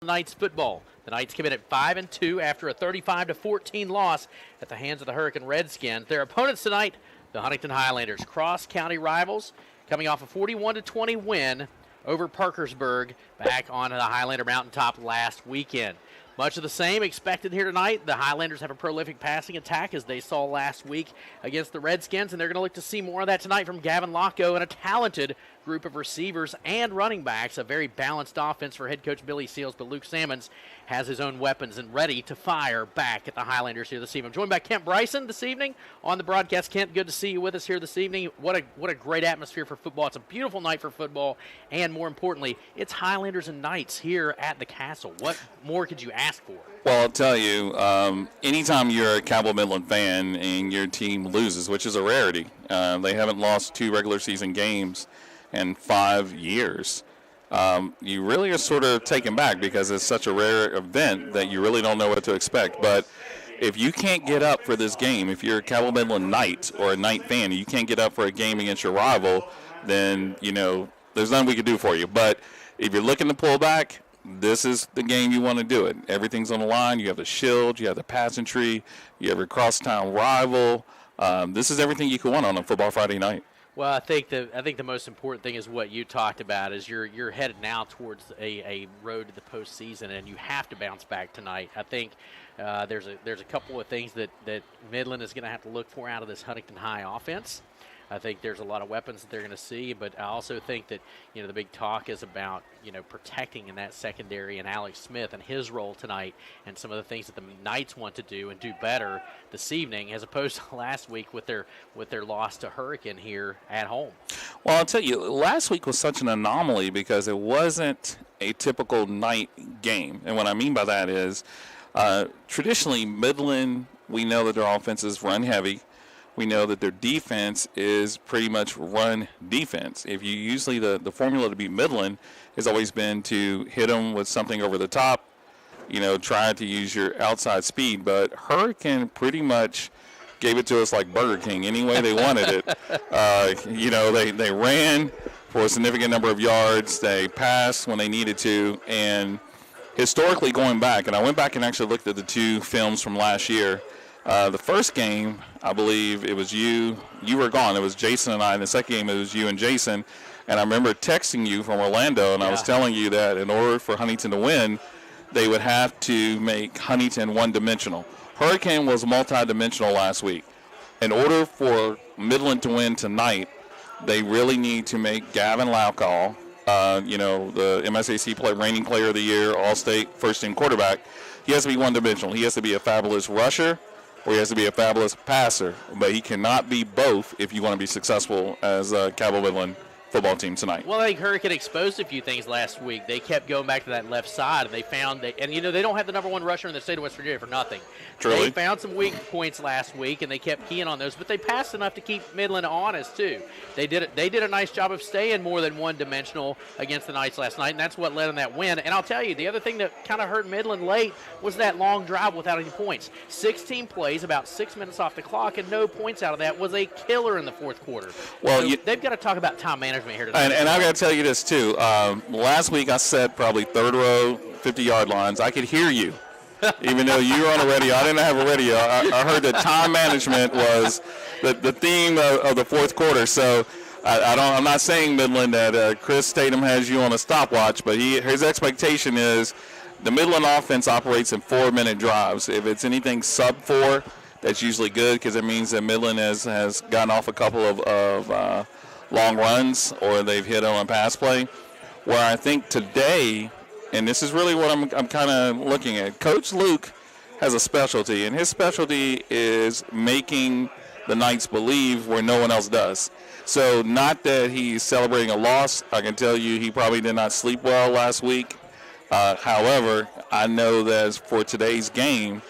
Knights football. The Knights come in at 5-2 after a 35-14 loss at the hands of the Hurricane Redskins. Their opponents tonight, the Huntington Highlanders, cross-county rivals, coming off a 41-20 win over Parkersburg back on the Highlander mountaintop last weekend. Much of the same expected here tonight. The Highlanders have a prolific passing attack, as they saw last week against the Redskins, and they're going to look to see more of that tonight from Gavin Locko and a talented group of receivers and running backs. A very balanced offense for head coach Billy Seals, but Luke Salmons has his own weapons and ready to fire back at the Highlanders here this evening. I'm joined by Kent Bryson this evening on the broadcast. Kent, good to see you with us here this evening. What a great atmosphere for football. It's a beautiful night for football, and more importantly, it's Highlanders and Knights here at the Castle. What more could you ask for? Well, I'll tell you, anytime you're a Cabell Midland fan and your team loses, which is a rarity, they haven't lost 2 regular season games in 5 years. You really are sort of taken back because it's such a rare event that you really don't know what to expect. But if you can't get up for this game, if you're a Cabell Midland Knight or a Knight fan, and you can't get up for a game against your rival, then, there's nothing we can do for you. But if you're looking to pull back, this is the game you want to do it. Everything's on the line. You have the Shield, you have the Pageantry, you have your crosstown rival. This is everything you can want on a Football Friday night. Well, I think the most important thing is what you talked about, is you're headed now towards a road to the postseason, and you have to bounce back tonight. I think there's a couple of things that Midland is going to have to look for out of this Huntington High offense. I think there's a lot of weapons that they're going to see, but I also think that the big talk is about protecting in that secondary and Alex Smith and his role tonight, and some of the things that the Knights want to do and do better this evening, as opposed to last week with their loss to Hurricane here at home. Well, I'll tell you, last week was such an anomaly because it wasn't a typical night game, and what I mean by that is traditionally Midland, we know that their offenses run heavy. We know that their defense is pretty much run defense. If you usually the formula to beat Midland has always been to hit them with something over the top, try to use your outside speed. But Hurricane pretty much gave it to us like Burger King, any way they wanted it. They ran for a significant number of yards. They passed when they needed to. And historically going back, and I went back and actually looked at the 2 films from last year. The first game, I believe it was you were gone. It was Jason and I. In the second game, it was you and Jason. And I remember texting you from Orlando, and I was telling you that in order for Huntington to win, they would have to make Huntington one-dimensional. Hurricane was multi-dimensional last week. In order for Midland to win tonight, they really need to make Gavin Locko, the MSAC reigning player of the year, All-State first-team quarterback, he has to be one-dimensional. He has to be a fabulous rusher, or he has to be a fabulous passer, but he cannot be both if you want to be successful as a Cabell Midland football team tonight. Well, I think Hurricane exposed a few things last week. They kept going back to that left side, and they found that, and they don't have the number 1 rusher in the state of West Virginia for nothing. Truly. They found some weak points last week, and they kept keying on those, but they passed enough to keep Midland honest too. They did a nice job of staying more than one-dimensional against the Knights last night, and that's what led them that win. And I'll tell you, the other thing that kind of hurt Midland late was that long drive without any points. 16 plays, about 6 minutes off the clock, and no points out of that was a killer in the fourth quarter. Well, so they've got to talk about time management here tonight. And I've got to tell you this too. Last week I said probably third row, 50-yard lines. I could hear you. Even though you were on a radio, I didn't have a radio. I heard that time management was the theme of the fourth quarter. So I'm not saying, Midland, that Chris Statham has you on a stopwatch, but his expectation is the Midland offense operates in 4-minute drives. If it's anything sub-4, that's usually good because it means that Midland has gotten off a couple of long runs or they've hit on a pass play. Where I think today, and this is really what I'm kind of looking at, Coach Luke has a specialty, and his specialty is making the Knights believe where no one else does. So not that he's celebrating a loss. I can tell you he probably did not sleep well last week. However, I know that for today's game,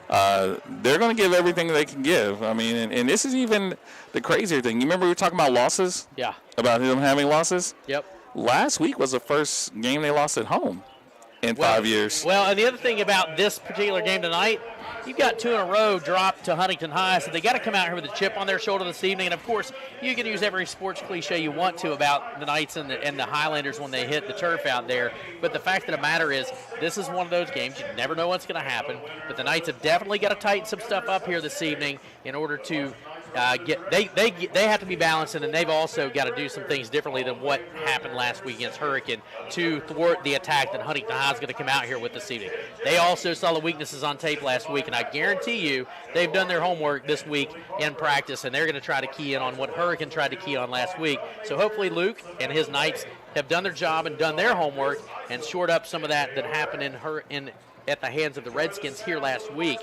they're going to give everything they can give. I mean, and this is even the crazier thing. You remember we were talking about losses? Yeah. About them having losses? Yep. Last week was the first game they lost at home. in 5 years. Well, and the other thing about this particular game tonight, you've got 2 in a row dropped to Huntington High, so they got to come out here with a chip on their shoulder this evening. And, of course, you can use every sports cliche you want to about the Knights and the Highlanders when they hit the turf out there. But the fact of the matter is, this is one of those games. You never know what's going to happen. But the Knights have definitely got to tighten some stuff up here this evening in order to they have to be balanced, and then they've also got to do some things differently than what happened last week against Hurricane to thwart the attack that Huntington High is going to come out here with this evening. They also saw the weaknesses on tape last week, and I guarantee you they've done their homework this week in practice, and they're going to try to key in on what Hurricane tried to key on last week. So hopefully Luke and his Knights have done their job and done their homework and shored up some of that happened at the hands of the Redskins here last week.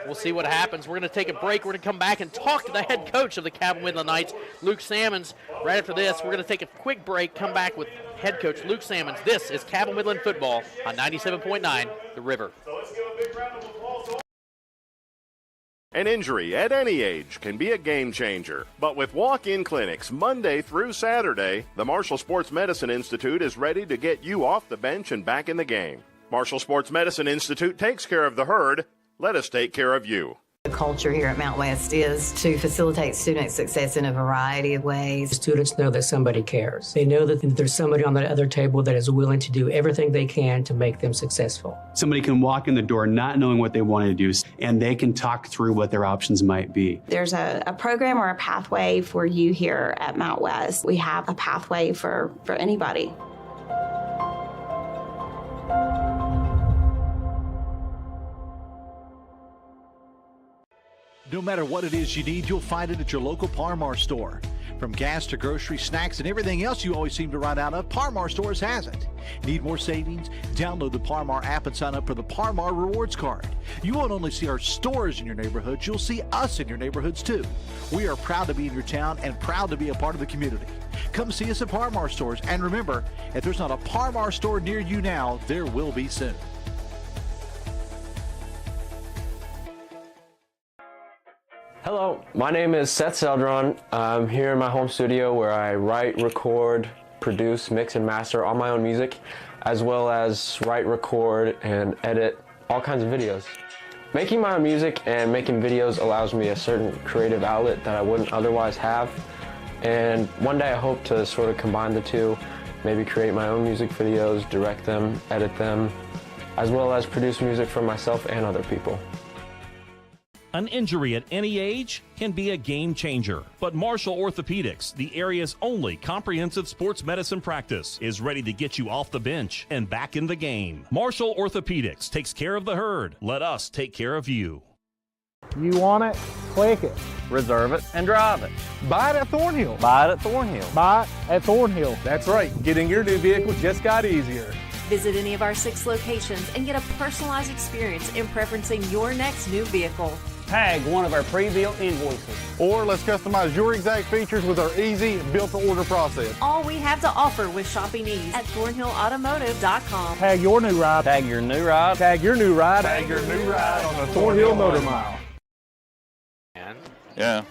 We'll see what happens. We're going to take a break. We're going to come back and talk to the head coach of the Cabell Midland Knights, Luke Salmons. Right after this, we're going to take a quick break, come back with head coach Luke Salmons. This is Cabell Midland football on 97.9 The River. An injury at any age can be a game changer. But with walk-in clinics Monday through Saturday, the Marshall Sports Medicine Institute is ready to get you off the bench and back in the game. Marshall Sports Medicine Institute takes care of the herd. Let us take care of you. The culture here at Mount West is to facilitate student success in a variety of ways. Students know that somebody cares. They know that there's somebody on the other table that is willing to do everything they can to make them successful. Somebody can walk in the door not knowing what they want to do, and they can talk through what their options might be. There's a program or a pathway for you here at Mount West. We have a pathway for anybody. No matter what it is you need, you'll find it at your local Par-Mar store. From gas to grocery, snacks, and everything else you always seem to run out of, Par-Mar stores has it. Need more savings? Download the Par-Mar app and sign up for the Par-Mar Rewards Card. You won't only see our stores in your neighborhoods, you'll see us in your neighborhoods too. We are proud to be in your town and proud to be a part of the community. Come see us at Par-Mar stores, and remember, if there's not a Par-Mar store near you now, there will be soon. Hello, my name is Seth Seldron. I'm here in my home studio where I write, record, produce, mix, and master all my own music, as well as write, record, and edit all kinds of videos. Making my own music and making videos allows me a certain creative outlet that I wouldn't otherwise have. And one day I hope to sort of combine the two, maybe create my own music videos, direct them, edit them, as well as produce music for myself and other people. An injury at any age can be a game changer, but Marshall Orthopedics, the area's only comprehensive sports medicine practice, is ready to get you off the bench and back in the game. Marshall Orthopedics takes care of the herd. Let us take care of you. You want it? Click it. Reserve it and drive it. Buy it at Thornhill. Buy it at Thornhill. Buy it at Thornhill. That's right. Getting your new vehicle just got easier. Visit any of our 6 locations and get a personalized experience in preferencing your next new vehicle. Tag one of our pre-built invoices. Or let's customize your exact features with our easy built-to-order process. All we have to offer with shopping ease at ThornhillAutomotive.com. Tag your new ride. Tag your new ride. Tag your new ride. Tag your new ride on the Thornhill Motor Mile. Yeah.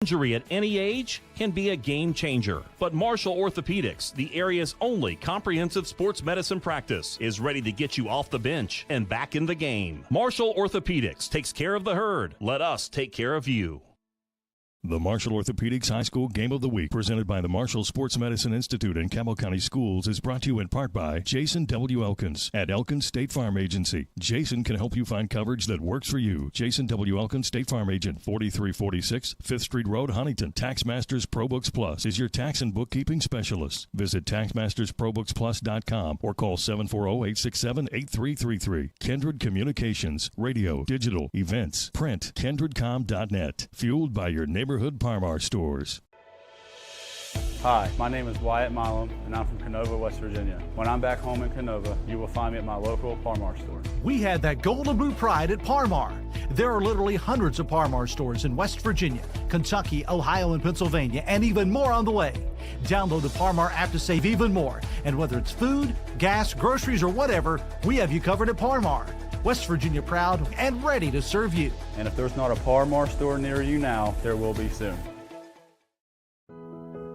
Injury at any age can be a game changer, but Marshall Orthopedics, the area's only comprehensive sports medicine practice, is ready to get you off the bench and back in the game. Marshall Orthopedics takes care of the herd. Let us take care of you. The Marshall Orthopedics High School Game of the Week, presented by the Marshall Sports Medicine Institute and Cabell County Schools, is brought to you in part by Jason W. Elkins at Elkins State Farm Agency. Jason can help you find coverage that works for you. Jason W. Elkins, State Farm Agent, 4346 5th Street Road, Huntington. TaxMasters ProBooks Plus is your tax and bookkeeping specialist. Visit TaxMastersProBooksPlus.com or call 740-867-8333. Kindred Communications, radio, digital, events, print, kindredcom.net. Fueled by your neighborhood Parmar stores. Hi, my name is Wyatt Milam, and I'm from Canova, West Virginia. When I'm back home in Canova, you will find me at my local Parmar store. We had that golden blue pride at Parmar. There are literally hundreds of Parmar stores in West Virginia, Kentucky, Ohio, and Pennsylvania, and even more on the way. Download the Parmar app to save even more. And whether it's food, gas, groceries, or whatever, we have you covered at Parmar. West Virginia proud and ready to serve you. And if there's not a Parmar store near you now, there will be soon.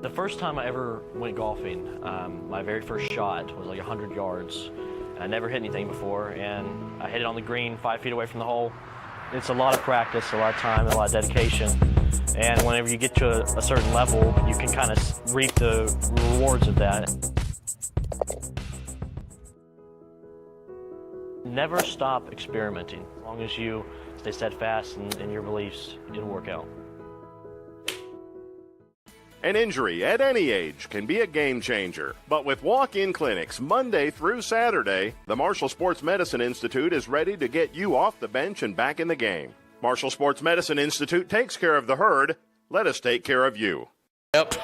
The first time I ever went golfing, my very first shot was like 100 yards. And I never hit anything before, and I hit it on the green 5 feet away from the hole. It's a lot of practice, a lot of time, and a lot of dedication. And whenever you get to a certain level, you can kind of reap the rewards of that. Never stop experimenting. As long as you stay steadfast in your beliefs, it'll work out. An injury at any age can be a game changer. But with walk-in clinics Monday through Saturday, the Marshall Sports Medicine Institute is ready to get you off the bench and back in the game. Marshall Sports Medicine Institute takes care of the herd. Let us take care of you. Yep.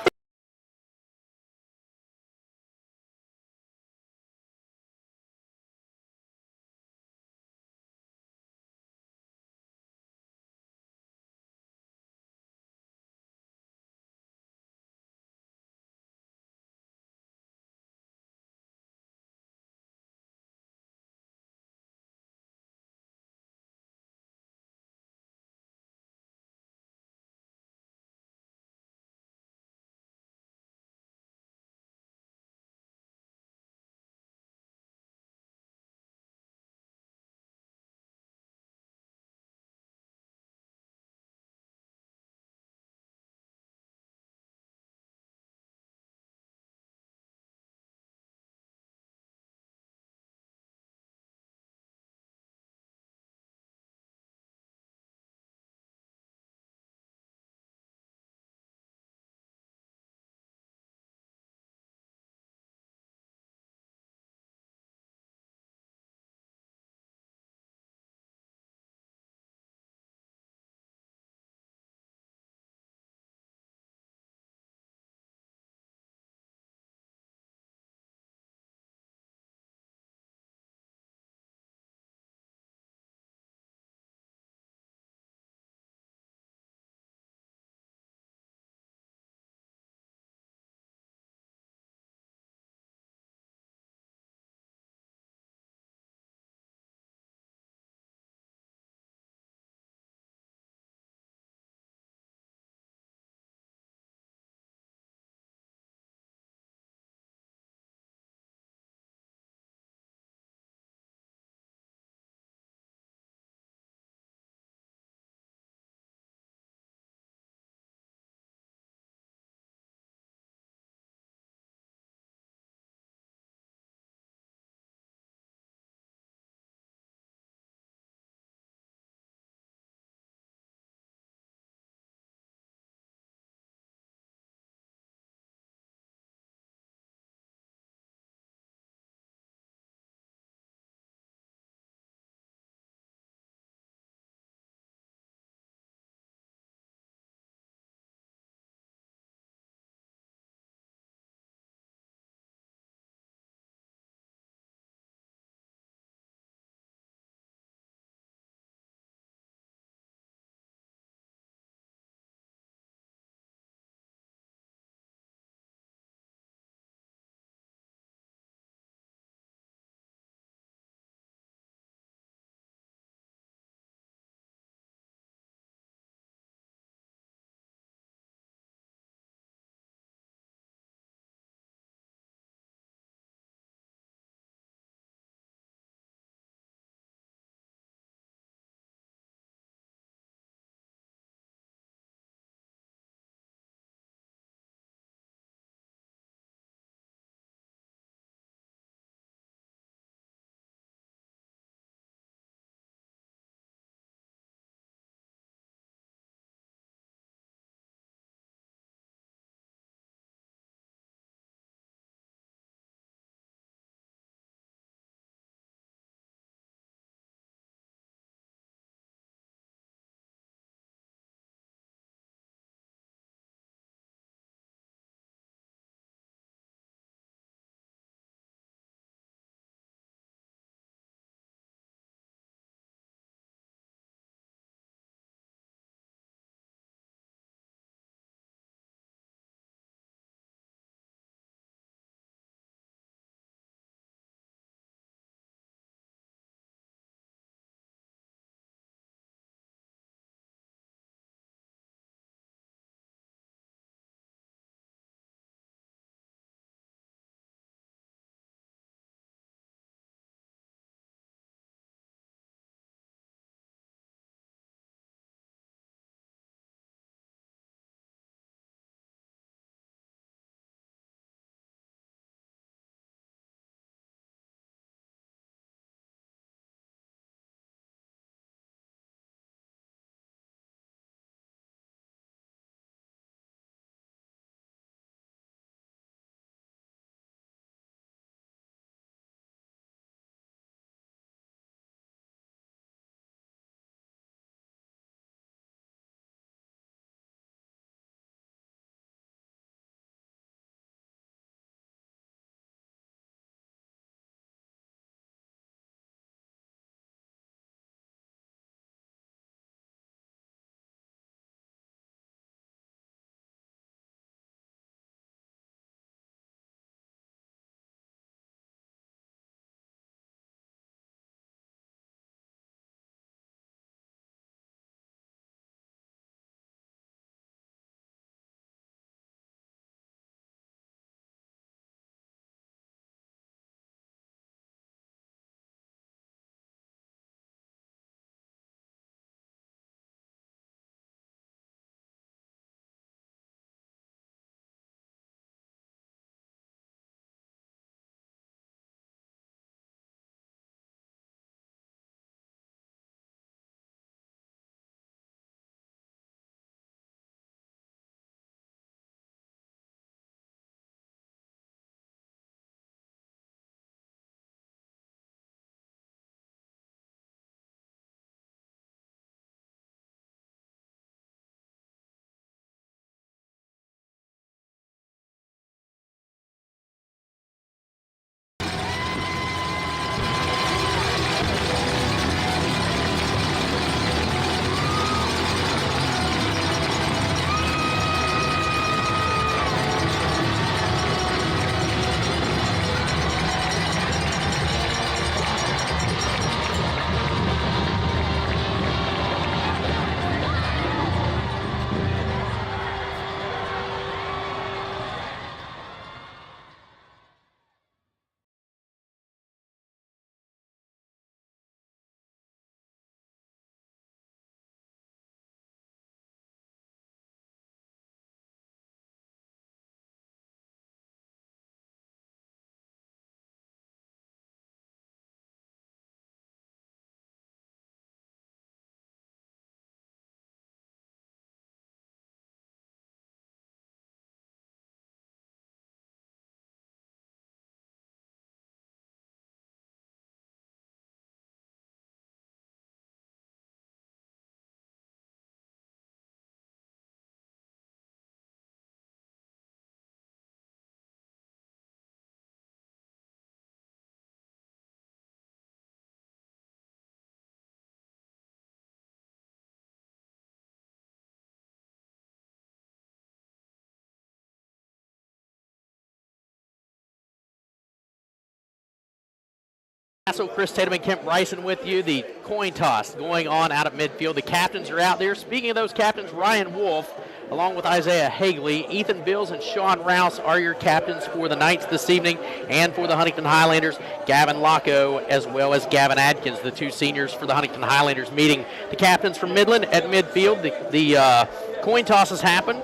Castle, Chris Tatum and Kent Bryson with you. The coin toss going on out at midfield. The captains are out there. Speaking of those captains, Ryan Wolf, along with Isaiah Hagley, Ethan Bills, and Sean Rouse are your captains for the Knights this evening, and for the Huntington Highlanders, Gavin Locko as well as Gavin Adkins, the two seniors for the Huntington Highlanders, meeting the captains from Midland at midfield. The coin tosses happen,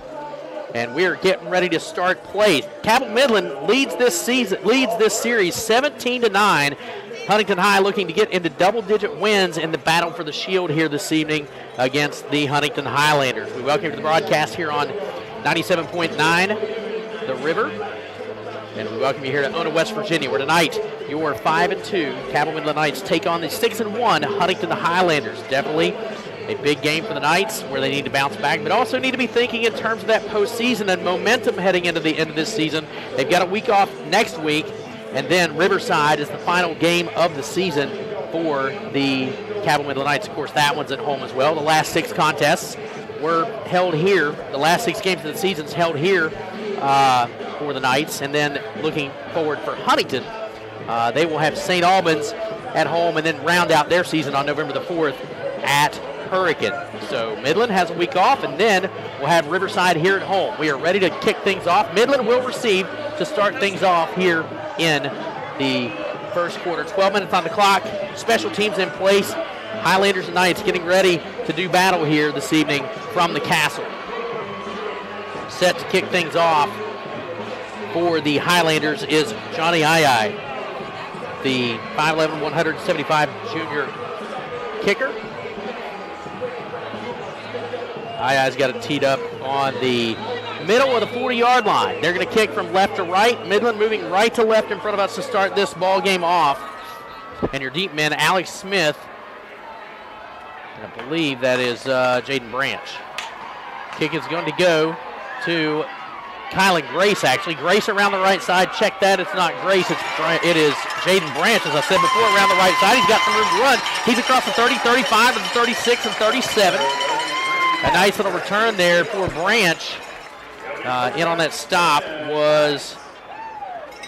and we're getting ready to start play. Cabell Midland leads this series 17-9. Huntington High looking to get into double-digit wins in the battle for the Shield here this evening against the Huntington Highlanders. We welcome you to the broadcast here on 97.9 The River, and we welcome you here to Ona, West Virginia, where tonight your 5-2 Cabell Midland Knights take on the 6-1 Huntington Highlanders. Definitely a big game for the Knights, where they need to bounce back, but also need to be thinking in terms of that postseason and momentum heading into the end of this season. They've got a week off next week, and then Riverside is the final game of the season for the Cabell Midland Knights. Of course, that one's at home as well. The last 6 contests were held here. The last 6 games of the season is held here for the Knights. And then looking forward for Huntington, they will have St. Albans at home and then round out their season on November the 4th at Hurricane. So Midland has a week off, and then we'll have Riverside here at home. We are ready to kick things off. Midland will receive to start things off here in the first quarter. 12 minutes on the clock. Special teams in place. Highlanders and Knights getting ready to do battle here this evening from the castle. Set to kick things off for the Highlanders is Johnny Ayai, the 5'11", 175 junior kicker. Ayai's got it teed up on the middle of the 40-yard line. They're going to kick from left to right. Midland moving right to left in front of us to start this ball game off. And your deep men, Alex Smith, and I believe that is Jaden Branch. Kick is going to go to Kylan Grace, actually. Grace around the right side. Check that. It's not Grace. It is Jaden Branch, as I said before, around the right side. He's got some room to run. He's across the 30, 35, and the 36 and 37. A nice little return there for Branch. In on that stop was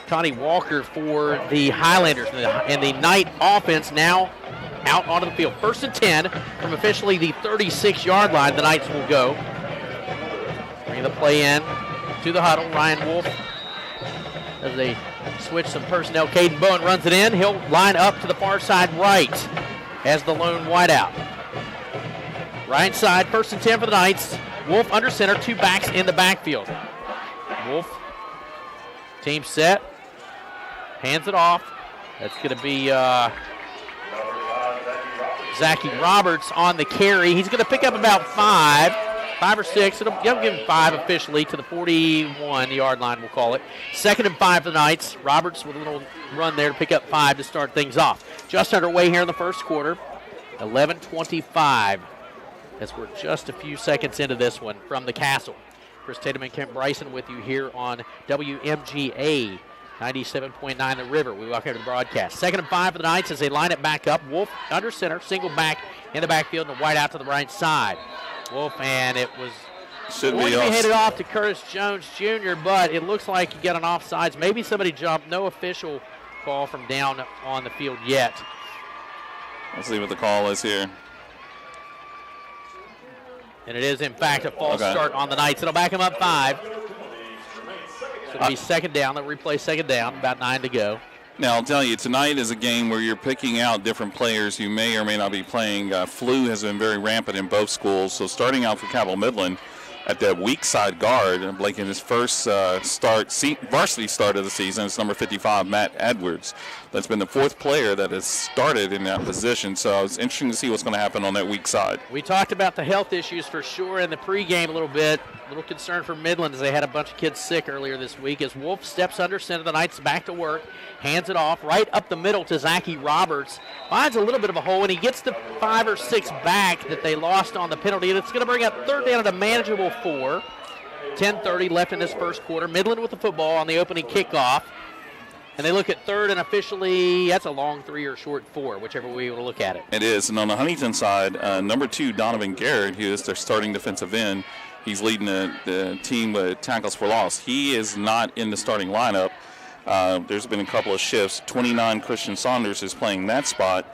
Connie Walker for the Highlanders. And the Knight offense now out onto the field. 1st and 10 from officially the 36-yard line. The Knights will go. Bring the play in to the huddle. Ryan Wolf, as they switch some personnel. Caden Bowen runs it in. He'll line up to the far side right as the lone wideout. Right side, 1st and 10 for the Knights. Wolf under center, 2 backs in the backfield. Wolf, team set, hands it off. That's going to be Zachy Roberts on the carry. He's going to pick up about 5 or 6. You'll give him 5 officially to the 41-yard line, we'll call it. 2nd and 5 for the Knights. Roberts with a little run there to pick up 5 to start things off. Just underway here in the first quarter. 11:25. As we're just a few seconds into this one from the castle. Chris Tatum and Kent Bryson with you here on WMGA 97.9 The River. We welcome you to the broadcast. 2nd and 5 for the Knights as they line it back up. Wolf under center, single back in the backfield, and a wide out to the right side. Wolf, and it was going to be headed off to Curtis Jones Jr., but it looks like he got an offsides. Maybe somebody jumped. No official call from down on the field yet. Let's see what the call is here. And it is, in fact, a false start on the Knights. It'll back them up 5. It'll be 2nd down. They'll replay 2nd down, about 9 to go. Now, I'll tell you, tonight is a game where you're picking out different players who may or may not be playing. Flu has been very rampant in both schools. So starting out for Cabell Midland at the weak side guard, Blake in his first varsity start of the season, it's number 55, Matt Edwards. That's been the 4th player that has started in that position. So it's interesting to see what's going to happen on that weak side. We talked about the health issues for sure in the pregame a little bit. A little concern for Midland as they had a bunch of kids sick earlier this week. As Wolf steps under center, the Knights back to work, hands it off right up the middle to Zachy Roberts. Finds a little bit of a hole, and he gets the 5 or 6 back that they lost on the penalty. And it's going to bring up 3rd down at a manageable 4. 10:30 left in this first quarter. Midland with the football on the opening kickoff. And they look at 3rd, and officially that's a long 3 or short 4, whichever way you want to look at it. It is. And on the Huntington side, number 2, Donovan Garrett, who is their starting defensive end, he's leading the team with tackles for loss. He is not in the starting lineup. There's been a couple of shifts. 29, Christian Saunders is playing that spot.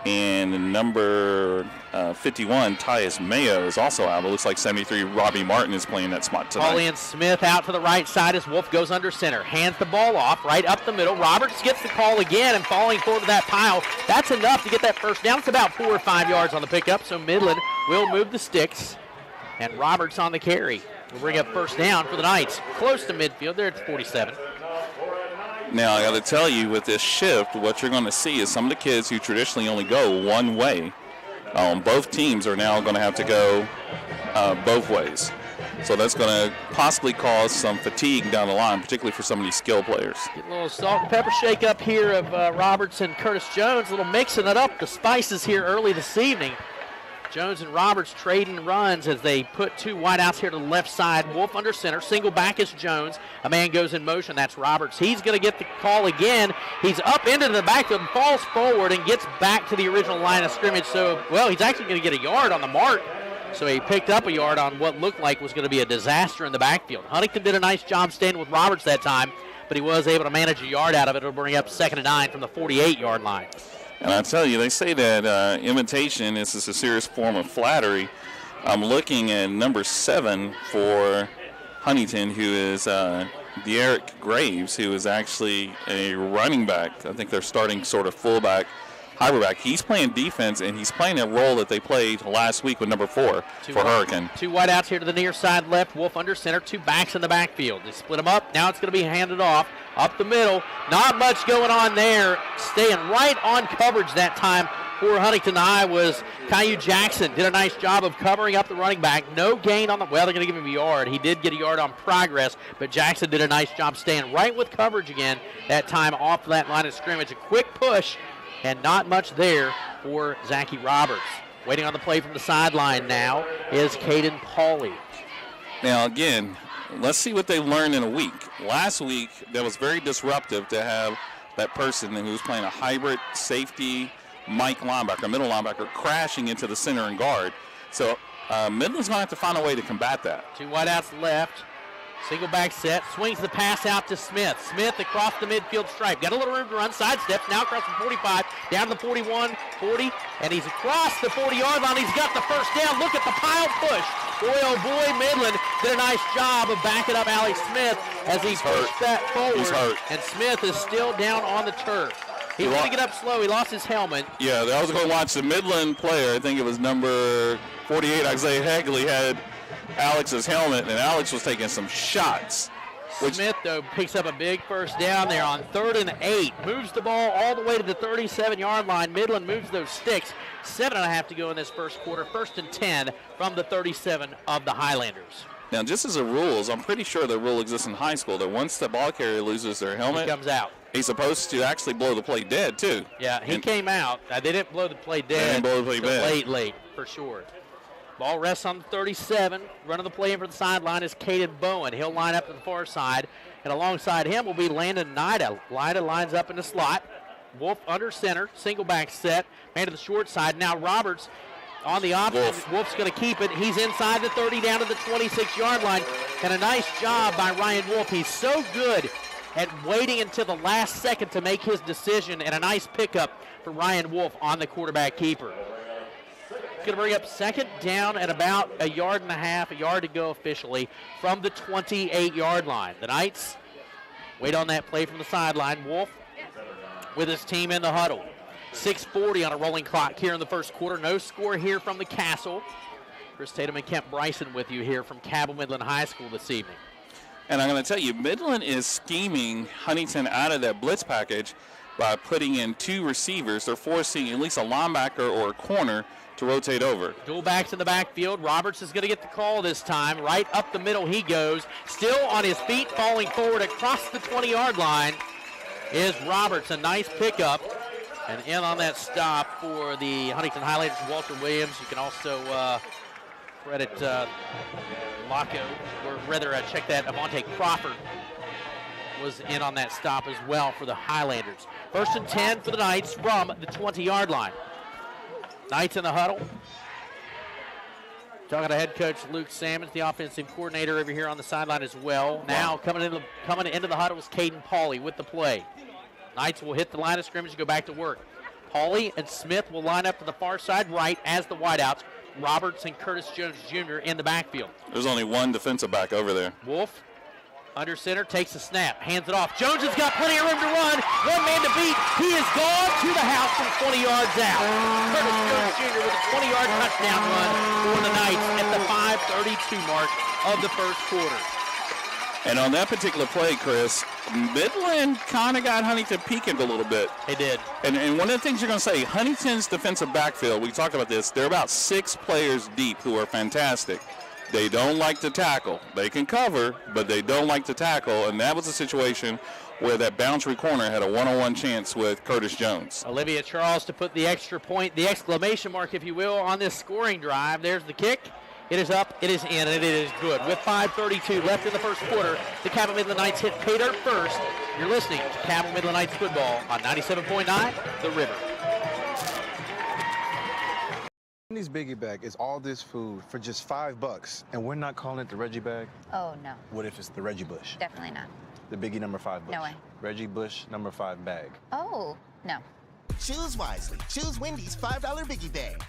And number 51, Tyus Mayo, is also out. It looks like 73, Robbie Martin is playing that spot tonight. Paulian Smith out to the right side as Wolf goes under center. Hands the ball off right up the middle. Roberts gets the call again and falling forward to that pile. That's enough to get that first down. It's about 4 or 5 yards on the pickup, so Midland will move the sticks. And Roberts on the carry will bring up first down for the Knights. Close to midfield. They're at 47. Now, I got to tell you, with this shift, what you're going to see is some of the kids who traditionally only go one way, both teams are now going to have to go both ways. So that's going to possibly cause some fatigue down the line, particularly for some of these skill players. Get a little salt and pepper shake up here of Roberts and Curtis Jones, a little mixing it up, the spices here early this evening. Jones and Roberts trading runs as they put 2 wideouts here to the left side. Wolf under center. Single back is Jones. A man goes in motion. That's Roberts. He's going to get the call again. He's up into the backfield and falls forward and gets back to the original line of scrimmage. So, well, he's actually going to get a yard on the mark. So he picked up a yard on what looked like was going to be a disaster in the backfield. Huntington did a nice job standing with Roberts that time, but he was able to manage a yard out of it. It'll bring up 2nd and 9 from the 48-yard line. And I tell you, they say that imitation is a serious form of flattery. I'm looking at number 7 for Huntington, who is De'Eric Graves, who is actually a running back. I think they're starting sort of fullback, hybrid back. He's playing defense, and he's playing a role that they played last week with number 4 for Hurricane. 2 wideouts here to the near side left. Wolf under center. 2 backs in the backfield. They split them up. Now it's going to be handed off. Up the middle. Not much going on there. Staying right on coverage that time for Huntington High was Caillou Jackson. Did a nice job of covering up the running back. No gain on the, well, they're going to give him a yard. He did get a yard on progress, but Jackson did a nice job staying right with coverage again that time off that line of scrimmage. A quick push and not much there for Zachy Roberts. Waiting on the play from the sideline now is Caden Pauley. Now, again, let's see what they learned in a week. Last week, that was very disruptive to have that person who was playing a hybrid safety Mike linebacker, middle linebacker, crashing into the center and guard. So Midland's going to have to find a way to combat that. 2 wideouts left. Single back set. Swings the pass out to Smith. Smith across the midfield stripe. Got a little room to run. Sidesteps. Now across the 45. Down to the 41, 40. And he's across the 40-yard line. He's got the first down. Look at the pile push. Boy, oh boy, Midland did a nice job of backing up Alex Smith as he pushed that forward. He's hurt. And Smith is still down on the turf. He's going to get up slow. He lost his helmet. Yeah, I was going to watch the Midland player. I think it was number 48, Isaiah Hagley, had Alex's helmet, and Alex was taking some shots. Smith, though, picks up a big first down there on 3rd and 8. Moves the ball all the way to the 37-yard line. Midland moves those sticks. 7.5 to go in this first quarter. 1st and 10 from the 37 of the Highlanders. Now, just as a rule, I'm pretty sure the rule exists in high school that once the ball carrier loses their helmet, he comes out. He's supposed to actually blow the play dead, too. Yeah, he came out. They didn't blow the play dead. They didn't blow the play dead. Late, for sure. Ball rests on the 37. Running the play in for the sideline is Caden Bowen. He'll line up to the far side. And alongside him will be Landon Nida. Nida lines up in the slot. Wolf under center. Single back set. Man to the short side. Now Roberts on the option. Wolf's going to keep it. He's inside the 30 down to the 26-yard line. And a nice job by Ryan Wolf. He's so good at waiting until the last second to make his decision. And a nice pickup for Ryan Wolf on the quarterback keeper. Going to bring up 2nd down and about 1.5 yards, a yard to go officially from the 28-yard line. The Knights wait on that play from the sideline. Wolf with his team in the huddle. 6:40 on a rolling clock here in the first quarter. No score here from the Castle. Chris Tatum and Kemp Bryson with you here from Cabell Midland High School this evening. And I'm going to tell you, Midland is scheming Huntington out of that blitz package by putting in 2 receivers. They're forcing at least a linebacker or a corner to rotate over. Dual backs in the backfield. Roberts is going to get the call this time. Right up the middle he goes. Still on his feet, falling forward across the 20-yard line is Roberts. A nice pickup. And in on that stop for the Huntington Highlanders, Walter Williams. You can also credit Laco, or rather check that, Avante Crawford was in on that stop as well for the Highlanders. 1st and 10 for the Knights from the 20-yard line. Knights in the huddle. Talking to head coach Luke Sammons, the offensive coordinator over here on the sideline as well. Now coming into the huddle is Caden Pauley with the play. Knights will hit the line of scrimmage and go back to work. Pauley and Smith will line up to the far side right as the wideouts. Roberts and Curtis Jones Jr. in the backfield. There's only one defensive back over there. Wolf under center, takes a snap, hands it off. Jones has got plenty of room to run. One man to beat. He is gone to the house from 20 yards out. Curtis Jones Jr. with a 20-yard touchdown run for the Knights at the 5:32 mark of the first quarter. And on that particular play, Chris, Midland kind of got Huntington peeking a little bit. They did. And one of the things you're going to say, Huntington's defensive backfield, we talked about this, they're about 6 players deep who are fantastic. They don't like to tackle. They can cover, but they don't like to tackle. And that was a situation where that boundary corner had a one-on-one chance with Curtis Jones. Olivia Charles to put the extra point, the exclamation mark, if you will, on this scoring drive. There's the kick. It is up, it is in, and it is good. With 5:32 left in the first quarter, the Cabell Midland Knights hit pay dirt first. You're listening to Cabell Midland Knights football on 97.9 The River. Wendy's Biggie Bag is all this food for just $5, and we're not calling it the Reggie Bag? Oh, no. What if it's the Reggie Bush? Definitely not. The Biggie number 5 Bush? No way. Reggie Bush number 5 bag. Oh, no. Choose wisely. Choose Wendy's $5 Biggie Bag.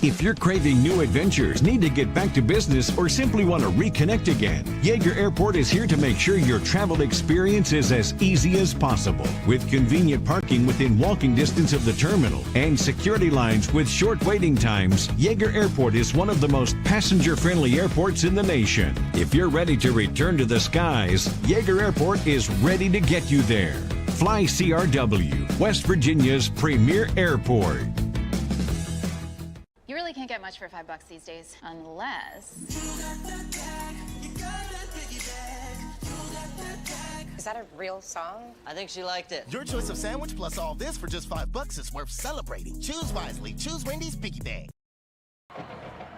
If you're craving new adventures, need to get back to business, or simply want to reconnect again, Yeager Airport is here to make sure your travel experience is as easy as possible. With convenient parking within walking distance of the terminal and security lines with short waiting times, Yeager Airport is one of the most passenger-friendly airports in the nation. If you're ready to return to the skies, Yeager Airport is ready to get you there. Fly CRW, West Virginia's premier airport. You really can't get much for $5 these days, unless... Is that a real song? I think she liked it. Your choice of sandwich plus all this for just $5 is worth celebrating. Choose wisely. Choose Wendy's Biggie Bag.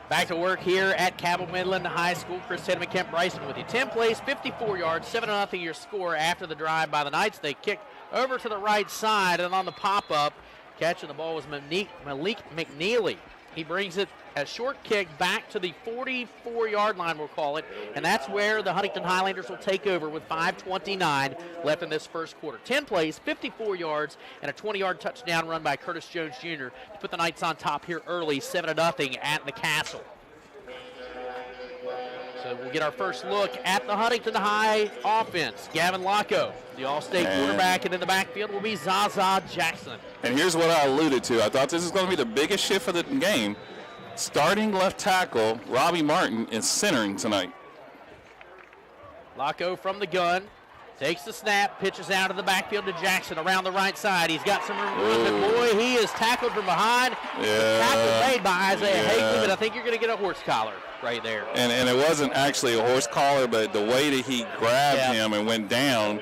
Back to work here at Cabell Midland High School. Chris Hedman, Kent Bryson with you. 10 plays, 54 yards, 7-0 your score after the drive by the Knights. They kick over to the right side, and on the pop-up, catching the ball was Malik McNeely. He brings it a short kick back to the 44-yard line, we'll call it, and that's where the Huntington Highlanders will take over with 5:29 left in this first quarter. 10 plays, 54 yards, and a 20-yard touchdown run by Curtis Jones Jr. to put the Knights on top here early, 7-0 at the Castle. So we'll get our first look at the Huntington High offense. Gavin Locko, the All-State quarterback, and in the backfield will be Zaza Jackson. And here's what I alluded to. I thought this is going to be the biggest shift of the game. Starting left tackle, Robbie Martin, is centering tonight. Locko from the gun. Takes the snap, pitches out of the backfield to Jackson around the right side. He's got some room to run, but boy, he is tackled from behind. Yeah. Tackle made by Isaiah Hagley, but I think you're going to get a horse collar right there. And it wasn't actually a horse collar, but the way that he grabbed him and went down,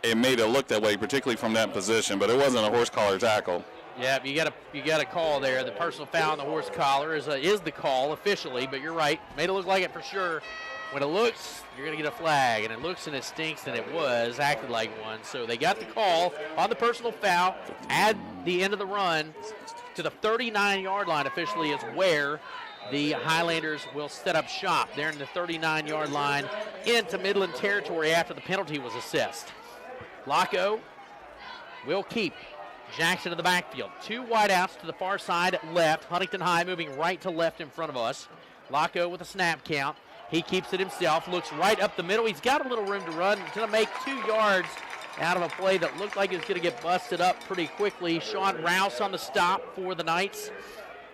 it made it look that way, particularly from that position, but it wasn't a horse collar tackle. Yeah, you got a call there. The personal foul on the horse collar is the call officially, but you're right. Made it look like it for sure. When it looks, you're going to get a flag, and it looks and it stinks, and it was acted like one. So they got the call on the personal foul at the end of the run to the 39-yard line officially is where the Highlanders will set up shop. They're in the 39-yard line into Midland territory after the penalty was assessed. Locko will keep Jackson in the backfield. 2 wideouts to the far side left. Huntington High moving right to left in front of us. Locko with a snap count. He keeps it himself, looks right up the middle. He's got a little room to run. He's going to make 2 yards out of a play that looked like it was going to get busted up pretty quickly. Sean Rouse on the stop for the Knights.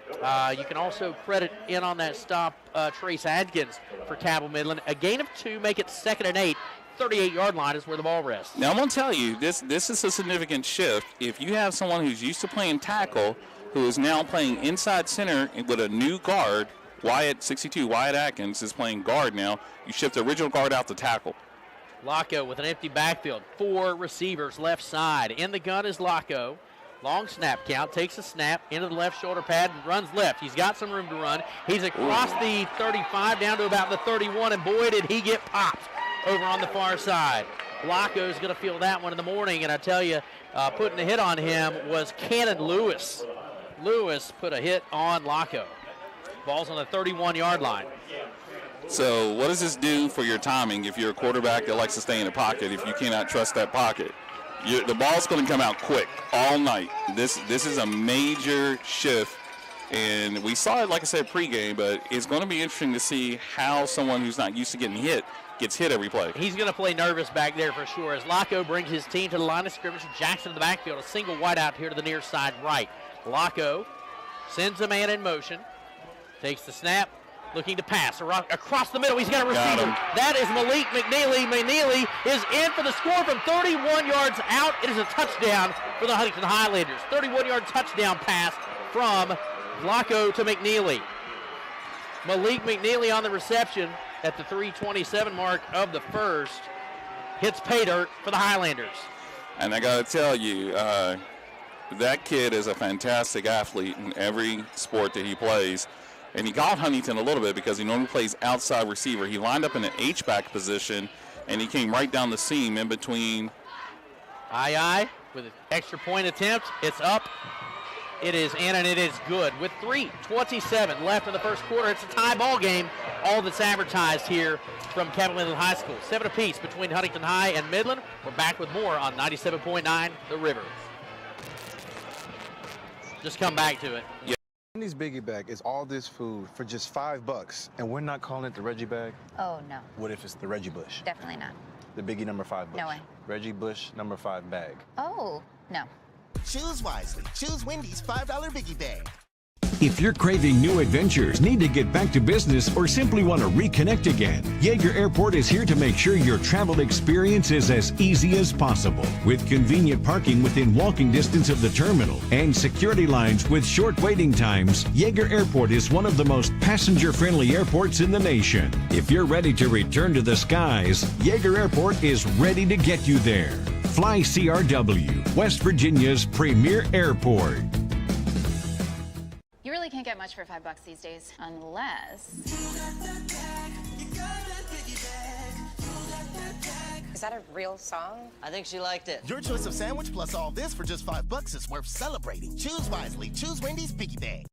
You can also credit in on that stop Trace Adkins for Cabell Midland. A gain of 2, make it 2nd and 8. 38-yard line is where the ball rests. Now, I'm going to tell you, this is a significant shift. If you have someone who's used to playing tackle who is now playing inside center with a new guard, Wyatt Atkins is playing guard now. You shift the original guard out to tackle. Locko with an empty backfield. 4 receivers left side. In the gun is Locko. Long snap count. Takes a snap into the left shoulder pad and runs left. He's got some room to run. He's across the 35 down to about the 31, and boy, did he get popped over on the far side. Locko's going to feel that one in the morning, and I tell you, putting a hit on him was Cannon Lewis. Lewis put a hit on Locko. Ball's on the 31-yard line. So what does this do for your timing if you're a quarterback that likes to stay in the pocket, if you cannot trust that pocket? The ball's going to come out quick all night. This is a major shift, and we saw it, like I said, pregame, but it's going to be interesting to see how someone who's not used to getting hit gets hit every play. He's going to play nervous back there for sure as Laco brings his team to the line of scrimmage. Jackson in the backfield, a single wide out here to the near side right. Laco sends a man in motion, takes the snap, looking to pass across the middle. He's got a receiver. That is Malik McNeely. McNeely is in for the score from 31 yards out. It is a touchdown for the Huntington Highlanders. 31-yard touchdown pass from Laco to McNeely. Malik McNeely on the reception at the 3:27 mark of the first. Hits pay dirt for the Highlanders. And I got to tell you, that kid is a fantastic athlete in every sport that he plays. And he got Huntington a little bit because he normally plays outside receiver. He lined up in an H-back position, and he came right down the seam in between. Aye with an extra point attempt. It's up. It is in, and it is good. With 3:27 left in the first quarter, it's a tie ball game. All that's advertised here from Cabell Midland High School. 7 apiece between Huntington High and Midland. We're back with more on 97.9 The River. Just come back to it. Yeah. Wendy's Biggie Bag is all this food for just $5, and we're not calling it the Reggie Bag? Oh, no. What if it's the Reggie Bush? Definitely not. The Biggie number 5 Bush? No way. Reggie Bush number 5 bag. Oh, no. Choose wisely. Choose Wendy's $5 Biggie Bag. If you're craving new adventures, need to get back to business, or simply want to reconnect again, Yeager Airport is here to make sure your travel experience is as easy as possible. With convenient parking within walking distance of the terminal and security lines with short waiting times, Yeager Airport is one of the most passenger-friendly airports in the nation. If you're ready to return to the skies, Yeager Airport is ready to get you there. Fly CRW, West Virginia's premier airport. You really can't get much for $5 these days, unless... Is that a real song? I think she liked it. Your choice of sandwich plus all this for just $5 is worth celebrating. Choose wisely. Choose Wendy's Biggie Bag.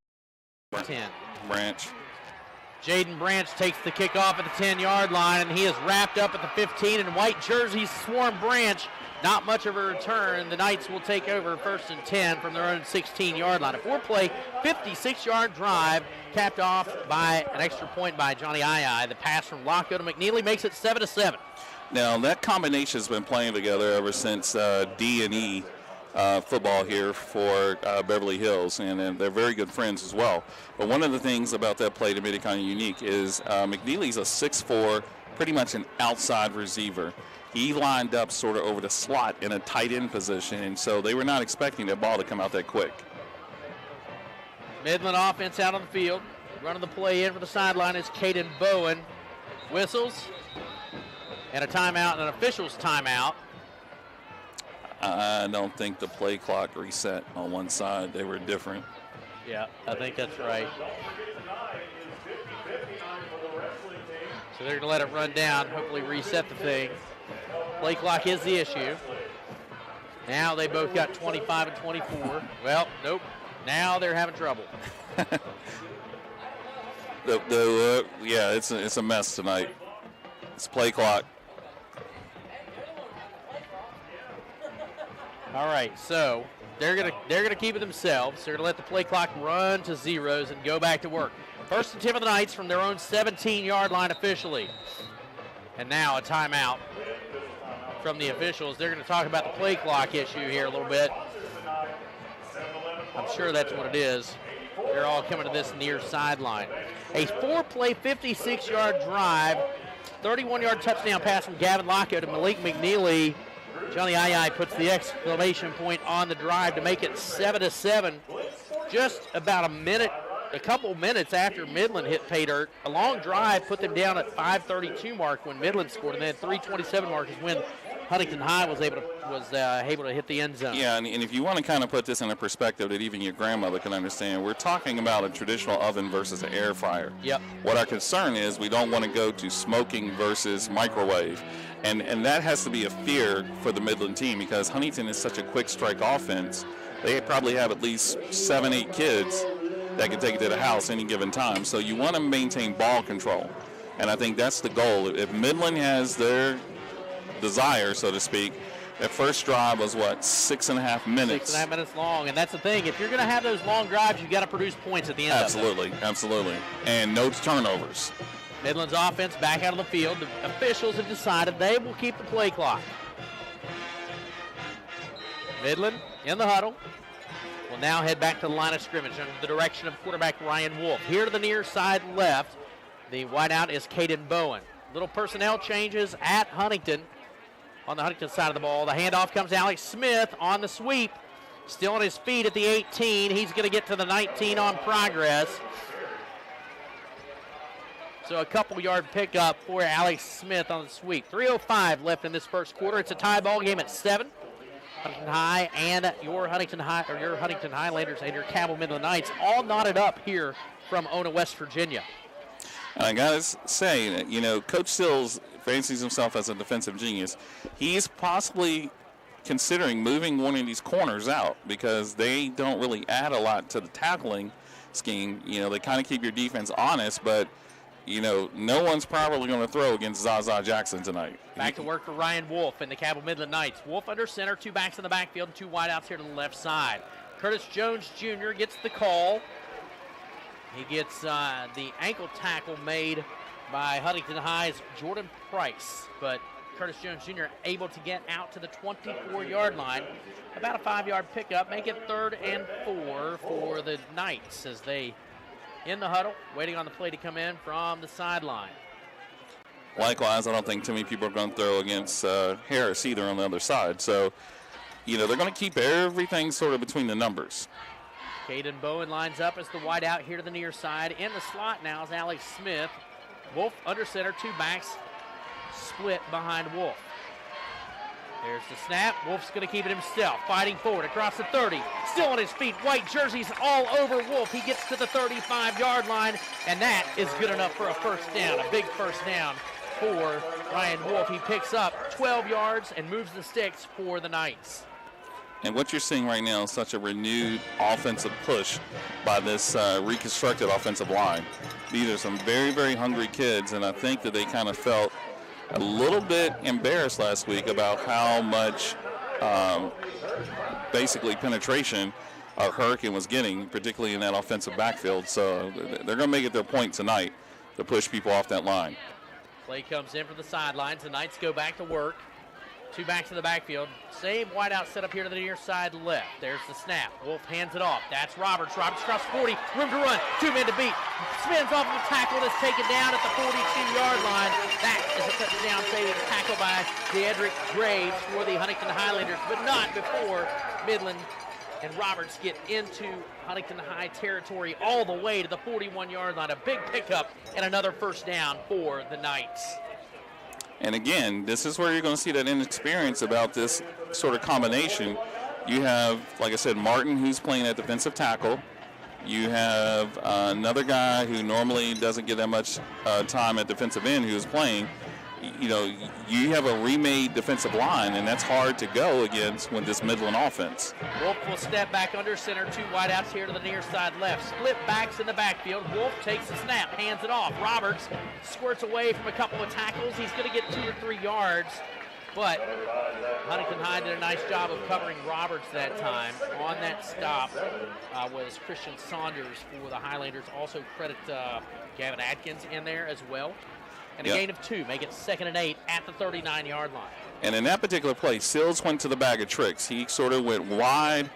10. Branch. Jaden Branch takes the kickoff at the 10-yard line, and he is wrapped up at the 15 in white jerseys. Swarm Branch. Not much of a return. The Knights will take over 1st and 10 from their own 16-yard line. A 4-play, 56-yard drive capped off by an extra point by Johnny Ii. The pass from Laco to McNeely makes it 7-7. Now, that combination has been playing together ever since D&E football here for Beverly Hills, and they're very good friends as well. But one of the things about that play that made it kind of unique is McNeely's a 6'4", pretty much an outside receiver. He lined up sort of over the slot in a tight end position, and so they were not expecting that ball to come out that quick. Midland offense out on the field. Running the play in for the sideline is Caden Bowen. Whistles and a timeout, and an official's timeout. I don't think the play clock reset on one side. They were different. Yeah, I think that's right. So they're going to let it run down, hopefully reset the thing. Play clock is the issue. Now they both got 25 and 24. Well, nope. Now they're having trouble. Yeah, it's a mess tonight. It's play clock. All right, so they're gonna keep it themselves. They're gonna let the play clock run to zeros and go back to work. 1st and 10 of the Knights from their own 17-yard line officially. And now a timeout from the officials. They're going to talk about the play clock issue here a little bit. I'm sure that's what it is. They're all coming to this near sideline. A 4-play, 56-yard drive, 31-yard touchdown pass from Gavin Laco to Malik McNeely. Johnny Ii puts the exclamation point on the drive to make it 7-7. Just about a couple minutes after Midland hit pay dirt. A long drive put them down at 5:32 mark when Midland scored, and then 3:27 mark is when Huntington High was able to hit the end zone. Yeah, and if you want to kind of put this in a perspective that even your grandmother can understand, we're talking about a traditional oven versus an air fryer. Yep. What our concern is, we don't want to go to smoking versus microwave. And that has to be a fear for the Midland team because Huntington is such a quick strike offense. They probably have at least 7-8 kids that can take it to the house any given time. So you want to maintain ball control. And I think that's the goal. If Midland has their desire, so to speak, that first drive was, 6.5 minutes? 6.5 minutes long, and that's the thing. If you're going to have those long drives, you've got to produce points at the end of them. Absolutely. And no turnovers. Midland's offense back out of the field. The officials have decided they will keep the play clock. Midland in the huddle will now head back to the line of scrimmage under the direction of quarterback Ryan Wolf. Here to the near side left, the wideout is Caden Bowen. Little personnel changes at Huntington. On the Huntington side of the ball, the handoff comes to Alex Smith on the sweep. Still on his feet at the 18. He's going to get to the 19 on progress. So a couple-yard pickup for Alex Smith on the sweep. 3:05 left in this first quarter. It's a tie ball game at 7. Huntington High and your Huntington Highlanders and your Cabell Midland Knights all knotted up here from Ona, West Virginia. And I got to say, Coach Sills fancies himself as a defensive genius. He's possibly considering moving one of these corners out because they don't really add a lot to the tackling scheme. They kind of keep your defense honest, but, no one's probably going to throw against Zaza Jackson tonight. Back to work for Ryan Wolf and the Cabell Midland Knights. Wolf under center, 2 backs in the backfield, and 2 wideouts here to the left side. Curtis Jones Jr. gets the call. He gets the ankle tackle made by Huntington High's Jordan Price, but Curtis Jones Jr. able to get out to the 24-yard line. About a 5-yard pickup, make it 3rd and 4 for the Knights as they in the huddle, waiting on the play to come in from the sideline. Likewise, I don't think too many people are going to throw against Harris either on the other side. So, they're going to keep everything sort of between the numbers. Caden Bowen lines up as the wideout here to the near side. In the slot now is Alex Smith. Wolf under center, 2 backs split behind Wolf. There's the snap. Wolf's going to keep it himself, fighting forward across the 30. Still on his feet, white jerseys all over Wolf. He gets to the 35-yard line, and that is good enough for a first down, a big first down for Ryan Wolf. He picks up 12 yards and moves the sticks for the Knights. And what you're seeing right now is such a renewed offensive push by this reconstructed offensive line. These are some very, very hungry kids, and I think that they kind of felt a little bit embarrassed last week about how much basically penetration Hurricane was getting, particularly in that offensive backfield. So they're going to make it their point tonight to push people off that line. Play comes in from the sidelines. The Knights go back to work. 2 backs in the backfield. Same wideout set up here to the near side left. There's the snap. Wolf hands it off. That's Roberts. Roberts across 40. Room to run. 2 men to beat. Spins off of the tackle that's taken down at the 42-yard line. That is a touchdown saving tackle by Deedrick Graves for the Huntington Highlanders, but not before Midland and Roberts get into Huntington High territory all the way to the 41-yard line. A big pickup and another first down for the Knights. And again, this is where you're going to see that inexperience about this sort of combination. You have, like I said, Martin, who's playing at defensive tackle. You have another guy who normally doesn't get that much time at defensive end who's playing. You have a remade defensive line, and that's hard to go against with this Midland offense. Wolf will step back under center, 2 wideouts here to the near side left. Split backs in the backfield. Wolf takes the snap, hands it off. Roberts squirts away from a couple of tackles. He's going to get 2 or 3 yards, but Huntington High did a nice job of covering Roberts that time. On that stop was Christian Saunders for the Highlanders. Also credit Gavin Atkins in there as well. And a gain of 2, make it 2nd and 8 at the 39-yard line. And in that particular play, Sills went to the bag of tricks. He sort of went wide,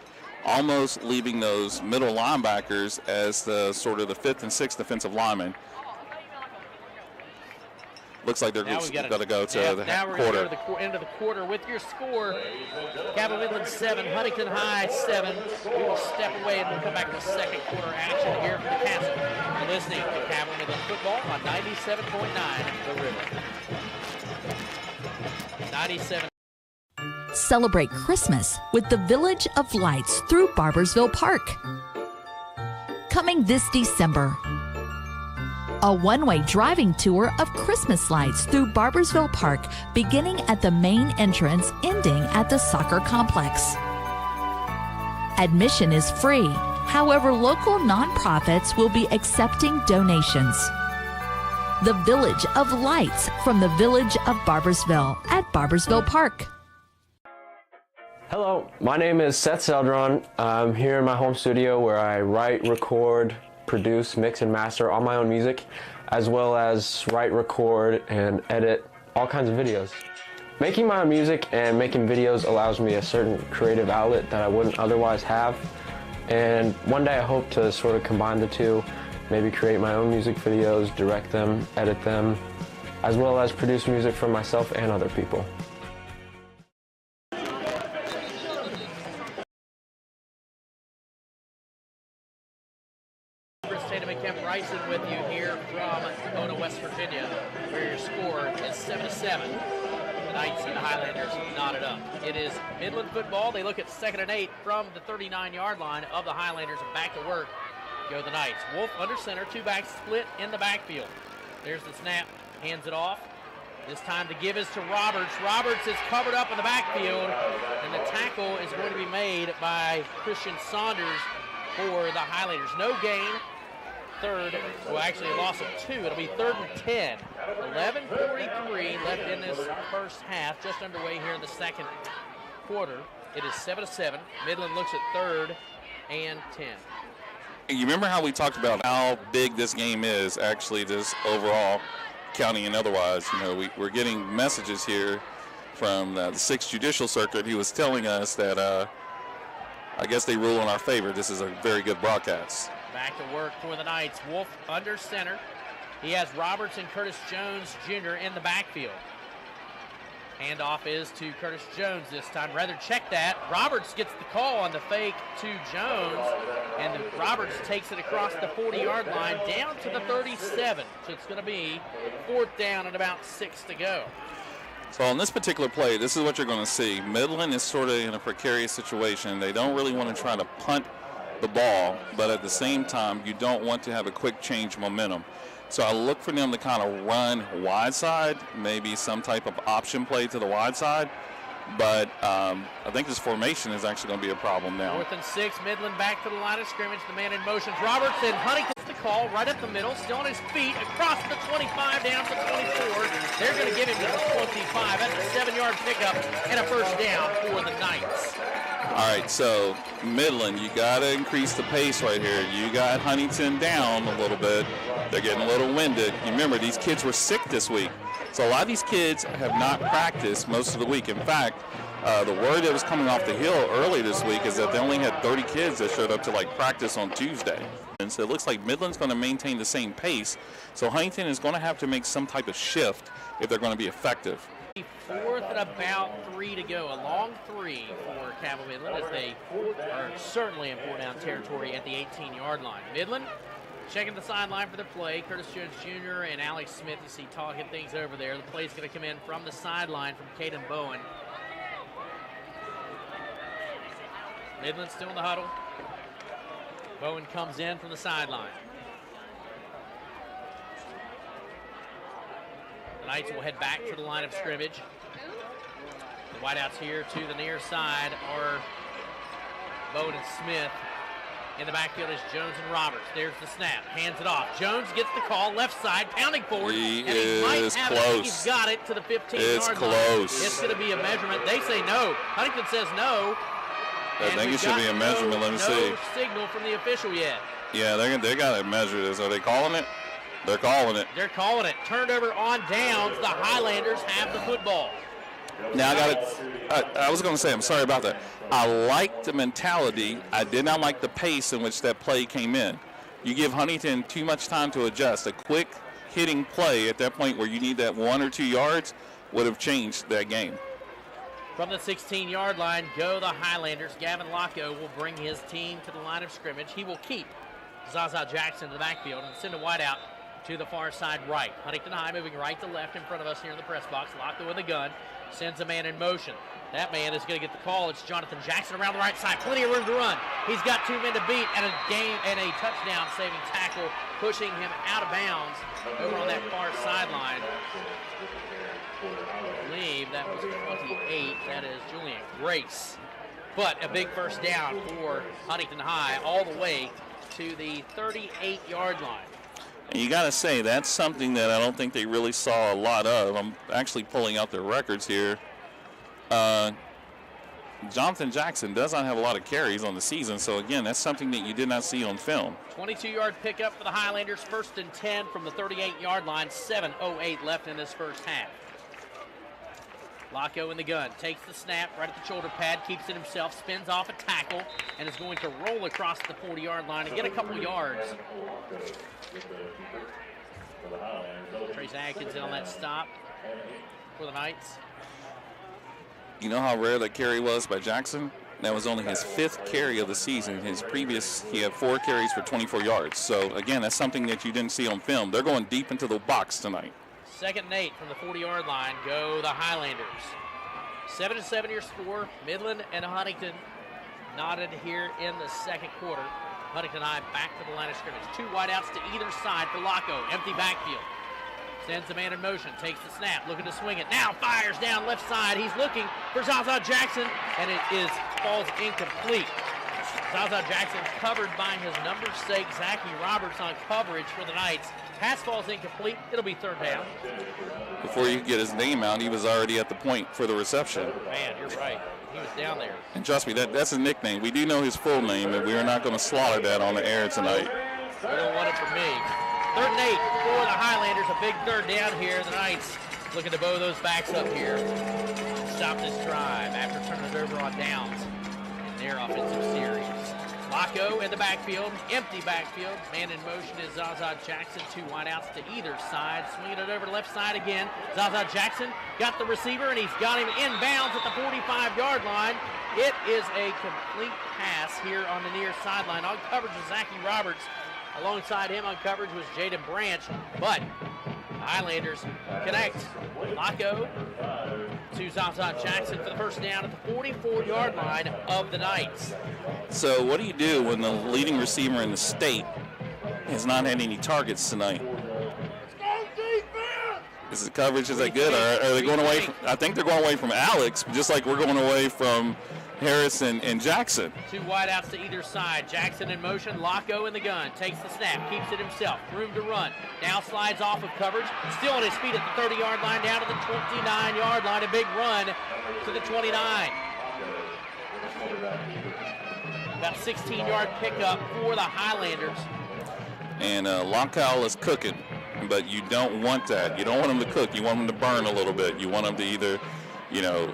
almost leaving those middle linebackers as the sort of the 5th and 6th defensive linemen. Looks like they're going to go to the now we're quarter. Going to the end of the quarter with your score. Cabell Midland 7, Huntington High 7. We will step away and we'll come back to second quarter action here from the Castle. You're listening to Cabell Midland football on 97.9 The River. 97. Celebrate Christmas with the Village of Lights through Barboursville Park. Coming this December. A one-way driving tour of Christmas lights through Barboursville Park, beginning at the main entrance, ending at the soccer complex. Admission is free, However, local nonprofits will be accepting donations. The Village of Lights from the Village of Barbersville at Barbersville Park. Hello, my name is Seth Seldron. I'm here in my home studio where I write, record, produce, mix, and master all my own music, as well as write, record, and edit all kinds of videos. Making my own music and making videos allows me a certain creative outlet that I wouldn't otherwise have. And one day I hope to sort of combine the two, maybe create my own music videos, direct them, edit them, as well as produce music for myself and other people. Kemp Bryson with you here from Pomona, West Virginia, where your score is 7-7. The Knights and the Highlanders knotted up. It is Midland football. They look at 2nd and 8 from the 39-yard line of the Highlanders, and back to work go the Knights. Wolf under center, two backs split in the backfield. There's the snap, hands it off. This time the give is to Roberts. Roberts is covered up in the backfield, and the tackle is going to be made by Christian Saunders for the Highlanders. No gain. Third, well, actually a loss of 2. It'll be 3rd and 10. 11:43 left in this first half, just underway here in the second quarter. It is 7-7. Midland looks at 3rd and 10. You remember how we talked about how big this game is, actually, just overall, county and otherwise. You know, we're getting messages here from the 6th Judicial Circuit. He was telling us that I guess they rule in our favor. This is a very good broadcast. Back to work for the Knights. Wolf under center. He has Roberts and Curtis Jones Jr. in the backfield. Handoff is to Curtis Jones this time. Rather check that. Roberts gets the call on the fake to Jones, and Roberts takes it across the 40-yard line down to the 37. So it's going to be 4th down and about 6 to go. So on this particular play, this is what you're going to see. Midland is sort of in a precarious situation. They don't really want to try to punt the ball, but at the same time, you don't want to have a quick change momentum. So I look for them to kind of run wide side, maybe some type of option play to the wide side. But I think this formation is actually going to be a problem now. 4th and 6, Midland back to the line of scrimmage. The man in motion, Roberts, and Huntington gets the call right up the middle, still on his feet, across the 25 down to 24. They're going to give him to the 25. That's a 7-yard pickup and a first down for the Knights. All right, so Midland, you got to increase the pace right here. You got Huntington down a little bit. They're getting a little winded. You remember, these kids were sick this week. So a lot of these kids have not practiced most of the week. In fact, the word that was coming off the hill early this week is that they only had 30 kids that showed up to practice on Tuesday. And so it looks like Midland's going to maintain the same pace. So Huntington is going to have to make some type of shift if they're going to be effective. 4th and about 3 to go. A long 3 for Cabell Midland as they are certainly in 4-down territory at the 18-yard line. Midland checking the sideline for the play. Curtis Jones Jr. and Alex Smith, you see, talking things over there. The play's going to come in from the sideline from Caden Bowen. Midland still in the huddle. Bowen comes in from the sideline. The Knights will head back to the line of scrimmage. The wideouts here to the near side are Bowen and Smith. In the backfield is Jones and Roberts. There's the snap. Hands it off. Jones gets the call. Left side, pounding forward. He might is have close. it. I think he's got it to the 15-yard line. It's close. It's going to be a measurement. They say no. Huntington says no. I think it should be a measurement. Let me see. No signal from the official yet. Yeah, they got to measure this. Are they calling it? They're calling it. They're calling it. Turned over on downs. The Highlanders have the football. Now I was going to say, I'm sorry about that. I like the mentality. I did not like the pace in which that play came in. You give Huntington too much time to adjust. A quick hitting play at that point where you need that 1 or 2 yards would have changed that game. From the 16-yard line go the Highlanders. Gavin Locko will bring his team to the line of scrimmage. He will keep Zaza Jackson in the backfield and send a wide out to the far side right. Huntington High moving right to left in front of us here in the press box. Locko with a gun. Sends a man in motion. That man is going to get the call. It's Jonathan Jackson around the right side. Plenty of room to run. He's got 2 men to beat and a touchdown-saving tackle, pushing him out of bounds over on that far sideline. I believe that was 28. That is Julian Grace. But a big first down for Huntington High all the way to the 38-yard line. And you got to say, that's something that I don't think they really saw a lot of. I'm actually pulling out their records here. Jonathan Jackson does not have a lot of carries on the season, so again, that's something that you did not see on film. 22-yard pickup for the Highlanders, 1st and 10 from the 38-yard line, 7:08 left in this first half. Locko in the gun, takes the snap right at the shoulder pad, keeps it himself, spins off a tackle, and is going to roll across the 40-yard line and get a couple yards. Trace Atkins in on that stop for the Knights. You know how rare that carry was by Jackson? That was only his 5th carry of the season. His previous, he had 4 carries for 24 yards. So, again, that's something that you didn't see on film. They're going deep into the box tonight. 2nd and 8 from the 40-yard line go the Highlanders. 7-7 your score. Midland and Huntington knotted here in the second quarter. Huntington High back to the line of scrimmage. 2 wideouts to either side for Locko. Empty backfield. Sends the man in motion, takes the snap, looking to swing it. Now fires down left side. He's looking for Zaza Jackson, and it falls incomplete. Zaza Jackson covered by his number 6, Zachy Roberts, on coverage for the Knights. Pass falls incomplete. It'll be 3rd down. Before you could get his name out, he was already at the point for the reception. Man, you're right. He was down there. And trust me, that's his nickname. We do know his full name, and we are not going to slaughter that on the air tonight. You don't want it from me. 3rd and 8 for the Highlanders. A big 3rd down here. The Knights looking to bow those backs up here. Stop this drive after turning it over on downs in their offensive series. Locko in the backfield, empty backfield. Man in motion is Zaza Jackson. 2 wideouts to either side. Swinging it over to left side again. Zaza Jackson got the receiver, and he's got him inbounds at the 45-yard line. It is a complete pass here on the near sideline. On coverage is Zachy Roberts. Alongside him on coverage was Jaden Branch, but the Highlanders connect. Locko to Zaza Jackson for the first down at the 44-yard line of the Knights. So what do you do when the leading receiver in the state has not had any targets tonight? Is the coverage, is that good? Or are they going away? I think they're going away from Alex, just like we're going away from Harrison and Jackson. 2 wideouts to either side. Jackson in motion. Locko in the gun. Takes the snap. Keeps it himself. Room to run. Now slides off of coverage. Still on his feet at the 30-yard line. Down to the 29-yard line. A big run to the 29. About a 16-yard pickup for the Highlanders. And Lockow is cooking, but you don't want that. You don't want him to cook. You want him to burn a little bit. You want him to either,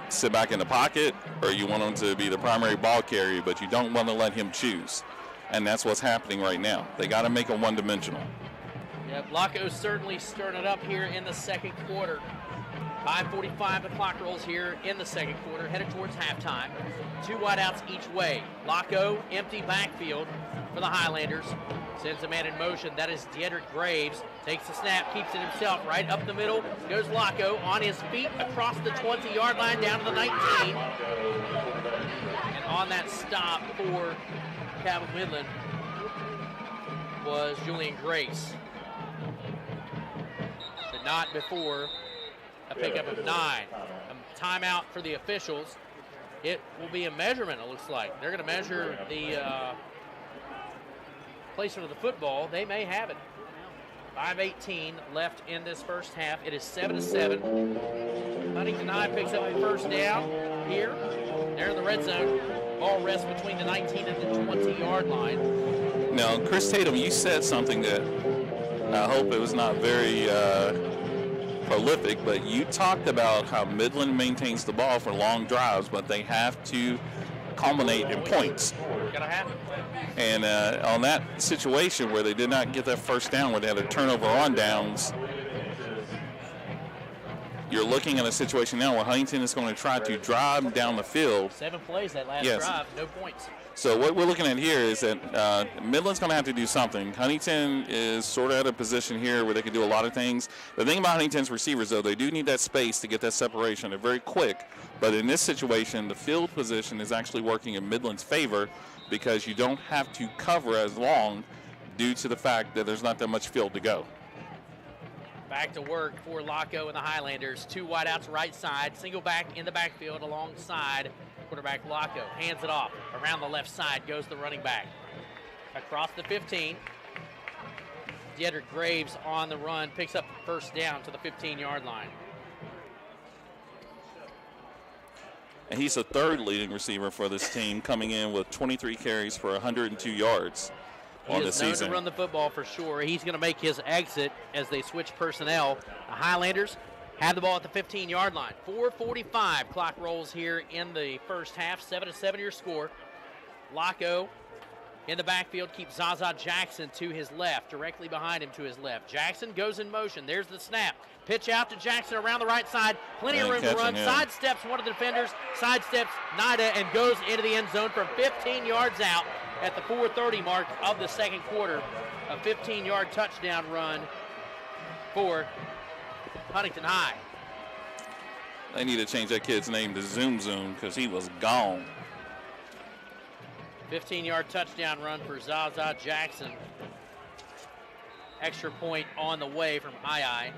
sit back in the pocket, or you want him to be the primary ball carrier, but you don't want to let him choose. And that's what's happening right now. They got to make him one-dimensional. Yeah, Locko's certainly stirring it up here in the second quarter. 5:45, the clock rolls here in the second quarter, headed towards halftime. 2 wideouts each way. Locko, empty backfield for the Highlanders. Sends a man in motion. That is Diedrich Graves. Takes the snap, keeps it himself. Right up the middle goes Locko on his feet across the 20-yard line down to the 19. And on that stop for Cabell Midland was Julian Grace. But not before a pickup of 9. A timeout for the officials. It will be a measurement, it looks like. They're going to measure the placement of the football. They may have it. 5:18 left in this first half. It is 7-7. Huntington High picks up a first down here. They're in the red zone. Ball rests between the 19 and the 20-yard line. Now, Chris Tatum, you said something that I hope it was not very prolific, but you talked about how Midland maintains the ball for long drives, but they have to culminate in points. Gotta have it. And on that situation where they did not get that first down, where they had a turnover on downs, you're looking at a situation now where Huntington is going to try to drive down the field. 7 plays that last Yes. drive, no points. So what we're looking at here is that Midland's going to have to do something. Huntington is sort of at a position here where they can do a lot of things. The thing about Huntington's receivers, though, they do need that space to get that separation. They're very quick. But in this situation, the field position is actually working in Midland's favor because you don't have to cover as long due to the fact that there's not that much field to go. Back to work for Laco and the Highlanders. 2 wideouts right side. Single back in the backfield alongside quarterback Laco. Hands it off. Around the left side goes the running back. Across the 15. Dedrick Graves on the run. Picks up the first down to the 15-yard line. And he's the 3rd leading receiver for this team, coming in with 23 carries for 102 yards on the season. He is known to run the football for sure. He's going to make his exit as they switch personnel. The Highlanders have the ball at the 15-yard line. 4:45 clock rolls here in the first half. 7-7 your score. Laco in the backfield keeps Zaza Jackson to his left, directly behind him to his left. Jackson goes in motion. There's the snap. Pitch out to Jackson around the right side. Plenty of room to run. Sidesteps one of the defenders. Sidesteps Nida and goes into the end zone from 15 yards out at the 4:30 mark of the second quarter. A 15-yard touchdown run for Huntington High. They need to change that kid's name to Zoom Zoom because he was gone. 15-yard touchdown run for Zaza Jackson. Extra point on the way from II.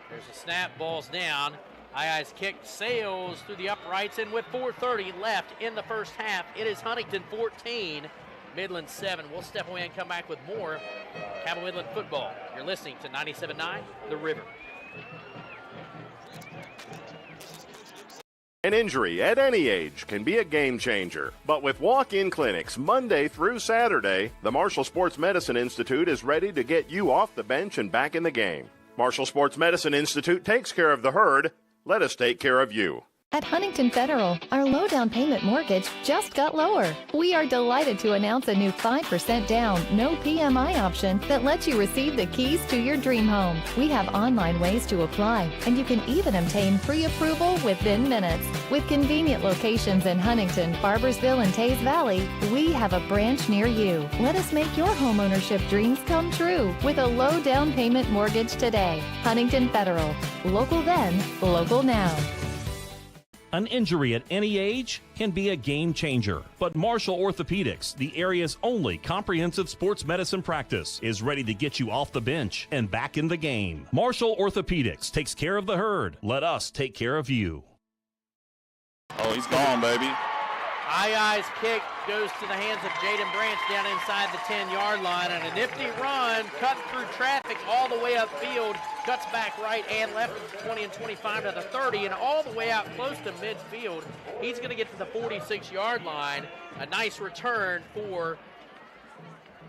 There's a snap, ball's down. II's kick sails through the uprights, and with 4:30 left in the first half, it is Huntington 14, Midland 7. We'll step away and come back with more Cabell Midland football. You're listening to 97.9 The River. An injury at any age can be a game changer. But with walk-in clinics Monday through Saturday, the Marshall Sports Medicine Institute is ready to get you off the bench and back in the game. Marshall Sports Medicine Institute takes care of the herd. Let us take care of you. At Huntington Federal, our low down payment mortgage just got lower. We are delighted to announce a new 5% down, no PMI option that lets you receive the keys to your dream home. We have online ways to apply, and you can even obtain pre-approval within minutes. With convenient locations in Huntington, Barbersville, and Tays Valley, we have a branch near you. Let us make your homeownership dreams come true with a low down payment mortgage today. Huntington Federal. Local then, local now. An injury at any age can be a game changer, but Marshall Orthopedics, the area's only comprehensive sports medicine practice, is ready to get you off the bench and back in the game. Marshall Orthopedics takes care of the herd. Let us take care of you. Oh, he's gone, baby. II's kick goes to the hands of Jaden Branch down inside the 10-yard line, and a nifty run cut through traffic all the way upfield, cuts back right and left at the 20 and 25 to the 30, and all the way out close to midfield. He's going to get to the 46-yard line. A nice return for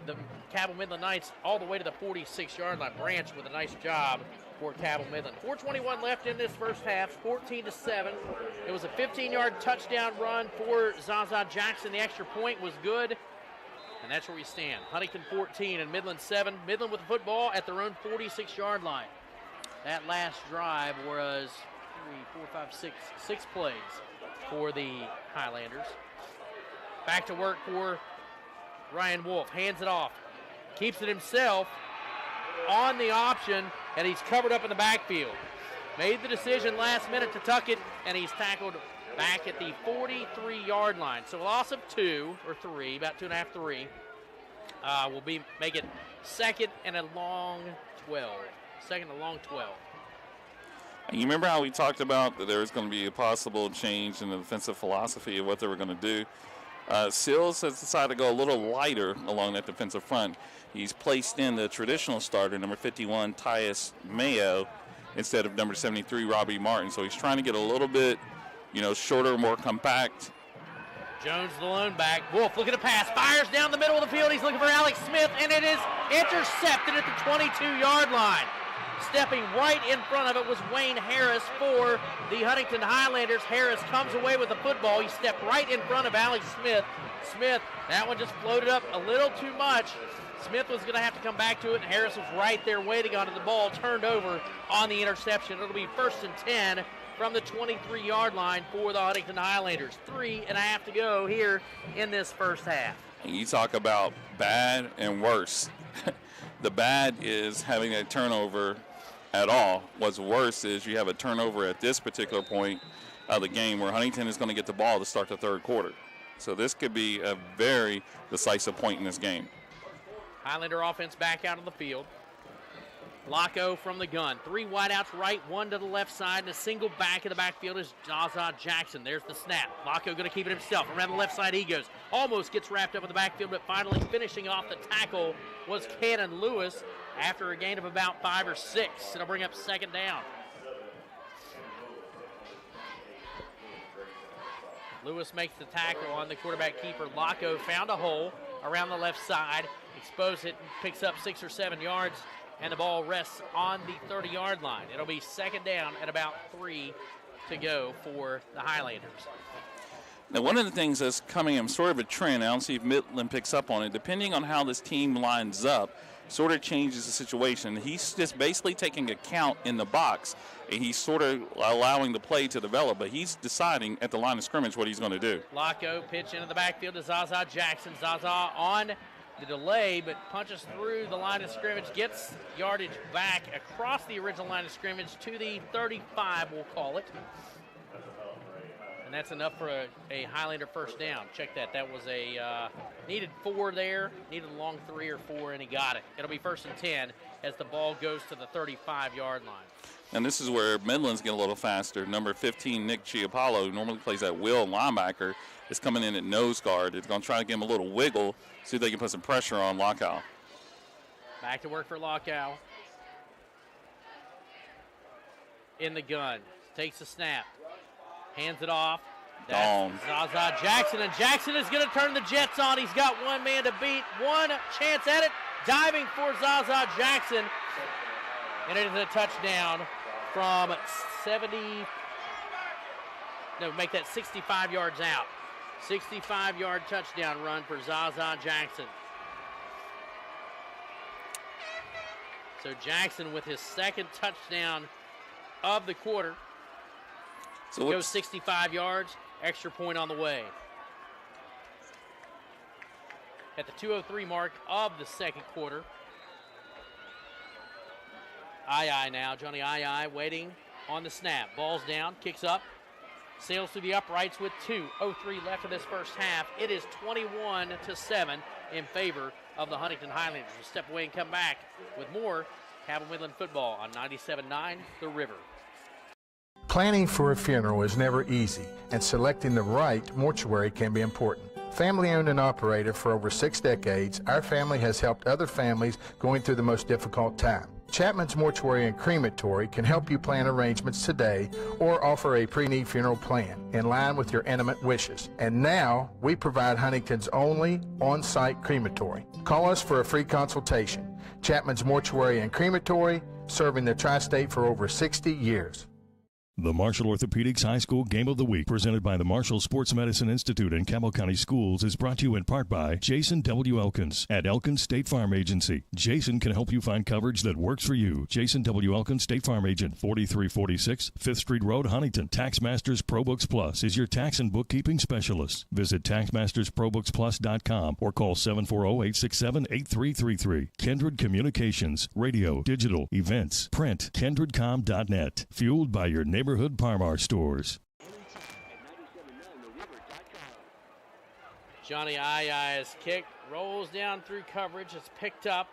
the Cabell Midland Knights all the way to the 46-yard line. Branch with a nice job for Cabell Midland. 4:21 left in this first half, 14-7. It was a 15-yard touchdown run for Zaza Jackson. The extra point was good, and that's where we stand. Huntington 14 and Midland 7. Midland with the football at their own 46-yard line. That last drive was 6 plays for the Highlanders. Back to work for Ryan Wolf. Hands it off. Keeps it himself on the option, and he's covered up in the backfield. Made the decision last minute to tuck it, and he's tackled back at the 43-yard line. So a loss of 2 or 3, about 2.5, 3, will make it second and a long 12. Second and a long 12. And you remember how we talked about that there was going to be a possible change in the defensive philosophy of what they were going to do? Sills has decided to go a little lighter along that defensive front. He's placed in the traditional starter, number 51, Tyus Mayo, instead of number 73, Robbie Martin. So he's trying to get a little bit, shorter, more compact. Jones, the lone back. Wolf looking to pass. Fires down the middle of the field. He's looking for Alex Smith, and it is intercepted at the 22-yard line. Stepping right in front of it was Wayne Harris for the Huntington Highlanders. Harris comes away with the football. He stepped right in front of Alex Smith. Smith, that one just floated up a little too much. Smith was going to have to come back to it, and Harris was right there waiting on it. The ball turned over on the interception. It'll be 1st and 10 from the 23-yard line for the Huntington Highlanders. 3.5 to go here in this first half. And you talk about bad and worse. The bad is having a turnover at all. What's worse is you have a turnover at this particular point of the game where Huntington is going to get the ball to start the third quarter. So this could be a very decisive point in this game. Highlander offense back out of the field. Locko from the gun. 3 wideouts right, 1 to the left side, and a single back in the backfield is Zaza Jackson. There's the snap. Locko going to keep it himself. Around the left side he goes. Almost gets wrapped up in the backfield, but finally finishing off the tackle was Cannon Lewis after a gain of about 5 or 6. It'll bring up second down. Lewis makes the tackle on the quarterback keeper. Locko found a hole around the left side, exposed it, and picks up 6 or 7 yards, and the ball rests on the 30-yard line. It'll be second down at about 3 to go for the Highlanders. Now, one of the things that's coming in sort of a trend, I don't see if Midland picks up on it, depending on how this team lines up, sort of changes the situation. He's just basically taking a count in the box, and he's sort of allowing the play to develop, but he's deciding at the line of scrimmage what he's going to do. Locko pitch into the backfield to Zaza Jackson. Zaza on the delay, but punches through the line of scrimmage, gets yardage back across the original line of scrimmage to the 35, we'll call it. And that's enough for a Highlander first down. Check that. That was a needed 4 there, needed a long 3 or 4, and he got it. It'll be first and 10 as the ball goes to the 35-yard line. And this is where Midland's getting a little faster. Number 15, Nick Chiapalo, who normally plays that will linebacker, is coming in at nose guard. It's going to try to give him a little wiggle, see if they can put some pressure on Lockow. Back to work for Lockow. In the gun. Takes the snap. Hands it off. That's Zaza Jackson, and Jackson is going to turn the Jets on. He's got one man to beat. One chance at it. Diving for Zaza Jackson. And it is a touchdown from 65 yards out. 65-yard touchdown run for Zaza Jackson. So Jackson with his second touchdown of the quarter. So goes 65 yards, extra point on the way. At the 2:03 mark of the second quarter. now, Johnny waiting on the snap. Ball's down, kicks up, sails through the uprights with 2:03 left in this first half. It is 21-7 in favor of the Huntington Highlanders. We'll step away and come back with more Cabell Midland football on 97.9 The River. Planning for a funeral is never easy, and selecting the right mortuary can be important. Family owned and operated for over 6 decades, our family has helped other families going through the most difficult time. Chapman's Mortuary and Crematory can help you plan arrangements today or offer a pre-need funeral plan in line with your intimate wishes. And now, we provide Huntington's only on-site crematory. Call us for a free consultation. Chapman's Mortuary and Crematory, serving the tri-state for over 60 years. The Marshall Orthopedics High School Game of the Week, presented by the Marshall Sports Medicine Institute and Cabell County Schools, is brought to you in part by Jason W. Elkins at Elkins State Farm Agency. Jason can help you find coverage that works for you. Jason W. Elkins, State Farm Agent, 4346 5th Street Road, Huntington. TaxMasters ProBooks Plus is your tax and bookkeeping specialist. Visit TaxMastersProBooksPlus.com or call 740-867-8333. Kindred Communications, radio, digital, events, print, kindredcom.net. Fueled by your neighborhood Parmar stores. Johnny Aya's kick rolls down through coverage. It's picked up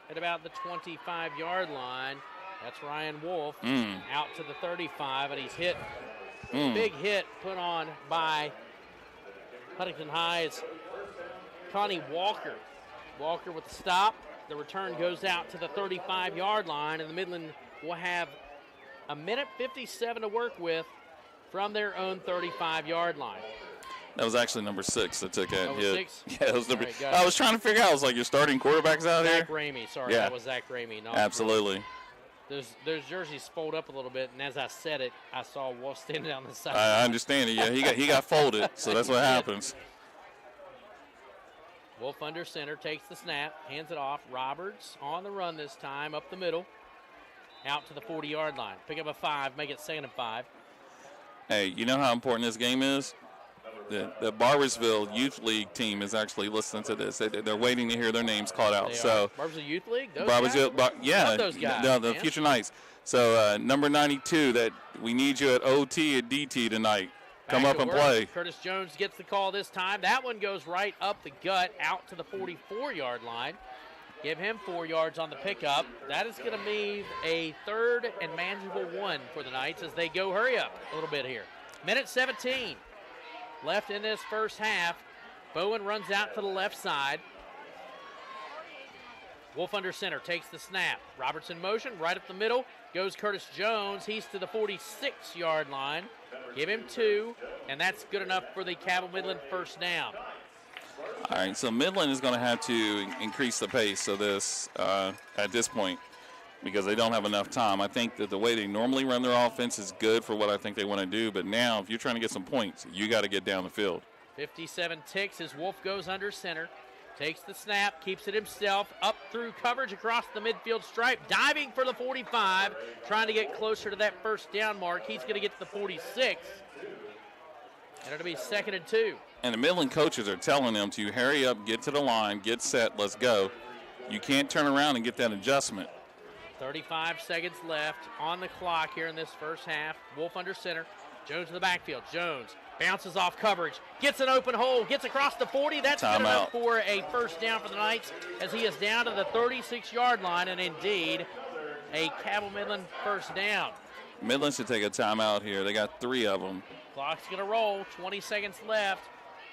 at about the 25-yard line. That's Ryan Wolf out to the 35, and he's hit. Big hit put on by Huntington High's Connie Walker. Walker with the stop. The return goes out to the 35-yard line, and the Midland will have a minute 57 to work with from their own 35-yard line. That was actually number 6 that took that hit. 6? Yeah, it was number. Right, I was trying to figure out. I was like, you're starting quarterbacks out Zach here? Ramey, sorry, Yeah. that was Zach Ramey. Absolutely. Those jerseys fold up a little bit, and as I said it, I saw Wolf standing down the side. I understand it. Yeah, he got folded, so that's what happens. Wolf under center, takes the snap, hands it off. Roberts on the run this time, up the middle. Out to the 40-yard line. Pick up a 5, make it 2nd and 5. Hey, you know how important this game is? The Barbersville Youth League team is actually listening to this. They're waiting to hear their names called out. Barbersville Youth League? Those Barbersville, guys? yeah. Love those guys, the man. Future Knights. So number 92, that we need you at OT at DT tonight. Come up and play. Curtis Jones gets the call this time. That one goes right up the gut, out to the 44-yard line. Give him 4 yards on the pickup. That is going to leave a 3rd and manageable 1 for the Knights as they go hurry up a little bit here. Minute 17 left in this first half. Bowen runs out to the left side. Wolf under center, takes the snap. Robertson motion, right up the middle. Goes Curtis Jones. He's to the 46-yard line. Give him 2, and that's good enough for the Cabell Midland first down. All right, so Midland is going to have to increase the pace of this at this point because they don't have enough time. I think that the way they normally run their offense is good for what I think they want to do, but now if you're trying to get some points, you got to get down the field. 57 ticks as Wolf goes under center. Takes the snap, keeps it himself, up through coverage across the midfield stripe, diving for the 45, trying to get closer to that first down mark. He's going to get to the 46, and it'll be 2nd and 2. And the Midland coaches are telling them to hurry up, get to the line, get set, let's go. You can't turn around and get that adjustment. 35 seconds left on the clock here in this first half. Wolf under center. Jones in the backfield. Jones bounces off coverage, gets an open hole, gets across the 40. That's good enough for a first down for the Knights as he is down to the 36-yard line, and indeed a Cabell Midland first down. Midland should take a timeout here. They got 3 of them. Clock's going to roll. 20 seconds left.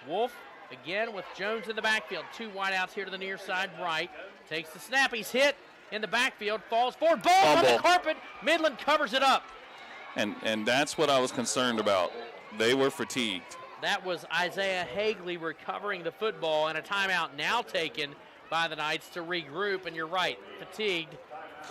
Wolf again with Jones in the backfield. 2 wideouts here to the near side right. Takes the snap. He's hit in the backfield. Falls forward. Ball on the carpet. Midland covers it up. And that's what I was concerned about. They were fatigued. That was Isaiah Hagley recovering the football, and a timeout now taken by the Knights to regroup. And you're right, fatigued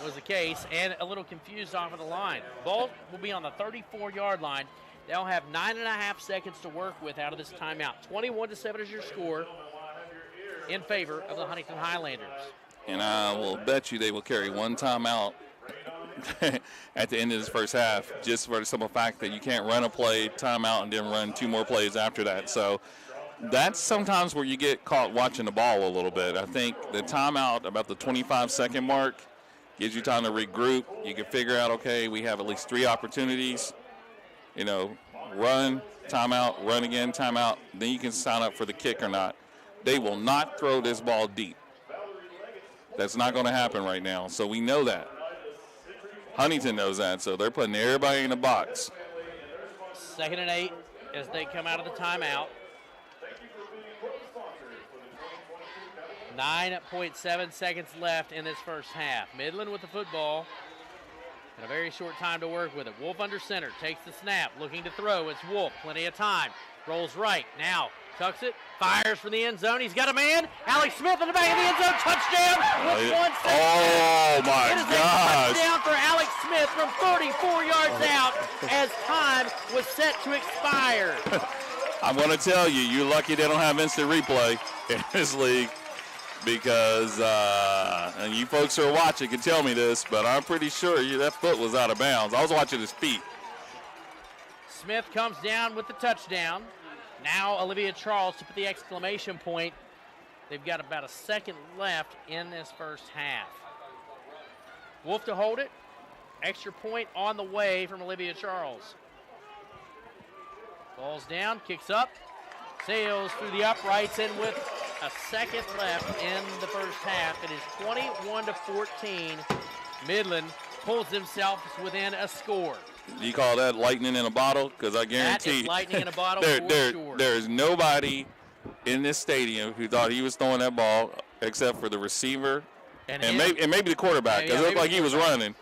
was the case and a little confused off of the line. Ball will be on the 34-yard line. They'll have 9.5 seconds to work with out of this timeout. 21-7 is your score in favor of the Huntington Highlanders. And I will bet you they will carry 1 timeout at the end of this first half, just for the simple fact that you can't run a play, timeout, and then run 2 more plays after that. So that's sometimes where you get caught watching the ball a little bit. I think the timeout about the 25-second mark gives you time to regroup. You can figure out, okay, we have at least 3 opportunities. You know, run, timeout, run again, timeout. Then you can sign up for the kick or not. They will not throw this ball deep. That's not going to happen right now. So we know that. Huntington knows that, so they're putting everybody in the box. 2nd and 8 as they come out of the timeout. 9.7 seconds left in this first half. Midland with the football and a very short time to work with it. Wolf under center, takes the snap, looking to throw. It's Wolf, plenty of time. Rolls right, now tucks it, fires for the end zone. He's got a man. Alex Smith in the back of the end zone, touchdown with 1 second. Oh, my gosh. It is gosh. a touchdown for Alex Smith from 34 yards out as time was set to expire. I'm going to tell you, you're lucky they don't have instant replay in this league because, and you folks who are watching can tell me this, but I'm pretty sure that foot was out of bounds. I was watching his feet. Smith comes down with the touchdown. Now Olivia Charles to put the exclamation point. They've got about a second left in this first half. Wolf to hold it. Extra point on the way from Olivia Charles. Ball's down, kicks up, sails through the uprights, and with a second left in the first half, it is 21-14. Midland pulls themselves within a score. Do you call that lightning in a bottle? Because I guarantee that is lightning in a bottle for sure. There is nobody in this stadium who thought he was throwing that ball except for the receiver and maybe the quarterback, because it looked like he was running.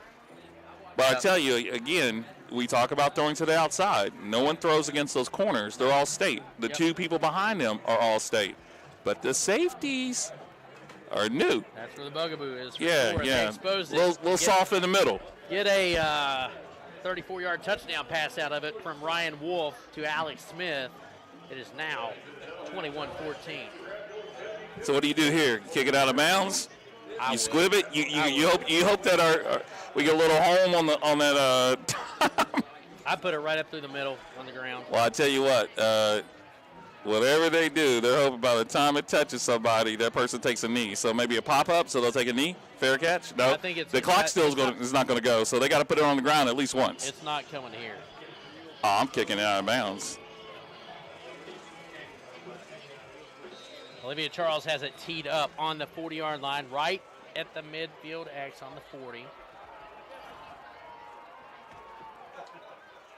But I tell you, again, we talk about throwing to the outside. No one throws against those corners. They're all state. The 2 people behind them are all state. But the safeties are new. That's where the bugaboo is. Yeah. Little soft in the middle. Get a 34-yard touchdown pass out of it from Ryan Wolf to Alex Smith. It is now 21-14. So what do you do here? Kick it out of bounds? You squib it? You hope that we get a little home on that. I put it right up through the middle on the ground. Well, I tell you what, whatever they do, they're hoping by the time it touches somebody, that person takes a knee. So maybe a pop-up, so they'll take a knee. Fair catch? No. I think the clock still is not going to go, so they got to put it on the ground at least once. It's not coming here. Oh, I'm kicking it out of bounds. Olivia Charles has it teed up on the 40-yard line, right at the midfield X on the 40.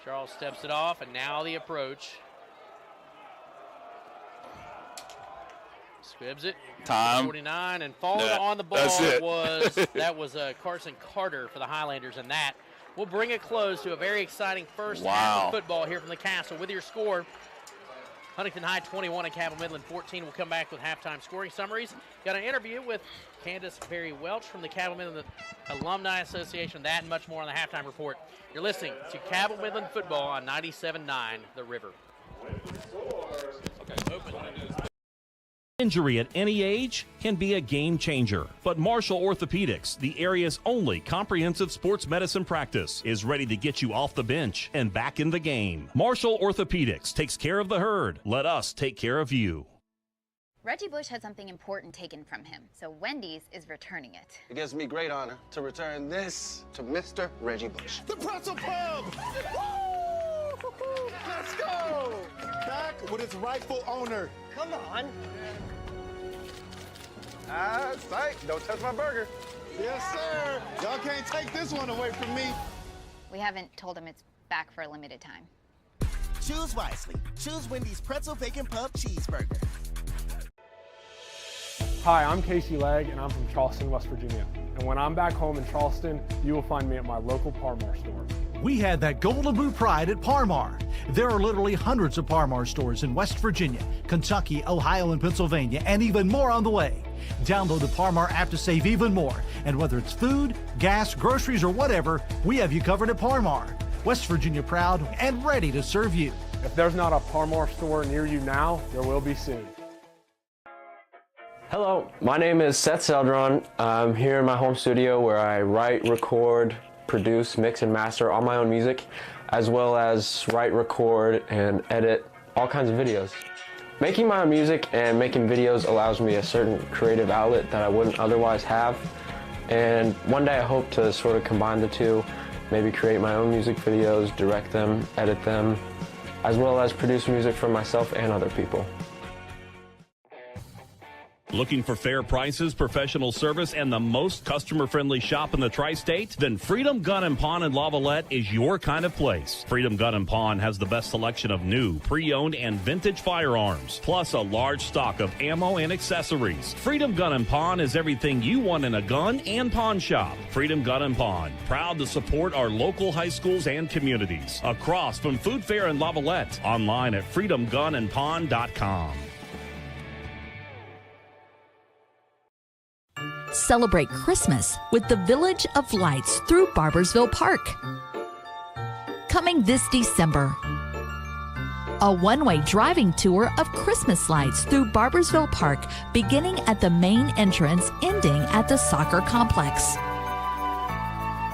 Charles steps it off, and now the approach. Squibs it. Time. 49, and falling on the ball was Carson Carter for the Highlanders, and that will bring a close to a very exciting first half of football here from the Castle. With your score, Huntington High 21 and Cabell Midland 14. We'll come back with halftime scoring summaries. Got an interview with Candace Berry Welch from the Cabell Midland Alumni Association. That and much more on the halftime report. You're listening to Cabell Midland football on 97.9 The River. Injury at any age can be a game changer, but Marshall Orthopedics, the area's only comprehensive sports medicine practice, is ready to get you off the bench and back in the game. Marshall Orthopedics takes care of the herd. Let us take care of you. Reggie Bush had something important taken from him, so Wendy's is returning it. It gives me great honor to return this to Mr. Reggie Bush. The Pretzel Pub! Let's go! Back with its rightful owner. Come on. Psych. Don't touch my burger. Yes, sir. Y'all can't take this one away from me. We haven't told him it's back for a limited time. Choose wisely. Choose Wendy's Pretzel Bacon Pub Cheeseburger. Hi, I'm Casey Legg, and I'm from Charleston, West Virginia. And when I'm back home in Charleston, you will find me at my local Par-Mar store. We had that Golden Boot pride at Par-Mar. There are literally hundreds of Par-Mar stores in West Virginia, Kentucky, Ohio, and Pennsylvania, and even more on the way. Download the Par-Mar app to save even more. And whether it's food, gas, groceries, or whatever, we have you covered at Par-Mar. West Virginia proud and ready to serve you. If there's not a Par-Mar store near you now, there will be soon. Hello, my name is Seth Seldron. I'm here in my home studio where I write, record, produce, mix, and master all my own music, as well as write, record, and edit all kinds of videos. Making my own music and making videos allows me a certain creative outlet that I wouldn't otherwise have. And one day I hope to sort of combine the two, maybe create my own music videos, direct them, edit them, as well as produce music for myself and other people. Looking for fair prices, professional service, and the most customer-friendly shop in the tri-state? Then Freedom Gun & Pawn in Lavalette is your kind of place. Freedom Gun & Pawn has the best selection of new, pre-owned, and vintage firearms, plus a large stock of ammo and accessories. Freedom Gun & Pawn is everything you want in a gun and pawn shop. Freedom Gun & Pawn, proud to support our local high schools and communities. Across from Food Fair in Lavalette, online at freedomgunandpawn.com. Celebrate Christmas with the Village of Lights through Barboursville Park. Coming this December, a one-way driving tour of Christmas lights through Barboursville Park, beginning at the main entrance, ending at the soccer complex.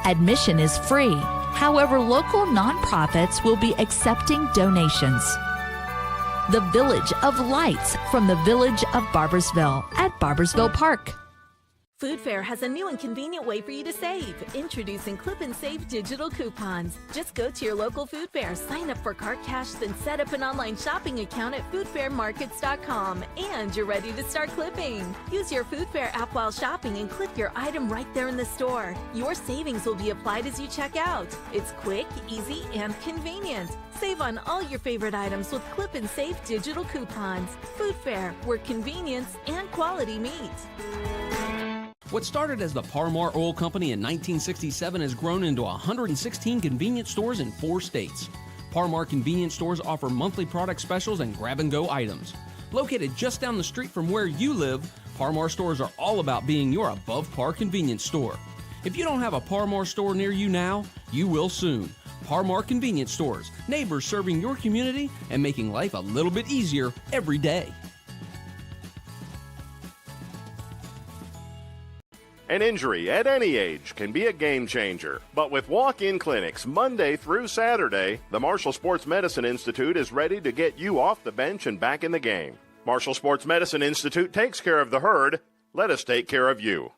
Admission is free. However, local nonprofits will be accepting donations. The Village of Lights from the Village of Barboursville at Barboursville Park. Food Fair has a new and convenient way for you to save. Introducing Clip and Save digital coupons. Just go to your local Food Fair, sign up for Cart Cash, then set up an online shopping account at foodfairmarkets.com, and you're ready to start clipping. Use your Food Fair app while shopping and clip your item right there in the store. Your savings will be applied as you check out. It's quick, easy, and convenient. Save on all your favorite items with Clip and Save digital coupons. Food Fair, where convenience and quality meet. What started as the Par-Mar Oil Company in 1967 has grown into 116 convenience stores in 4 states. Par-Mar convenience stores offer monthly product specials and grab-and-go items. Located just down the street from where you live, Par-Mar stores are all about being your above-par convenience store. If you don't have a Par-Mar store near you now, you will soon. Par-Mar convenience stores, neighbors serving your community and making life a little bit easier every day. An injury at any age can be a game changer. But with walk-in clinics Monday through Saturday, the Marshall Sports Medicine Institute is ready to get you off the bench and back in the game. Marshall Sports Medicine Institute takes care of the herd. Let us take care of you.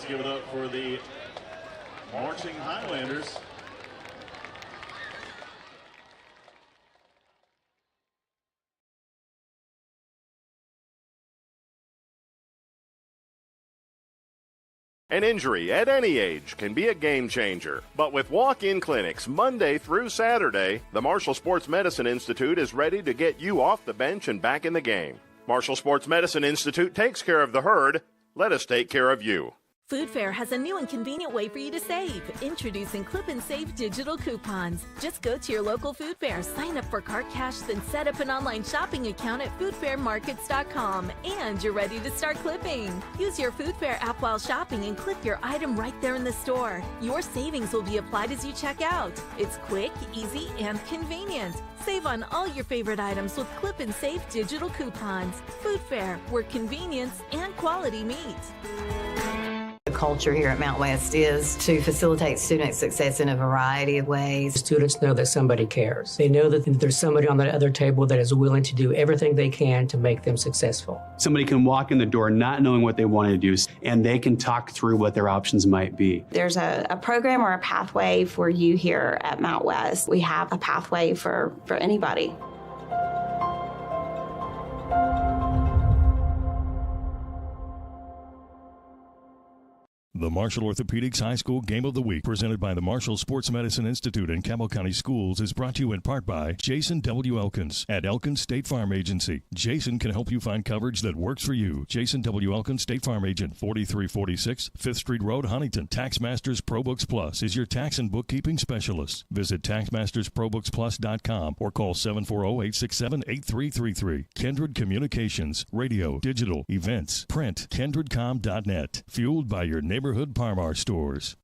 Let's give it up for the marching Highlanders. An injury at any age can be a game changer. But with walk-in clinics Monday through Saturday, the Marshall Sports Medicine Institute is ready to get you off the bench and back in the game. Marshall Sports Medicine Institute takes care of the herd. Let us take care of you. Food Fair has a new and convenient way for you to save. Introducing Clip and Save digital coupons. Just go to your local Food Fair, sign up for Cart Cash, then set up an online shopping account at foodfairmarkets.com, and you're ready to start clipping. Use your Food Fair app while shopping and clip your item right there in the store. Your savings will be applied as you check out. It's quick, easy, and convenient. Save on all your favorite items with Clip and Save digital coupons. Food Fair, where convenience and quality meet. The culture here at Mount West is to facilitate student success in a variety of ways. Students know that somebody cares. They know that there's somebody on that other table that is willing to do everything they can to make them successful. Somebody can walk in the door not knowing what they want to do, and they can talk through what their options might be. There's a program or a pathway for you here at Mount West. We have a pathway for anybody. The Marshall Orthopedics High School Game of the Week, presented by the Marshall Sports Medicine Institute and Cabell County Schools, is brought to you in part by Jason W. Elkins at Elkins State Farm Agency. Jason can help you find coverage that works for you. Jason W. Elkins, State Farm Agent, 4346 5th Street Road, Huntington. TaxMasters ProBooks Plus is your tax and bookkeeping specialist. Visit TaxMastersProBooksPlus.com or call 740-867-8333. Kindred Communications, radio, digital, events, print, kindredcom.net. Fueled by your neighborhood Parmar stores.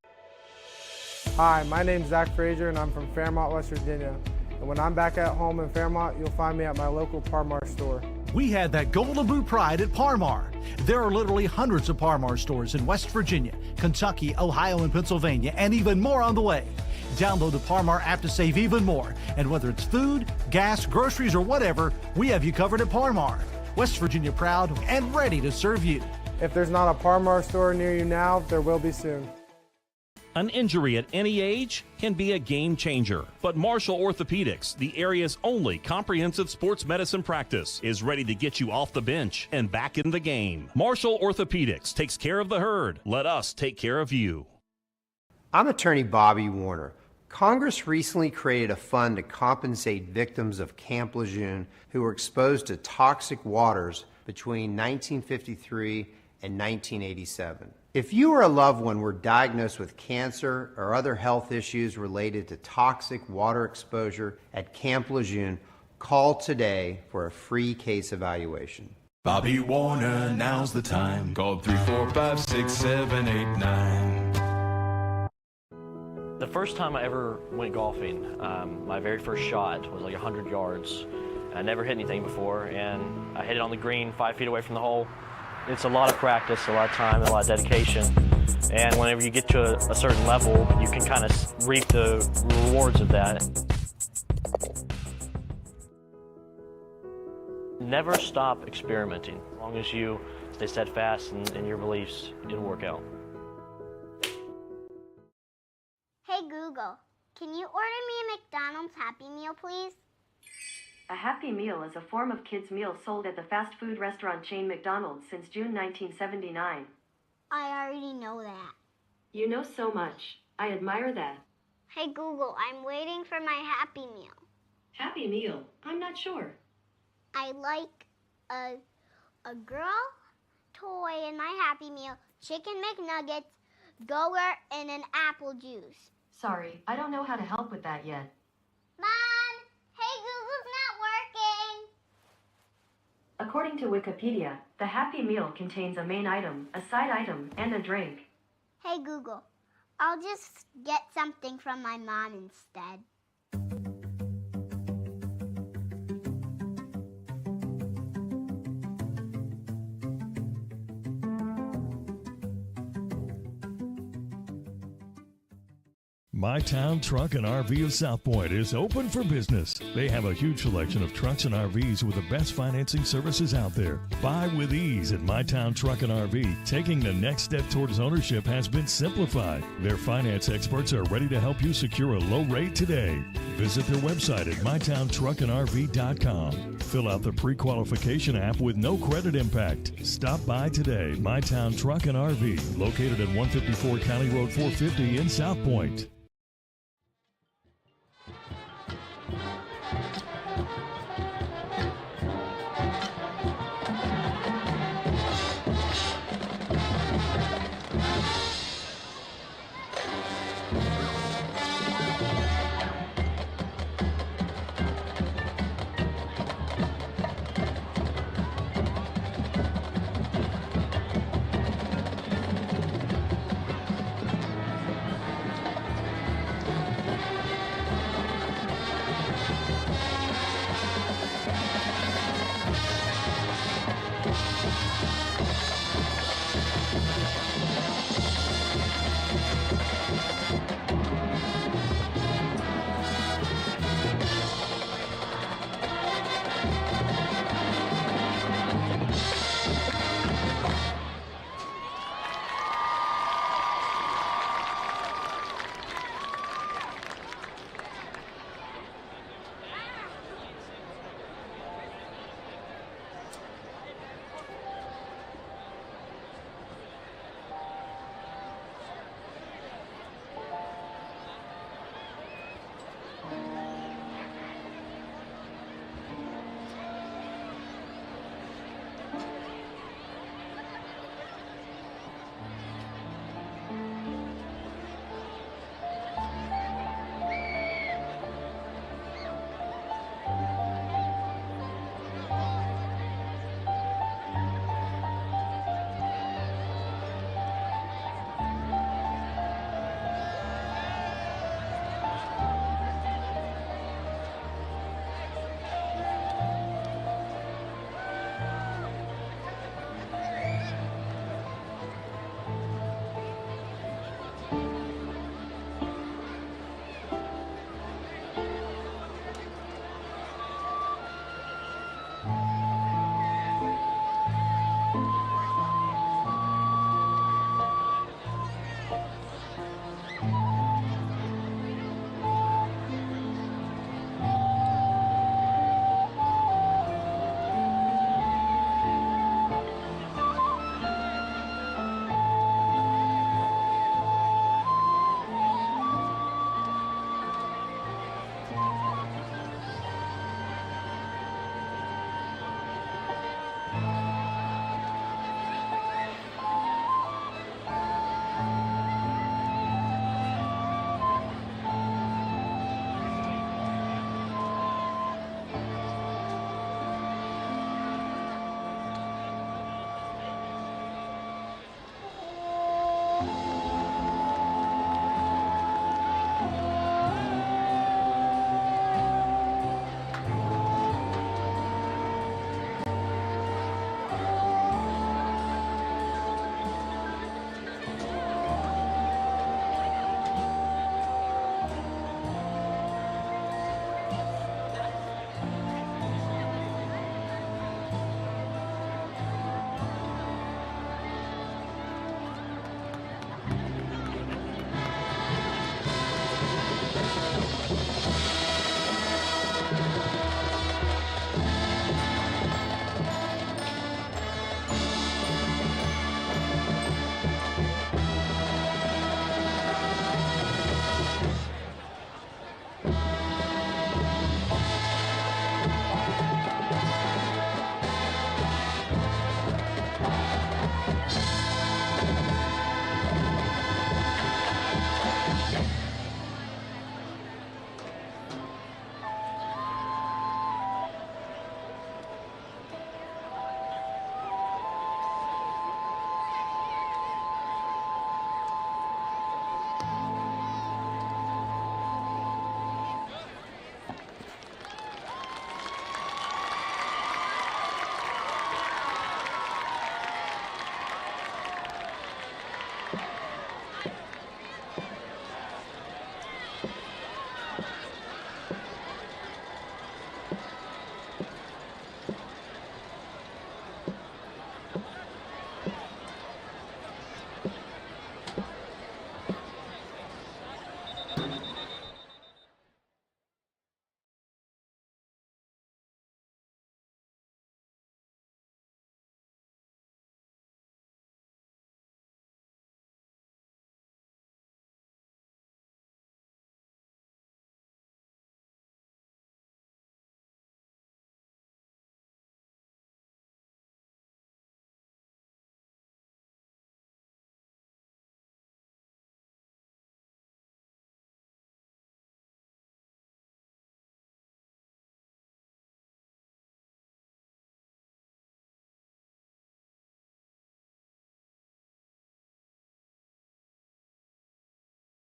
Hi, my name's Zach Frazier and I'm from Fairmont, West Virginia. And when I'm back at home in Fairmont, you'll find me at my local Parmar store. We had that golden boot pride at Parmar. There are literally hundreds of Parmar stores in West Virginia, Kentucky, Ohio, and Pennsylvania, and even more on the way. Download the Parmar app to save even more. And whether it's food, gas, groceries, or whatever, we have you covered at Parmar. West Virginia proud and ready to serve you. If there's not a Parmar store near you now, there will be soon. An injury at any age can be a game changer, but Marshall Orthopedics, the area's only comprehensive sports medicine practice, is ready to get you off the bench and back in the game. Marshall Orthopedics takes care of the herd. Let us take care of you. I'm attorney Bobby Warner. Congress recently created a fund to compensate victims of Camp Lejeune who were exposed to toxic waters between 1953 and 1987. If you or a loved one were diagnosed with cancer or other health issues related to toxic water exposure at Camp Lejeune, call today for a free case evaluation. Bobby Warner, now's the time. Call 345-6789. The first time I ever went golfing, my very first shot was like 100 yards. I never hit anything before, and I hit it on the green 5 feet away from the hole. It's a lot of practice, a lot of time, and a lot of dedication. And whenever you get to a certain level, you can kind of reap the rewards of that. Never stop experimenting. As long as you stay steadfast in your beliefs, it'll work out. Hey Google, can you order me a McDonald's Happy Meal, please? A Happy Meal is a form of kids' meal sold at the fast food restaurant chain McDonald's since June 1979. I already know that. You know so much. I admire that. Hey Google, I'm waiting for my Happy Meal. Happy Meal? I'm not sure. I like a girl toy in my Happy Meal, chicken McNuggets, Go-Gurt, and an apple juice. Sorry, I don't know how to help with that yet. Mom! Hey, Google's not working! According to Wikipedia, the Happy Meal contains a main item, a side item, and a drink. Hey, Google, I'll just get something from my mom instead. My Town Truck and RV of South Point is open for business. They have a huge selection of trucks and RVs with the best financing services out there. Buy with ease at My Town Truck and RV. Taking the next step towards ownership has been simplified. Their finance experts are ready to help you secure a low rate today. Visit their website at mytowntruckandrv.com. Fill out the pre-qualification app with no credit impact. Stop by today. My Town Truck and RV, located at 154 County Road 450 in South Point.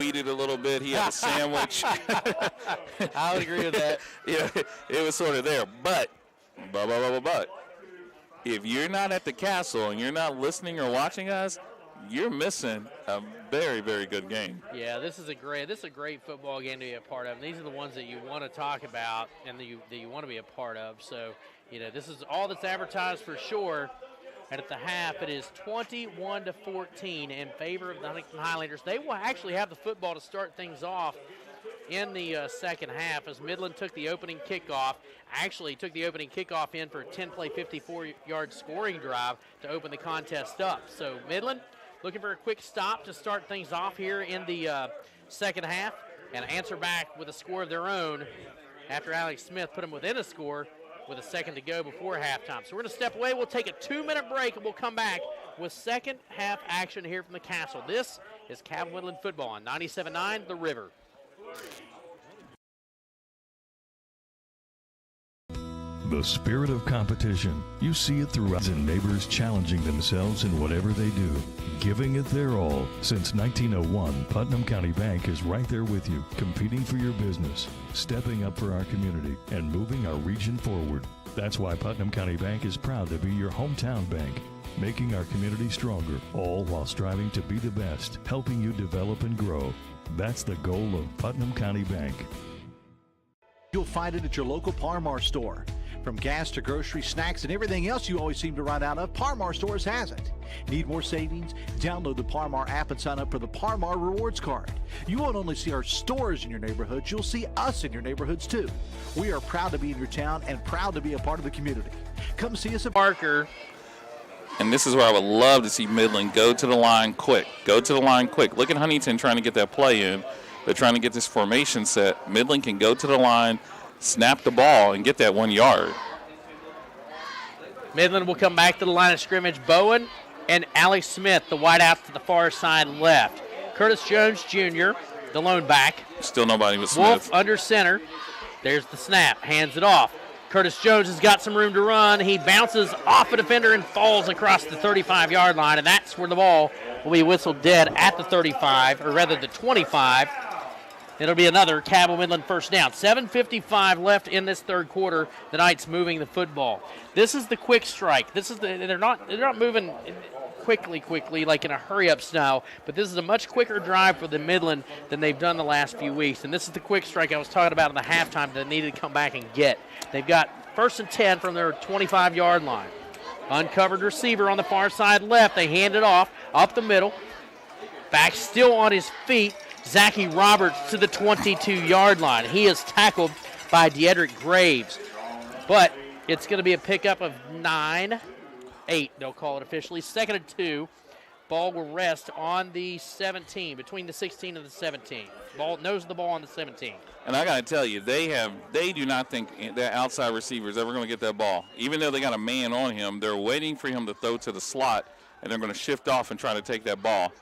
tweeted a little bit. He had a sandwich. I would agree with that. Yeah, it was sort of there. But, if you're not at the castle and you're not listening or watching us, you're missing a very, very good game. Yeah, this is a great football game to be a part of. And these are the ones that you want to talk about and that you want to be a part of. So, this is all that's advertised for sure. And at the half, it is 21-14 in favor of the Huntington Highlanders. They will actually have the football to start things off in the second half as Midland took the opening kickoff. Actually took the opening kickoff in for a 10-play, 54-yard scoring drive to open the contest up. So Midland looking for a quick stop to start things off here in the second half and answer back with a score of their own after Alex Smith put them within a score with a second to go before halftime. So we're going to step away. We'll take a 2-minute break, and we'll come back with second half action here from the Castle. This is Cabell Midland football on 97.9 The River. The spirit of competition. You see it throughout, and neighbors challenging themselves in whatever they do, giving it their all. Since 1901, Putnam County Bank is right there with you, competing for your business, stepping up for our community, and moving our region forward. That's why Putnam County Bank is proud to be your hometown bank, making our community stronger, all while striving to be the best, helping you develop and grow. That's the goal of Putnam County Bank. You'll find it at your local Par-Mar store. From gas to grocery, snacks, and everything else you always seem to run out of, Par-Mar stores has it. Need more savings? Download the Par-Mar app and sign up for the Par-Mar Rewards Card. You won't only see our stores in your neighborhoods, you'll see us in your neighborhoods too. We are proud to be in your town and proud to be a part of the community. Come see us at Parker. And this is where I would love to see Midland go to the line quick. Go to the line quick. Look at Huntington trying to get that play in. They're trying to get this formation set. Midland can go to the line, snap the ball, and get that 1 yard. Midland will come back to the line of scrimmage. Bowen and Alex Smith, the wideouts to the far side left. Curtis Jones Jr., the lone back. Still nobody with Smith. Wolf under center. There's the snap. Hands it off. Curtis Jones has got some room to run. He bounces off a defender and falls across the 35-yard line, and that's where the ball will be whistled dead at the 35, or rather the 25. It'll be another Cabell Midland first down. 7:55 left in this third quarter. The Knights moving the football. This is the quick strike. They're not moving quickly like in a hurry-up style, but this is a much quicker drive for the Midland than they've done the last few weeks. And this is the quick strike I was talking about in the halftime that they needed to come back and get. They've got 1st and 10 from their 25-yard line. Uncovered receiver on the far side left. They hand it off up the middle. Back still on his feet. Zachy Roberts to the 22-yard line. He is tackled by Deedrick Graves. But it's going to be a pickup of 9-8, they'll call it officially. 2nd and 2. Ball will rest on the 17, between the 16 and the 17. Ball nose of the ball on the 17. And I got to tell you, they do not think their outside receiver is ever going to get that ball. Even though they got a man on him, they're waiting for him to throw to the slot, and they're going to shift off and try to take that ball.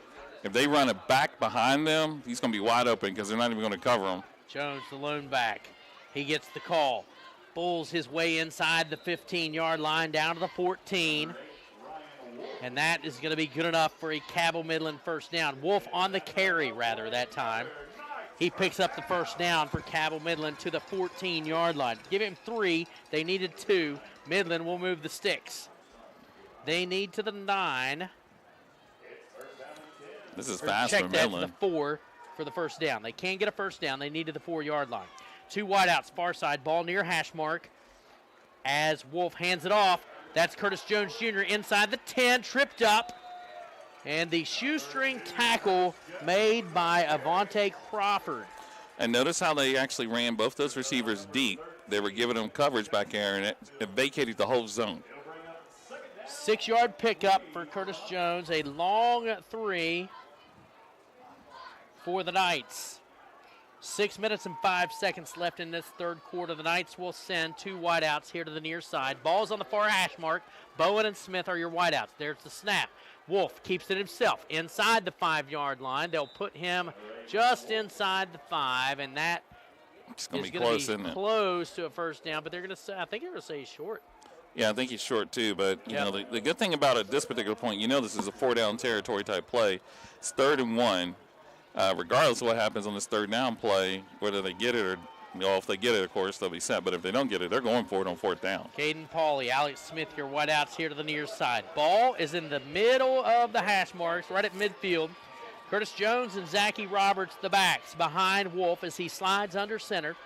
If they run it back behind them, he's going to be wide open because they're not even going to cover him. Jones, the lone back. He gets the call. Bulls his way inside the 15-yard line down to the 14. And that is going to be good enough for a Cabell Midland first down. Wolf on the carry, rather, that time. He picks up the first down for Cabell Midland to the 14-yard line. Give him 3. They needed 2. Midland will move the sticks. They need to the 9. This is fast for Midland. Check that to the 4 for the first down. They can get a first down. They needed the 4-yard line. 2 wideouts, far side, ball near hash mark. As Wolf hands it off, that's Curtis Jones Jr. inside the 10, tripped up. And the shoestring tackle made by Avante Crawford. And notice how they actually ran both those receivers deep. They were giving them coverage back there, and it vacated the whole zone. 6-yard pickup for Curtis Jones, a long 3 for the Knights. 6 minutes and 5 seconds left in this third quarter. The Knights will send 2 wideouts here to the near side. Ball's on the far hash mark. Bowen and Smith are your wideouts. There's the snap. Wolf keeps it himself inside the 5-yard line. They'll put him just inside the 5, and that is going to be close, isn't it? Close to a first down, but they're going to say, I think they're going to say he's short. Yeah, I think he's short too, but you know the good thing about at this particular point, this is a 4-down territory type play. It's 3rd and 1. regardless of what happens on this third down play, whether they get it or, if they get it, of course, they'll be set. But if they don't get it, they're going for it on fourth down. Caden Pauly, Alex Smith, your wideouts here to the near side. Ball is in the middle of the hash marks, right at midfield. Curtis Jones and Zachy Roberts, the backs, behind Wolf as he slides under center.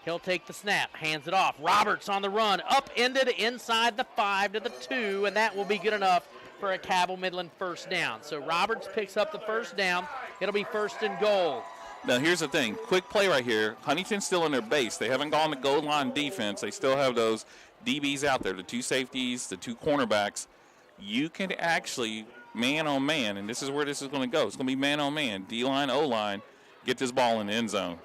He'll take the snap, hands it off. Roberts on the run, upended inside the 5 to the 2, and that will be good enough for a Cabell Midland first down. So Roberts picks up the first down. It'll be 1st and goal. Now, here's the thing. Quick play right here. Huntington's still in their base. They haven't gone to goal line defense. They still have those DBs out there, the 2 safeties, the 2 cornerbacks. You can actually, man on man, and this is where this is going to go. It's going to be man on man, D-line, O-line, get this ball in the end zone.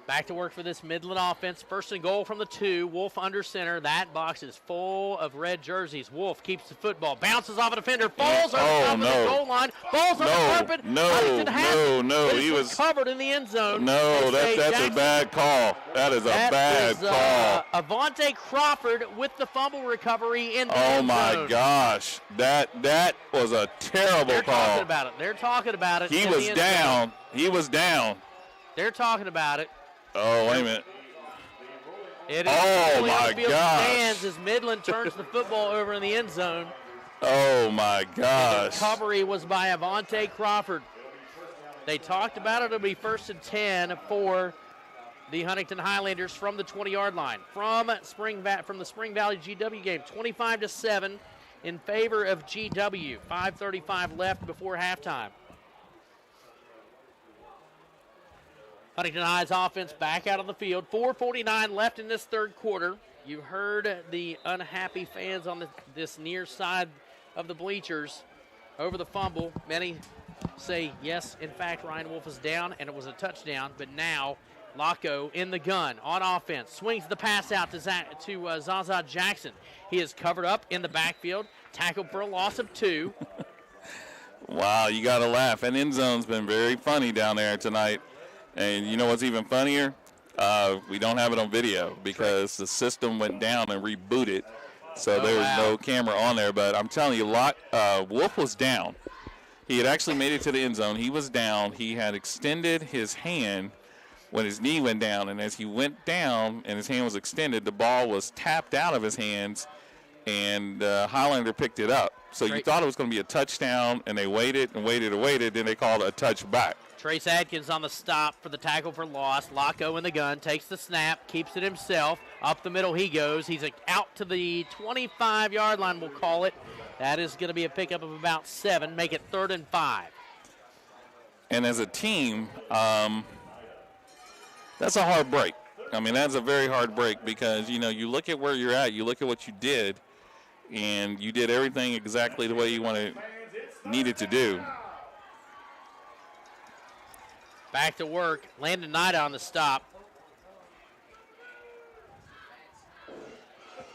Back to work for this Midland offense. 1st and goal from the 2. Wolf under center. That box is full of red jerseys. Wolf keeps the football. Bounces off a defender. Falls over the top of the goal line. Falls on the carpet. No. He was covered in the end zone. No, that's a bad call. That is a bad call. Avante Crawford with the fumble recovery in the end zone. Oh, my gosh. That was a terrible call. They're talking about it. He was down. They're talking about it. Oh, wait a minute. It is my gosh. Stands as Midland turns the football over in the end zone. Oh, my gosh. The recovery was by Avante Crawford. They talked about it. It'll be 1st and 10 for the Huntington Highlanders from the 20-yard line. From the Spring Valley GW game, 25-7 in favor of GW. 5:35 left before halftime. Huntington High's offense back out on the field. 4:49 left in this third quarter. You heard the unhappy fans on this near side of the bleachers over the fumble. Many say, yes, in fact, Ryan Wolf is down, and it was a touchdown. But now, Laco in the gun on offense. Swings the pass out to Zaza Jackson. He is covered up in the backfield. Tackled for a loss of 2. Wow, you got to laugh. That end zone's been very funny down there tonight. And you know what's even funnier? We don't have it on video because the system went down and rebooted. So there was no camera on there. But I'm telling you, Wolf was down. He had actually made it to the end zone. He was down. He had extended his hand when his knee went down. And as he went down and his hand was extended, the ball was tapped out of his hands, and Highlander picked it up. So you thought it was going to be a touchdown, and they waited and waited and waited. Then they called it a touchback. Trace Adkins on the stop for the tackle for loss. Laco in the gun, takes the snap, keeps it himself. Up the middle he goes. He's out to the 25-yard line, we'll call it. That is going to be a pickup of about 7, make it 3rd and 5. And as a team, that's a hard break. I mean, that's a very hard break because, you look at where you're at, you look at what you did, and you did everything exactly the way you needed to do. Back to work. Landon Knight on the stop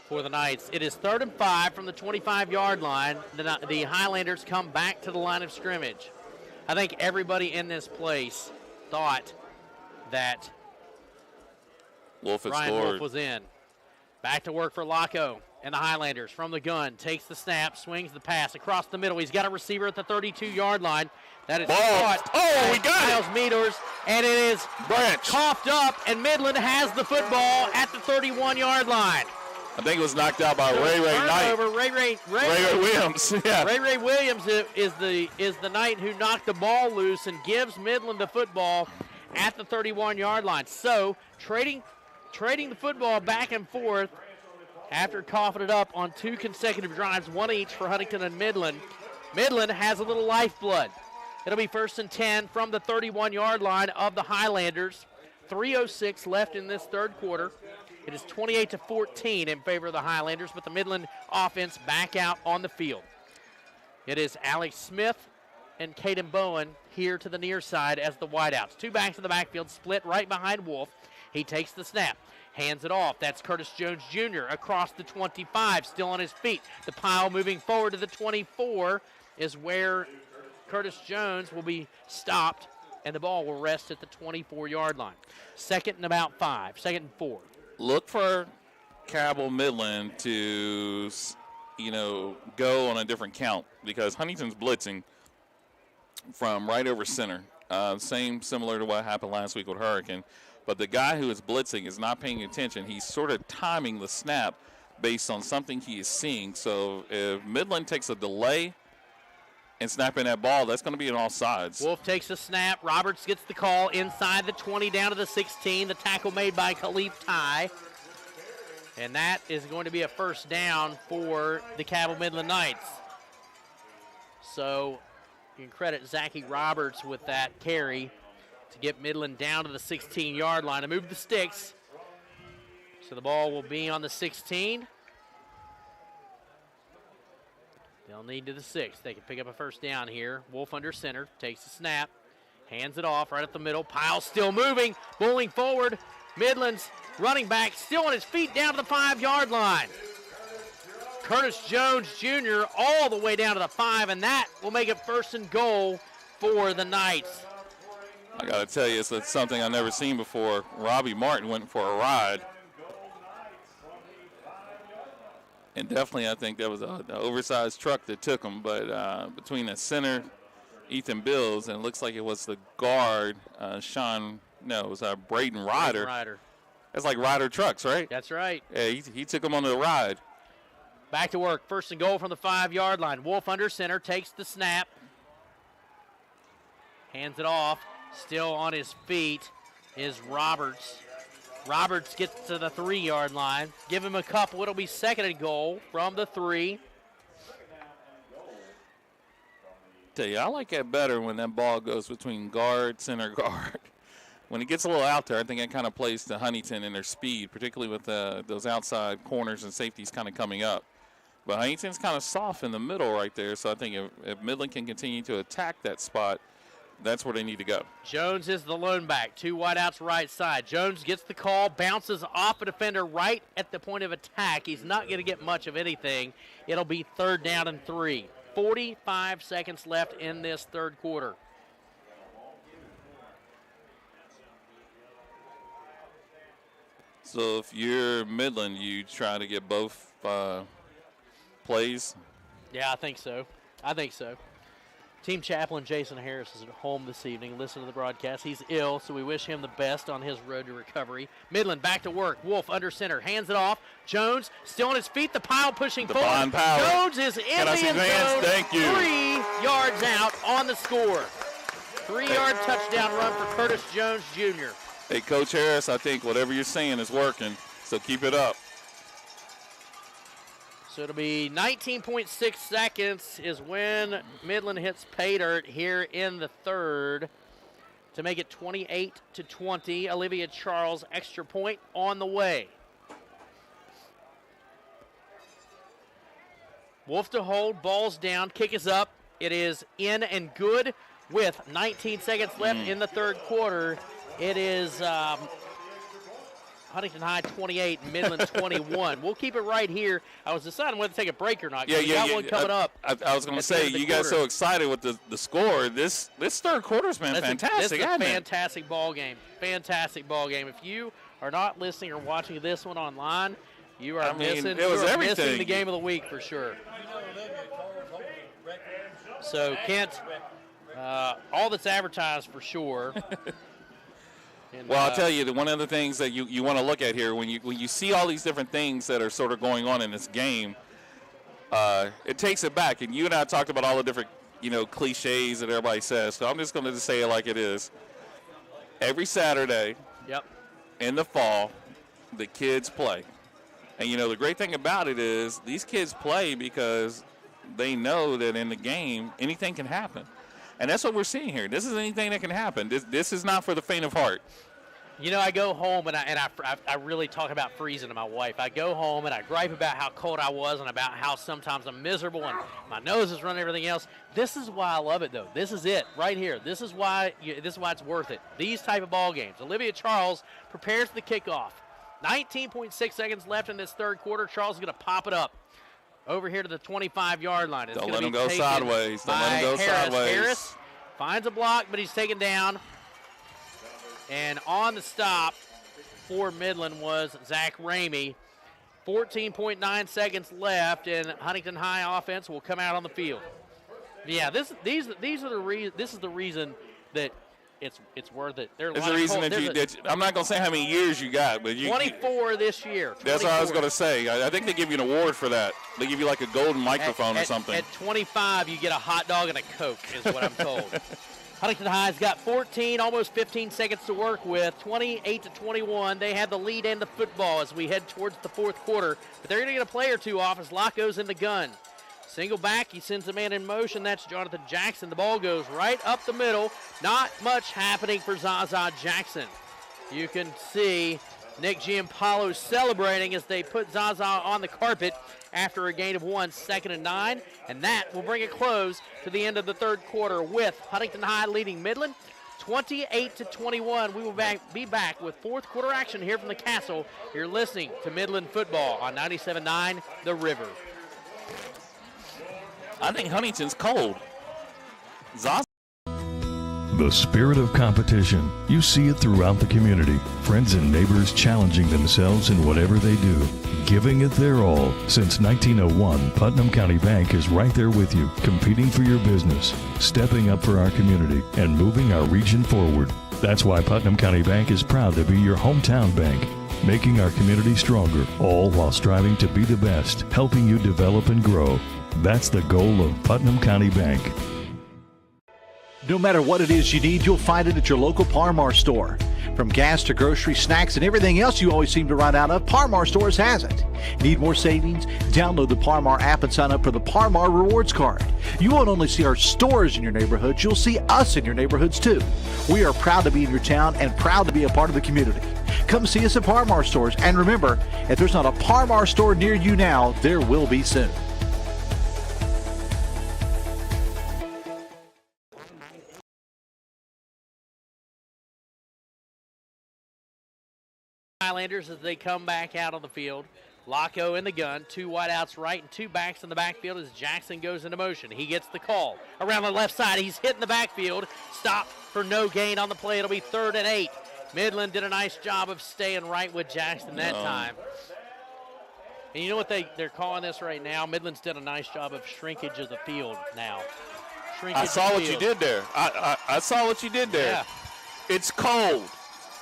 for the Knights. It is 3rd and 5 from the 25-yard line. The Highlanders come back to the line of scrimmage. I think everybody in this place thought that Ryan Wolf was in. Back to work for Laco and the Highlanders from the gun. Takes the snap, swings the pass across the middle. He's got a receiver at the 32-yard line. That is caught. Oh, we got Miles Meadors, and it is coughed up, and Midland has the football at the 31-yard line. I think it was knocked out by Ray Knight. Ray Williams. Yeah. Ray Williams is the Knight who knocked the ball loose and gives Midland the football at the 31-yard line. So trading the football back and forth after coughing it up on 2 consecutive drives, 1 each for Huntington and Midland. Midland has a little lifeblood. It'll be 1st and 10 from the 31-yard line of the Highlanders. 3:06 left in this third quarter. It is 28-14 in favor of the Highlanders, but the Midland offense back out on the field. It is Alex Smith and Caden Bowen here to the near side as the wideouts. 2 backs in the backfield, split right behind Wolf. He takes the snap, hands it off. That's Curtis Jones Jr. across the 25, still on his feet. The pile moving forward to the 24 is where Curtis Jones will be stopped, and the ball will rest at the 24-yard line. 2nd and about 5, 2nd and 4. Look for Cabell Midland to, go on a different count because Huntington's blitzing from right over center. similar to what happened last week with Hurricane. But the guy who is blitzing is not paying attention. He's sort of timing the snap based on something he is seeing. So if Midland takes a delay and snapping that ball, that's going to be an offsides. Wolf takes the snap. Roberts gets the call inside the 20 down to the 16. The tackle made by Khalif Ty. And that is going to be a first down for the Cabell Midland Knights. So you can credit Zachy Roberts with that carry to get Midland down to the 16-yard line to move the sticks. So the ball will be on the 16. They'll need to the 6. They can pick up a first down here. Wolf under center, takes the snap, hands it off right up the middle. Pyle still moving, bowling forward. Midland's running back still on his feet down to the 5-yard line. Curtis Jones Jr. all the way down to the 5, and that will make it first and goal for the Knights. I got to tell you, it's something I've never seen before. Robbie Martin went for a ride. And definitely I think that was an oversized truck that took him. But between the center, Ethan Bills, and it looks like it was the guard, it was Braden Ryder. That's like Ryder trucks, right? That's right. Yeah, he took him on the ride. Back to work. First and goal from the 5-yard line. Wolf under center, takes the snap. Hands it off. Still on his feet is Roberts. Roberts gets to the 3-yard line. Give him a couple. It'll be second and goal from the 3. Tell you, I like that better when that ball goes between guard, center, guard. When it gets a little out there, I think it kind of plays to Huntington and their speed, particularly with those outside corners and safeties kind of coming up. But Huntington's kind of soft in the middle right there, so I think if Midland can continue to attack that spot, that's where they need to go. Jones is the lone back. 2 wideouts right side. Jones gets the call, bounces off a defender right at the point of attack. He's not going to get much of anything. It'll be 3rd down and 3. 45 seconds left in this third quarter. So if you're Midland, you try to get both plays? Yeah, I think so. Team chaplain Jason Harris is at home this evening. Listen to the broadcast. He's ill, so we wish him the best on his road to recovery. Midland back to work. Wolf under center. Hands it off. Jones still on his feet. The pile pushing forward. Jones is in the end zone. Thank you. 3 yards out on the score. 3-yard touchdown run for Curtis Jones Jr. Hey, Coach Harris, I think whatever you're saying is working, so keep it up. So it'll be 19.6 seconds is when Midland hits pay dirt here in the third to make it 28-20. Olivia Charles extra point on the way. Wolf to hold, ball's down, kick is up. It is in and good with 19 seconds left in the third quarter. It is Huntington High 28, Midland 21. We'll keep it right here. I was deciding whether to take a break or not. Yeah. One coming up. I was going to say, you got so excited with the score. This third quarter's been fantastic. This is a fantastic ball game. Fantastic ball game. If you are not listening or watching this one online, you are missing the game of the week for sure. So, Kent, all that's advertised for sure. And, well, I'll tell you, one of the things that you want to look at here, when you see all these different things that are sort of going on in this game, it takes it back. And you and I talked about all the different, cliches that everybody says. So I'm just going to say it like it is. Every Saturday in the fall, the kids play. And, the great thing about it is these kids play because they know that in the game, anything can happen. And that's what we're seeing here. This is anything that can happen. This is not for the faint of heart. I go home and I really talk about freezing to my wife. I go home and I gripe about how cold I was and about how sometimes I'm miserable and my nose is running, everything else. This is why I love it, though. This is it right here. This is why it's worth it. These type of ball games. Olivia Charles prepares the kickoff. 19.6 seconds left in this third quarter. Charles is going to pop it up over here to the 25-yard line. It's Don't let him go sideways. Don't let him go sideways. Harris finds a block, but he's taken down. And on the stop for Midland was Zach Ramey. 14.9 seconds left, and Huntington High offense will come out on the field. Yeah, this is the reason that it's worth it. There's a reason that I'm not going to say how many years you got, but 24 this year. 24. That's what I was going to say. I think they give you an award for that. They give you like a golden microphone or something. At 25, you get a hot dog and a Coke, is what I'm told. Huntington High's got 14, almost 15 seconds to work with, 28-21. They have the lead in the football as we head towards the fourth quarter, but they're going to get a play or two off as Locko's in the gun. Single back, he sends a man in motion. That's Jonathan Jackson. The ball goes right up the middle. Not much happening for Zaza Jackson. You can see Nick Giampalo celebrating as they put Zaza on the carpet after a gain of 1, 2nd and 9. And that will bring a close to the end of the third quarter with Huntington High leading Midland 28-21. We will be back with fourth quarter action here from the Castle. You're listening to Midland football on 97.9 The River. I think Huntington's cold. Zaza. The spirit of competition. You see it throughout the community. Friends and neighbors challenging themselves in whatever they do, giving it their all. Since 1901, Putnam County Bank is right there with you, competing for your business, stepping up for our community, and moving our region forward. That's why Putnam County Bank is proud to be your hometown bank, making our community stronger, all while striving to be the best, helping you develop and grow. That's the goal of Putnam County Bank. No matter what it is you need, you'll find it at your local Par-Mar store. From gas to grocery, snacks, and everything else you always seem to run out of, Par-Mar stores has it. Need more savings? Download the Par-Mar app and sign up for the Par-Mar Rewards Card. You won't only see our stores in your neighborhoods, you'll see us in your neighborhoods too. We are proud to be in your town and proud to be a part of the community. Come see us at Par-Mar stores, and remember, if there's not a Par-Mar store near you now, there will be soon. Highlanders as they come back out on the field. Locko in the gun, 2 wideouts right and 2 backs in the backfield as Jackson goes into motion. He gets the call. Around the left side, he's hitting the backfield. Stop for no gain on the play. It'll be 3rd and 8. Midland did a nice job of staying right with Jackson that time. And you know what they're calling this right now? Midland's done a nice job of shrinkage of the field now. I saw what you did there. I saw what you did there. Yeah. It's cold.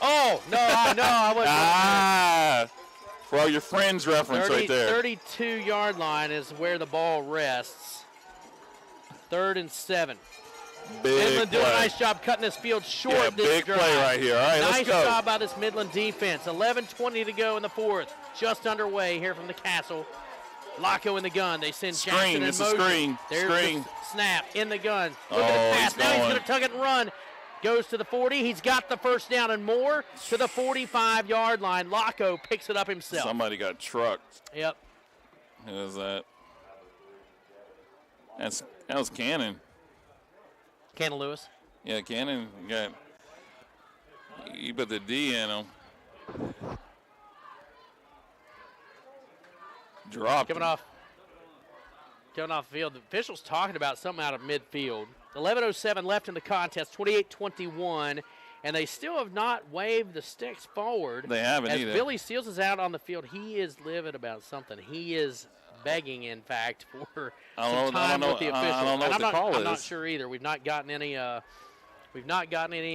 Oh, no, I wasn't. For all your friends reference right there. 32-yard line is where the ball rests. 3rd and 7. Midland doing a nice job cutting this field short. Yeah, this big drive. play right here. All right, let's go. Nice job by this Midland defense. 11:20 to go in the fourth. Just underway here from the Castle. Locko in the gun. They send Jackson in motion. Screen. There's Screen. the snap in the gun. Look at the pass. Now he's going to tug it and run. Goes to the 40. He's got the first down and more to the 45-yard line. Locko picks it up himself. Somebody got trucked. Yep. Who was that? That was Cannon. Cannon Lewis. Yeah, Cannon got. You put the D in him. Dropped. Coming off the field. The officials talking about something out of midfield. 11:07 left in the contest, 28-21, and they still have not waved the sticks forward. They haven't either. As Billy Seals is out on the field, he is livid about something. He is begging, in fact, for some time with the officials. I don't know what the call is. I'm not sure either. We've not gotten any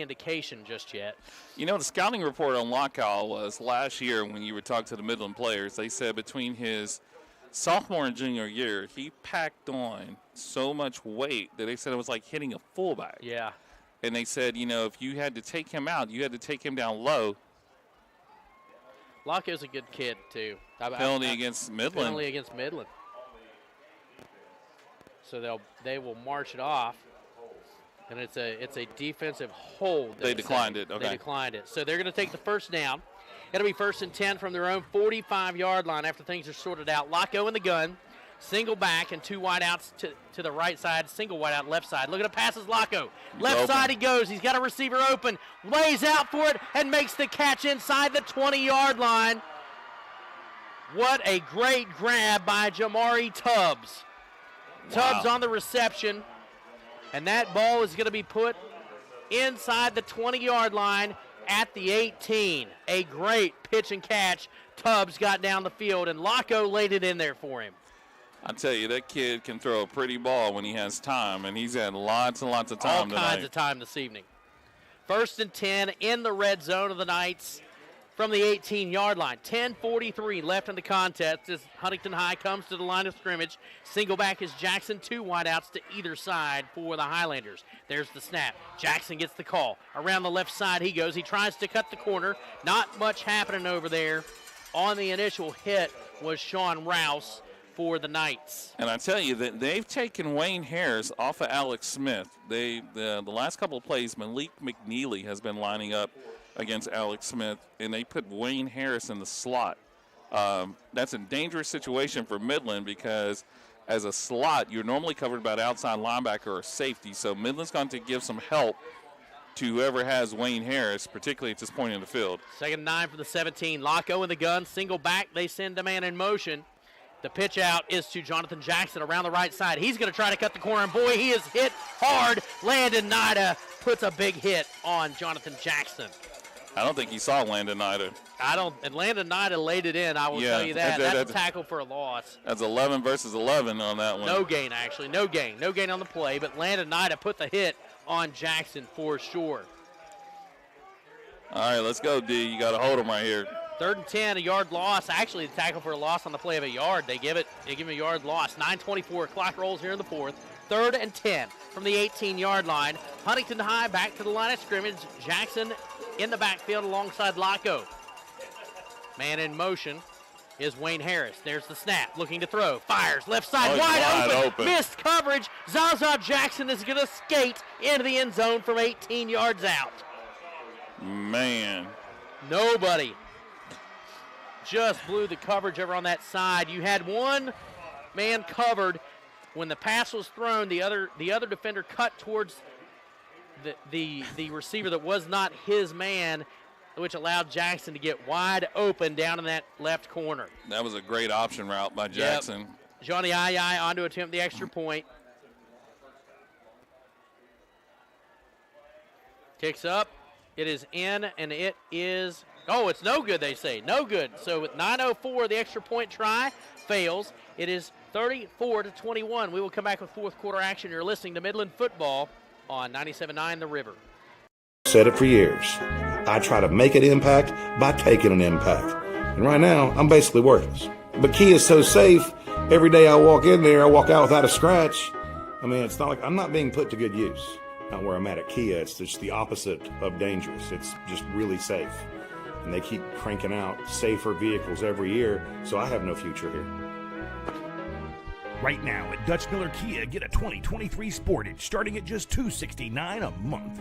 indication just yet. You know, the scouting report on Lockow was last year when you were talking to the Midland players. They said between his sophomore and junior year, he packed on so much weight that they said it was like hitting a fullback. Yeah. And they said, you know, if you had to take him out, you had to take him down low. Locko's a good kid, too. Penalty against Midland. Penalty against Midland. So they will march it off. And it's a defensive hold. They declined it. Okay. They declined it. So they're going to take the first down. It'll be 1st and 10 from their own 45-yard line after things are sorted out. Locko in the gun. Single back and 2 wideouts to the right side. Single wideout left side. Look at the passes, Locko. Left side he goes. He's got a receiver open. Lays out for it and makes the catch inside the 20-yard line. What a great grab by Jamari Tubbs. Wow. Tubbs on the reception. And that ball is going to be put inside the 20-yard line at the 18. A great pitch and catch. Tubbs got down the field, and Locko laid it in there for him. I tell you, that kid can throw a pretty ball when he has time, and he's had lots and lots of time tonight. All kinds of time this evening. 1st and 10 in the red zone of the Knights from the 18-yard line. 10:43 left in the contest as Huntington High comes to the line of scrimmage. Single back is Jackson, 2 wideouts to either side for the Highlanders. There's the snap. Jackson gets the call. Around the left side he goes. He tries to cut the corner. Not much happening over there. On the initial hit was Sean Rouse for the Knights. And I tell you that they've taken Wayne Harris off of Alex Smith. The last couple of plays, Malik McNeely has been lining up against Alex Smith, and they put Wayne Harris in the slot. That's a dangerous situation for Midland because as a slot, you're normally covered by an outside linebacker or safety. So Midland's going to give some help to whoever has Wayne Harris, particularly at this point in the field. 2nd and 9 for the 17. Locko in the gun, single back. They send a man in motion. The pitch out is to Jonathan Jackson around the right side. He's going to try to cut the corner, and boy, he is hit hard. Landon Nida puts a big hit on Jonathan Jackson. I don't think he saw Landon Nida. And Landon Nida laid it in, I will tell you that. That's a tackle for a loss. That's 11 versus 11 on that one. No gain, actually. No gain. No gain on the play, but Landon Nida put the hit on Jackson for sure. All right, let's go, D. You got to hold him right here. 3rd and 10, a yard loss. Actually, the tackle for a loss on the play of a yard. They give him a yard loss. 9:24, clock rolls here in the 4th. 3rd and 10 from the 18-yard line. Huntington High back to the line of scrimmage. Jackson in the backfield alongside Locko. Man in motion is Wayne Harris. There's the snap, looking to throw. Fires, left side, wide open. Missed coverage. Zaza Jackson is going to skate into the end zone from 18 yards out. Man. Nobody just blew the coverage over on that side. You had one man covered. When the pass was thrown, the other defender cut towards the receiver that was not his man, which allowed Jackson to get wide open down in that left corner. That was a great option route by Jackson. Yep. Johnny Ayai on to attempt the extra point. Kicks up. It is in, and it is, it's no good, they say. No good. So with 9:04, the extra point try fails. It is 34-21. We will come back with fourth quarter action. You're listening to Midland Football on 97.9 The River. Said it for years. I try to make an impact by taking an impact. And right now, I'm basically worthless. But Key is so safe. Every day I walk in there, I walk out without a scratch. I mean, it's not like I'm not being put to good use. Not where I'm at Kia, it's just the opposite of dangerous. It's just really safe. And they keep cranking out safer vehicles every year, so I have no future here. Right now at Dutch Miller Kia, get a 2023 Sportage starting at just $269 a month.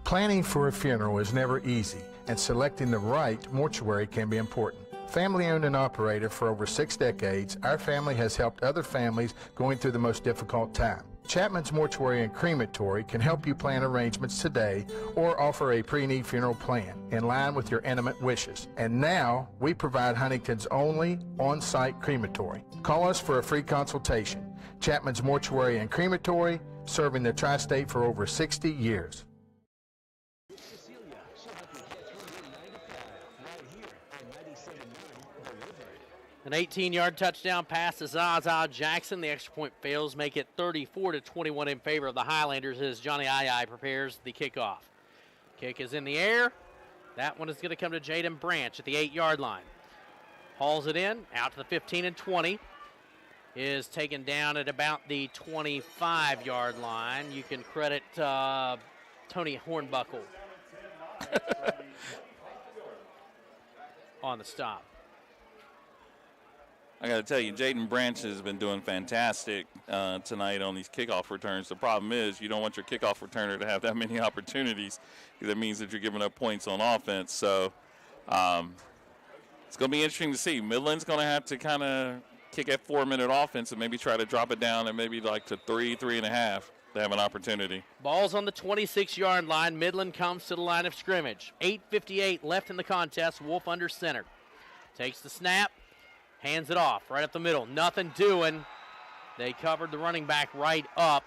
Planning for a funeral is never easy, and selecting the right mortuary can be important. Family owned and operated for over 6 decades, our family has helped other families going through the most difficult time. Chapman's Mortuary and Crematory can help you plan arrangements today or offer a pre-need funeral plan in line with your intimate wishes. And now, we provide Huntington's only on-site crematory. Call us for a free consultation. Chapman's Mortuary and Crematory, serving the tri-state for over 60 years. An 18-yard touchdown pass to Zaza Jackson. The extra point fails, make it 34-21 in favor of the Highlanders as Johnny Ayai prepares the kickoff. Kick is in the air. That one is going to come to Jaden Branch at the 8-yard line. Hauls it in, out to the 15 and 20. Is taken down at about the 25-yard line. You can credit Tony Hornbuckle on the stop. I got to tell you, Jaden Branch has been doing fantastic tonight on these kickoff returns. The problem is you don't want your kickoff returner to have that many opportunities. That means that you're giving up points on offense. So it's going to be interesting to see. Midland's going to have to kind of kick at 4-minute offense and maybe try to drop it down and maybe like to 3.5 to have an opportunity. Ball's on the 26-yard line. Midland comes to the line of scrimmage. 8:58 left in the contest. Wolf under center. Takes the snap. Hands it off right up the middle. Nothing doing. They covered the running back right up.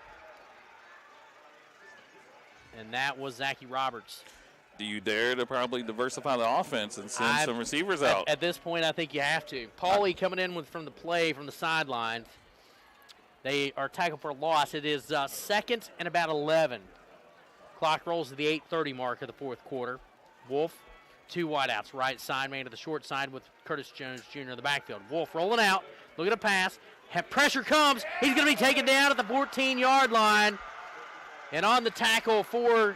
And that was Zachy Roberts. Do you dare to probably diversify the offense and send some receivers out? At this point, I think you have to. Pauly coming in from the play from the sidelines. They are tackled for a loss. It is 2nd and about 11. Clock rolls to the 8:30 mark of the fourth quarter. Wolf, 2 wideouts, right side, man to the short side with Curtis Jones Jr. in the backfield. Wolf rolling out, look at a pass. Pressure comes. He's going to be taken down at the 14-yard line. And on the tackle for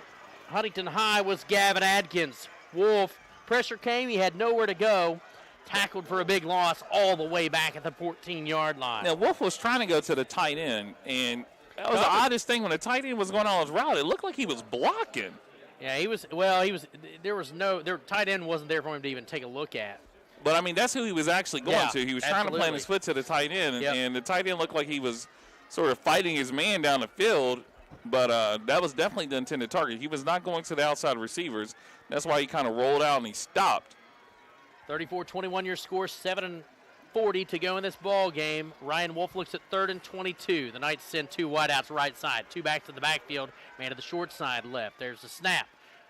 Huntington High was Gavin Adkins. Wolf, pressure came, he had nowhere to go. Tackled for a big loss all the way back at the 14-yard line. Now, Wolf was trying to go to the tight end, and that was the oddest thing. When the tight end was going on his route, it looked like he was blocking. Yeah, tight end wasn't there for him to even take a look at. But, I mean, that's who he was actually going to. He was trying to plant his foot to the tight end, and the tight end looked like he was sort of fighting his man down the field, but that was definitely the intended target. He was not going to the outside receivers. That's why he kind of rolled out and he stopped. 34-21 your score, 7:40 to go in this ball game. Ryan Wolf looks at 3rd and 22. The Knights send 2 wideouts right side, 2 backs to the backfield, man to the short side left. There's the snap.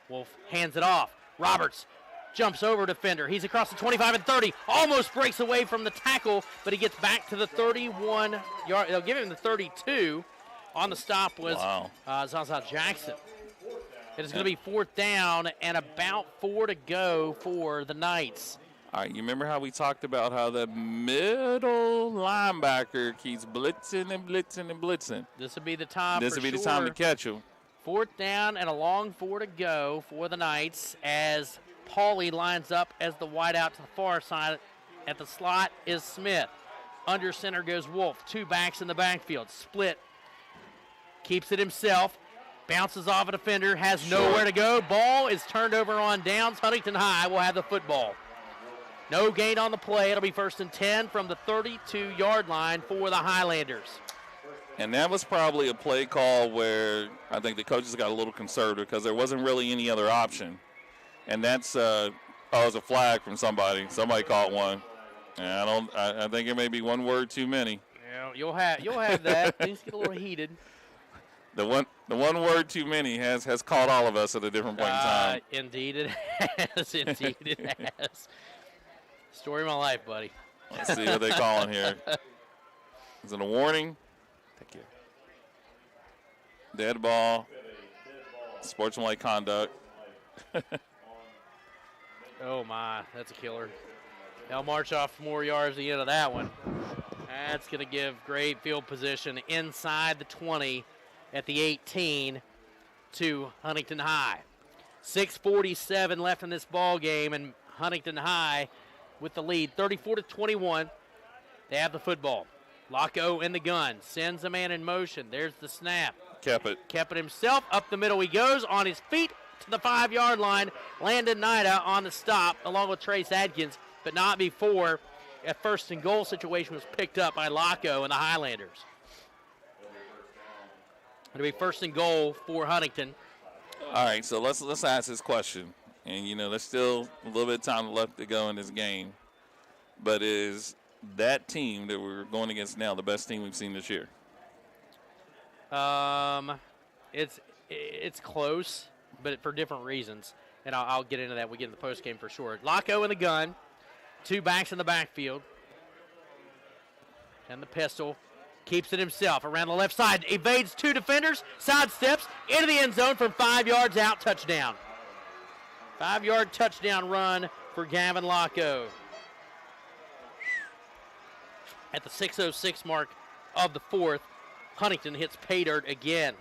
Wolf hands it off. Roberts jumps over defender. He's across the 25 and 30. Almost breaks away from the tackle, but he gets back to the 31-yard. They'll give him the 32. On the stop was Zaza Jackson. It is going to be 4th down and about 4 to go for the Knights. All right, you remember how we talked about how the middle linebacker keeps blitzing and blitzing and blitzing. This would be the time This would be the time to catch him. 4th down and a long 4 to go for the Knights as Pauly lines up as the wideout to the far side. At the slot is Smith. Under center goes Wolf. 2 backs in the backfield. Split. Keeps it himself. Bounces off a defender. Has nowhere to go. Ball is turned over on downs. Huntington High will have the football. No gain on the play. It'll be 1st and 10 from the 32-yard line for the Highlanders. And that was probably a play call where I think the coaches got a little conservative because there wasn't really any other option. And that's it was a flag from somebody. Somebody caught one. And I think it may be one word too many. Yeah, you'll have that. Things get a little heated. The one word too many has caught all of us at a different point in time. Indeed it has. Indeed it has. Story of my life, buddy. Let's see what they calling here. Is it a warning? Thank you. Dead ball. Sportsmanlike conduct. Oh, my. That's a killer. They'll march off more yards at the end of that one. That's going to give great field position inside the 20 at the 18 to Huntington High. 6:47 left in this ball game, and Huntington High with the lead, 34-21. They have the football. Locko in the gun, sends a man in motion. There's the snap. Kept it himself. Up the middle he goes, on his feet to the 5-yard line. Landon Nida on the stop, along with Trace Adkins, but not before a 1st and goal situation was picked up by Locko and the Highlanders. It'll be 1st and goal for Huntington. All right, so let's ask this question. And, there's still a little bit of time left to go in this game. But is that team that we're going against now the best team we've seen this year? It's close, but for different reasons. And I'll get into that when we get in the postgame for sure. Locko in the gun. 2 backs in the backfield. And the pistol. Keeps it himself around the left side. Evades 2 defenders. Sidesteps into the end zone from 5 yards out. Touchdown. 5-yard touchdown run for Gavin Locko. At the 6:06 mark of the 4th, Huntington hits pay dirt again.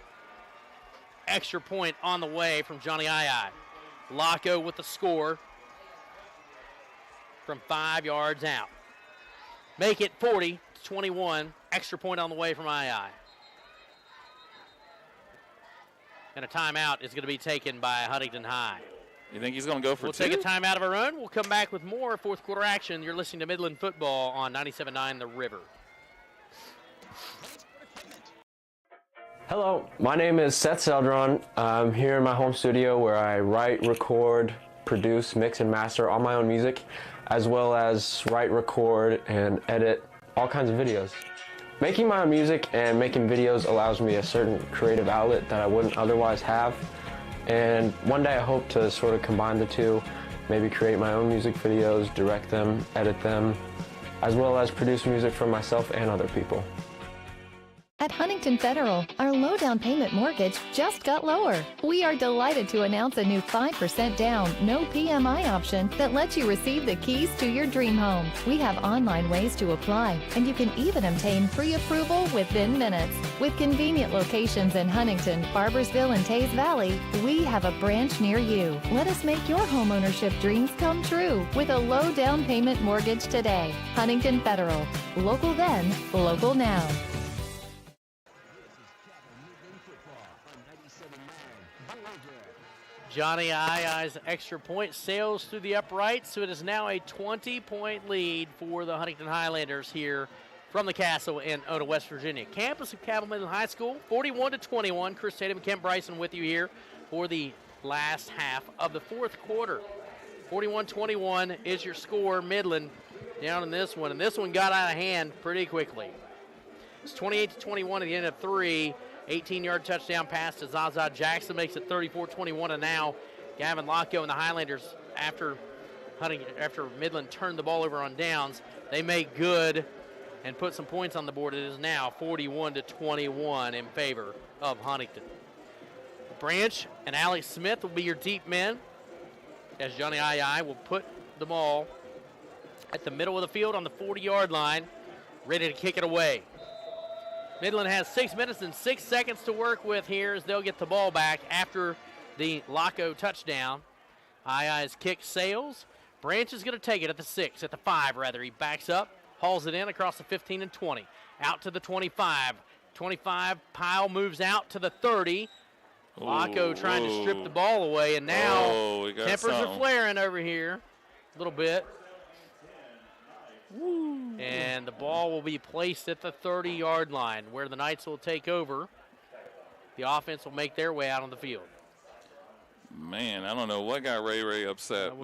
Extra point on the way from Johnny Ai. Locko with the score from 5 yards out. Make it 40-21. Extra point on the way from Ai. And a timeout is going to be taken by Huntington High. You think he's going to go for 2? We'll take a timeout of our own. We'll come back with more 4th quarter action. You're listening to Midland Football on 97.9 The River. Hello, my name is Seth Seldron. I'm here in my home studio where I write, record, produce, mix, and master all my own music, as well as write, record, and edit all kinds of videos. Making my own music and making videos allows me a certain creative outlet that I wouldn't otherwise have. And one day I hope to sort of combine the two, maybe create my own music videos, direct them, edit them, as well as produce music for myself and other people. At Huntington Federal, our low down payment mortgage just got lower. We are delighted to announce a new 5% down, no PMI option that lets you receive the keys to your dream home. We have online ways to apply, and you can even obtain pre-approval within minutes. With convenient locations in Huntington, Barbersville, and Tays Valley, we have a branch near you. Let us make your homeownership dreams come true with a low down payment mortgage today. Huntington Federal. Local then, local now. Johnny I's extra point sails through the upright, so it is now a 20-point lead for the Huntington Highlanders here from the Castle in Ona, West Virginia. Campus of Cabell Midland High School, 41-21. Chris Tatum and Kent Bryson with you here for the last half of the fourth quarter. 41-21 is your score. Midland down in this one, and this one got out of hand pretty quickly. It's 28-21 at the end of 3. 18-yard touchdown pass to Zaza Jackson makes it 34-21, and now Gavin Locko and the Highlanders, after Midland turned the ball over on downs, they make good and put some points on the board. It is now 41-21 in favor of Huntington. Branch and Alex Smith will be your deep men, as Johnny I will put the ball at the middle of the field on the 40-yard line, ready to kick it away. Midland has 6 minutes and 6 seconds to work with here as they'll get the ball back after the Locko touchdown. I's kick sails. Branch is going to take it at the 6, at the 5 rather. He backs up, hauls it in across the 15 and 20. Out to the 25. 25, Pyle moves out to the 30. Locko trying to strip the ball away, and now tempers are flaring over here a little bit. And the ball will be placed at the 30-yard line where the Knights will take over. The offense will make their way out on the field. Man, I don't know what got Ray upset.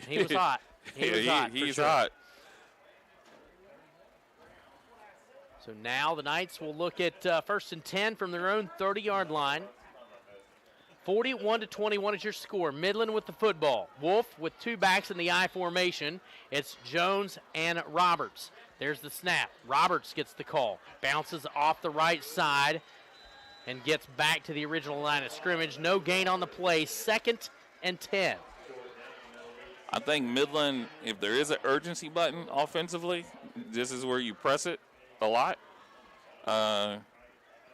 He was hot. He's hot. So now the Knights will look at 1st and 10 from their own 30-yard line. 41-21 is your score. Midland with the football. Wolf with 2 backs in the I formation. It's Jones and Roberts. There's the snap. Roberts gets the call. Bounces off the right side and gets back to the original line of scrimmage. No gain on the play. 2nd and 10. I think Midland, if there is an urgency button offensively, this is where you press it a lot.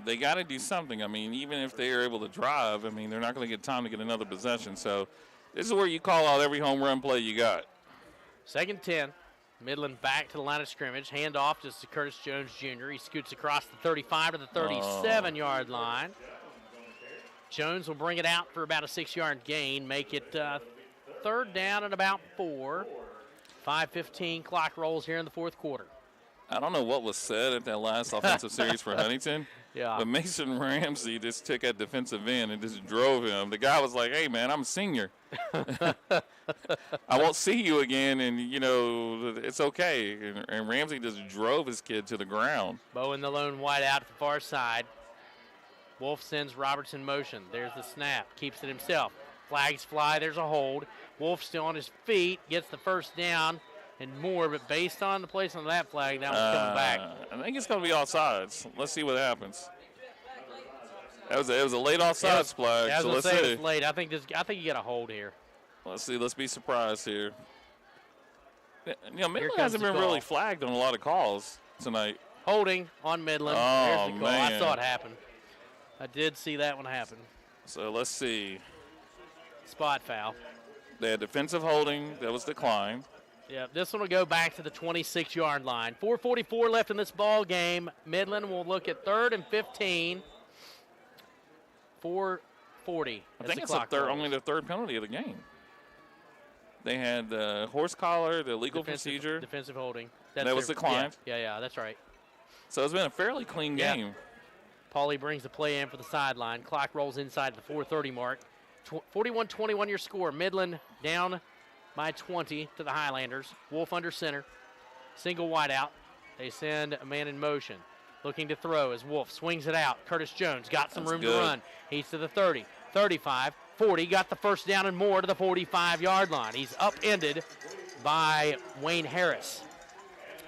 They got to do something. I mean, even if they are able to drive, I mean, they're not going to get time to get another possession. So this is where you call out every home run play you got. 2nd 10. Midland back to the line of scrimmage. Handoff just to Curtis Jones Jr. He scoots across the 35 to the 37-yard line. Jones will bring it out for about a 6-yard gain, make it 3rd down and about 4. 5:15 clock rolls here in the fourth quarter. I don't know what was said at that last offensive series for Huntington. Yeah. But Mason Ramsey just took that defensive end and just drove him. The guy was like, hey, man, I'm a senior. I won't see you again, and, you know, it's okay. And Ramsey just drove his kid to the ground. Bowen the lone wide out at the far side. Wolf sends Roberts in motion. There's the snap. Keeps it himself. Flags fly. There's a hold. Wolf still on his feet. Gets the 1st down and more, but based on the place on that flag, that one's coming back. I think it's going to be offsides. Let's see what happens. It was a late offsides flag. Yeah, I was so going to say see. it's late. I think you got a hold here. Let's see. Let's be surprised here. You know, Midland hasn't been really flagged on a lot of calls tonight. Holding on Midland. Oh, there's the call. man. I saw it happen. I did see that one happen. So let's see. Spot foul. They had defensive holding. That was declined. Yeah, this one will go back to the 26-yard line. 4:44 left in this ball game. Midland will look at 3rd and 15. 4:40. I think it's only the 3rd penalty of the game. They had the horse collar, the legal procedure. Defensive holding. That was declined. Yeah, that's right. So it's been a fairly clean game. Paulie brings the play in for the sideline. Clock rolls inside the 4:30 mark. 41-21 your score. Midland down by 20 to the Highlanders. Wolf under center. Single wide out. They send a man in motion. Looking to throw as Wolf swings it out. Curtis Jones got some room to run. He's to the 30, 35, 40. Got the 1st down and more to the 45-yard line. He's upended by Wayne Harris.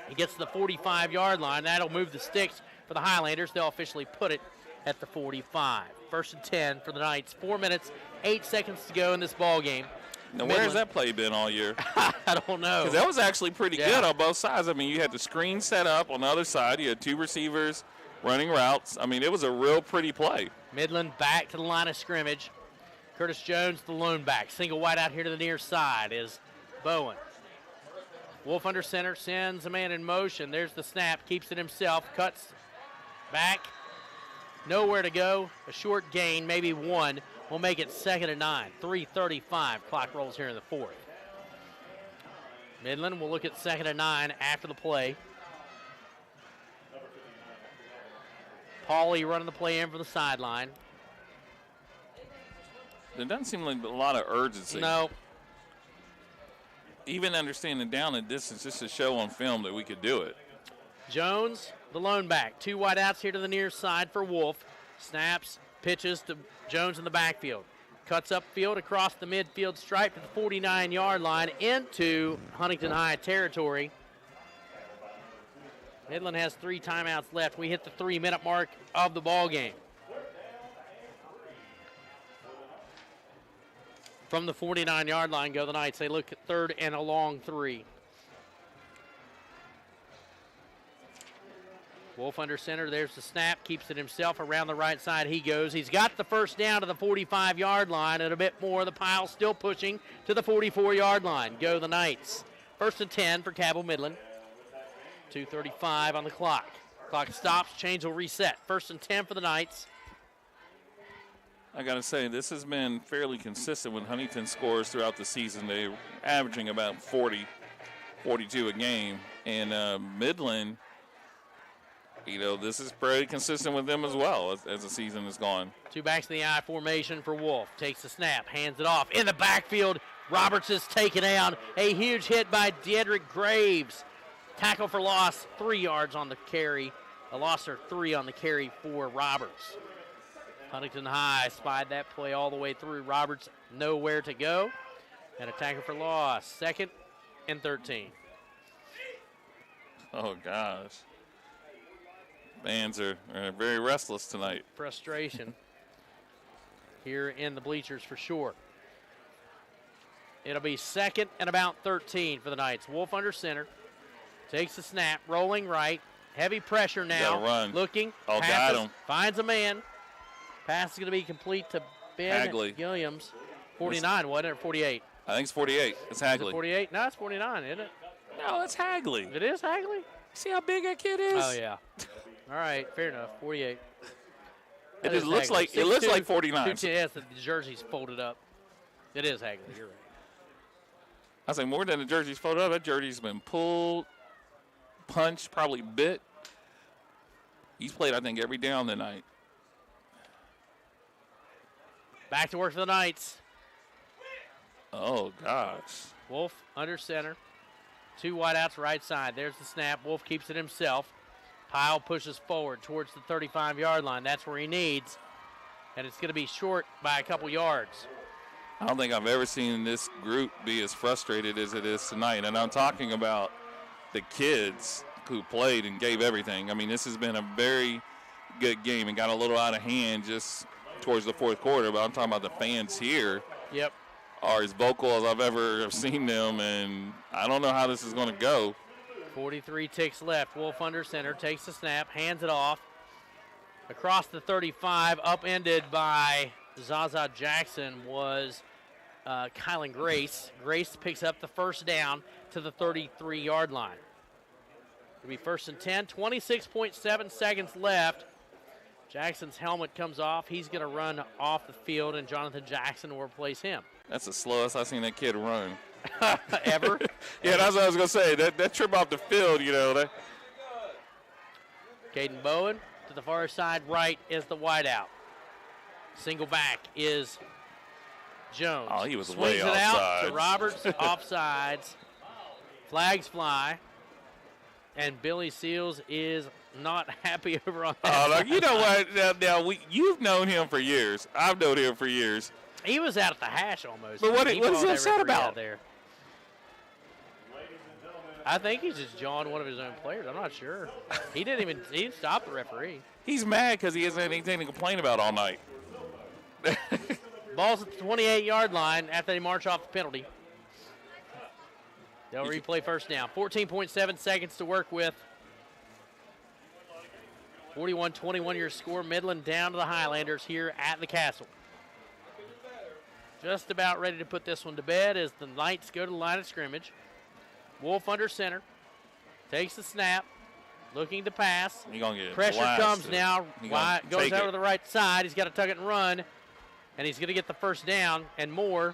He gets to the 45-yard line. That'll move the sticks for the Highlanders. They'll officially put it at the 45. 1st and 10 for the Knights. 4 minutes, 8 seconds to go in this ball game. Now, where's that play been all year? I don't know. Because that was actually pretty good on both sides. I mean, you had the screen set up on the other side. You had 2 receivers running routes. I mean, it was a real pretty play. Midland back to the line of scrimmage. Curtis Jones, the lone back. Single wide out here to the near side is Bowen. Wolf under center, sends a man in motion. There's the snap, keeps it himself, cuts back. Nowhere to go. A short gain, maybe 1. We'll make it 2nd and 9. 3:35. Clock rolls here in the 4th. Midland will look at 2nd and 9 after the play. Pauly running the play in for the sideline. There doesn't seem like a lot of urgency. No. Even understanding down and distance just to show on film that we could do it. Jones, the lone back. 2 wide outs here to the near side for Wolf. Snaps, pitches to Jones in the backfield. Cuts upfield across the midfield stripe to the 49-yard line into Huntington High territory. Midland has 3 timeouts left. We hit the 3-minute mark of the ball game. From the 49-yard line go the Knights. They look at 3rd and a long 3. Wolf under center. There's the snap. Keeps it himself. Around the right side he goes. He's got the first down to the 45-yard line and a bit more. The pile still pushing to the 44-yard line. Go the Knights. 1st and 10 for Cabell Midland. 2:35 on the clock. Clock stops. Change will reset. 1st and 10 for the Knights. I got to say, this has been fairly consistent when Huntington scores throughout the season. They're averaging about 40, 42 a game. And Midland, this is pretty consistent with them as well as the season has gone. 2 backs in the I formation for Wolf. Takes the snap, hands it off. In the backfield, Roberts is taken down. A huge hit by Dedrick Graves. Tackle for loss, 3 yards on the carry. A loss or 3 on the carry for Roberts. Huntington High spied that play all the way through. Roberts nowhere to go. And a tackle for loss. 2nd and 13. Oh, gosh. Fans are very restless tonight. Frustration here in the bleachers for sure. It'll be 2nd and about 13 for the Knights. Wolf under center. Takes the snap, rolling right. Heavy pressure now. Run. Looking. Oh, got him. Finds a man. Pass is going to be complete to Ben Hagley. Gilliams. 49, wasn't it, or 48? I think it's 48. It's Hagley. Is it 48? No, it's 49, isn't it? No, it's Hagley. It is Hagley? See how big that kid is? Oh, yeah. All right, fair enough. 48. It just looks like 49. Yes, the jersey's folded up. It is Hagley. You're right. I was like, more than the jersey's folded up, that jersey's been pulled, punched, probably bit. He's played, I think, every down tonight. Back to work for the Knights. Oh, gosh. Wolf under center. 2 wideouts right side. There's the snap. Wolf keeps it himself. Pyle pushes forward towards the 35-yard line. That's where he needs. And it's going to be short by a couple yards. I don't think I've ever seen this group be as frustrated as it is tonight. And I'm talking about the kids who played and gave everything. I mean, this has been a very good game and got a little out of hand just towards the 4th quarter. But I'm talking about the fans here. Yep. Are as vocal as I've ever seen them, and I don't know how this is going to go. 43 ticks left. Wolf under center, takes the snap, hands it off. Across the 35, upended by Zaza Jackson was Kylan Grace. Grace picks up the first down to the 33-yard line. It'll be 1st and 10, 26.7 seconds left. Jackson's helmet comes off. He's going to run off the field, and Jonathan Jackson will replace him. That's the slowest I've seen that kid run. Ever? Yeah, that's what I was going to say. That trip off the field, Caden Bowen to the far side right is the wideout. Single back is Jones. Oh, he was Swings way it offsides. out to Roberts, offsides. Flags fly. And Billy Seals is not happy over on that. You know what? Now you've known him for years. I've known him for years. He was out at the hash almost. But what is he upset about? There. I think he's just jawing one of his own players. I'm not sure. He didn't stop the referee. He's mad because he hasn't had anything to complain about all night. Ball's at the 28-yard line after they march off the penalty. They'll replay first down. 14.7 seconds to work with. 41-21 your score. Midland down to the Highlanders here at the Castle. Just about ready to put this one to bed as the Knights go to the line of scrimmage. Wolf under center. Takes the snap. Looking to pass. Pressure comes now. Goes over to the right side. He's got to tuck it and run. And he's going to get the first down and more.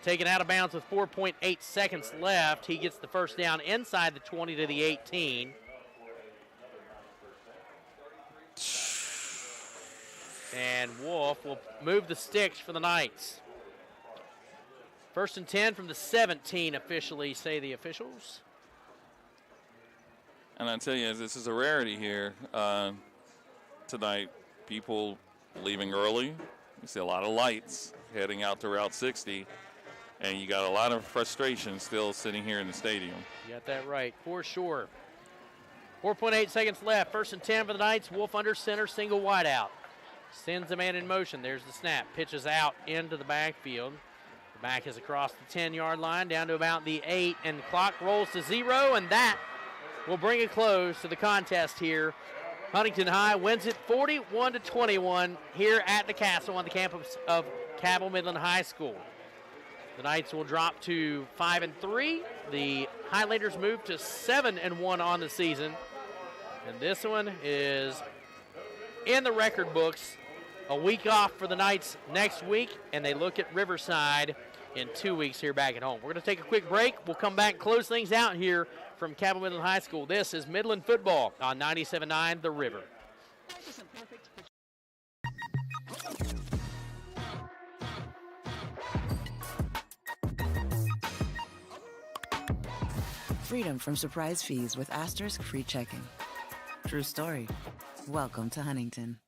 Taken out of bounds with 4.8 seconds left. He gets the first down inside the 20 to the 18. And Wolf will move the sticks for the Knights. First and 10 from the 17 officially, say the officials. And I tell you, this is a rarity here tonight. People leaving early. You see a lot of lights heading out to Route 60. And you got a lot of frustration still sitting here in the stadium. You got that right, for sure. 4.8 seconds left. First and 10 for the Knights. Wolf under center, single wide out. Sends a man in motion. There's the snap. Pitches out into the backfield. The back is across the 10-yard line down to about the 8, and the clock rolls to 0, and that will bring a close to the contest here. Huntington High wins it 41-21 here at the Castle on the campus of Cabell Midland High School. The Knights will drop to 5-3. The Highlanders move to 7-1 on the season. And this one is in the record books. A week off for the Knights next week, and they look at Riverside in 2 weeks here back at home. We're going to take a quick break. We'll come back and close things out here from Cabell Midland High School. This is Midland football on 97.9 The River. Freedom from surprise fees with Asterisk free checking. True story. Welcome to Huntington.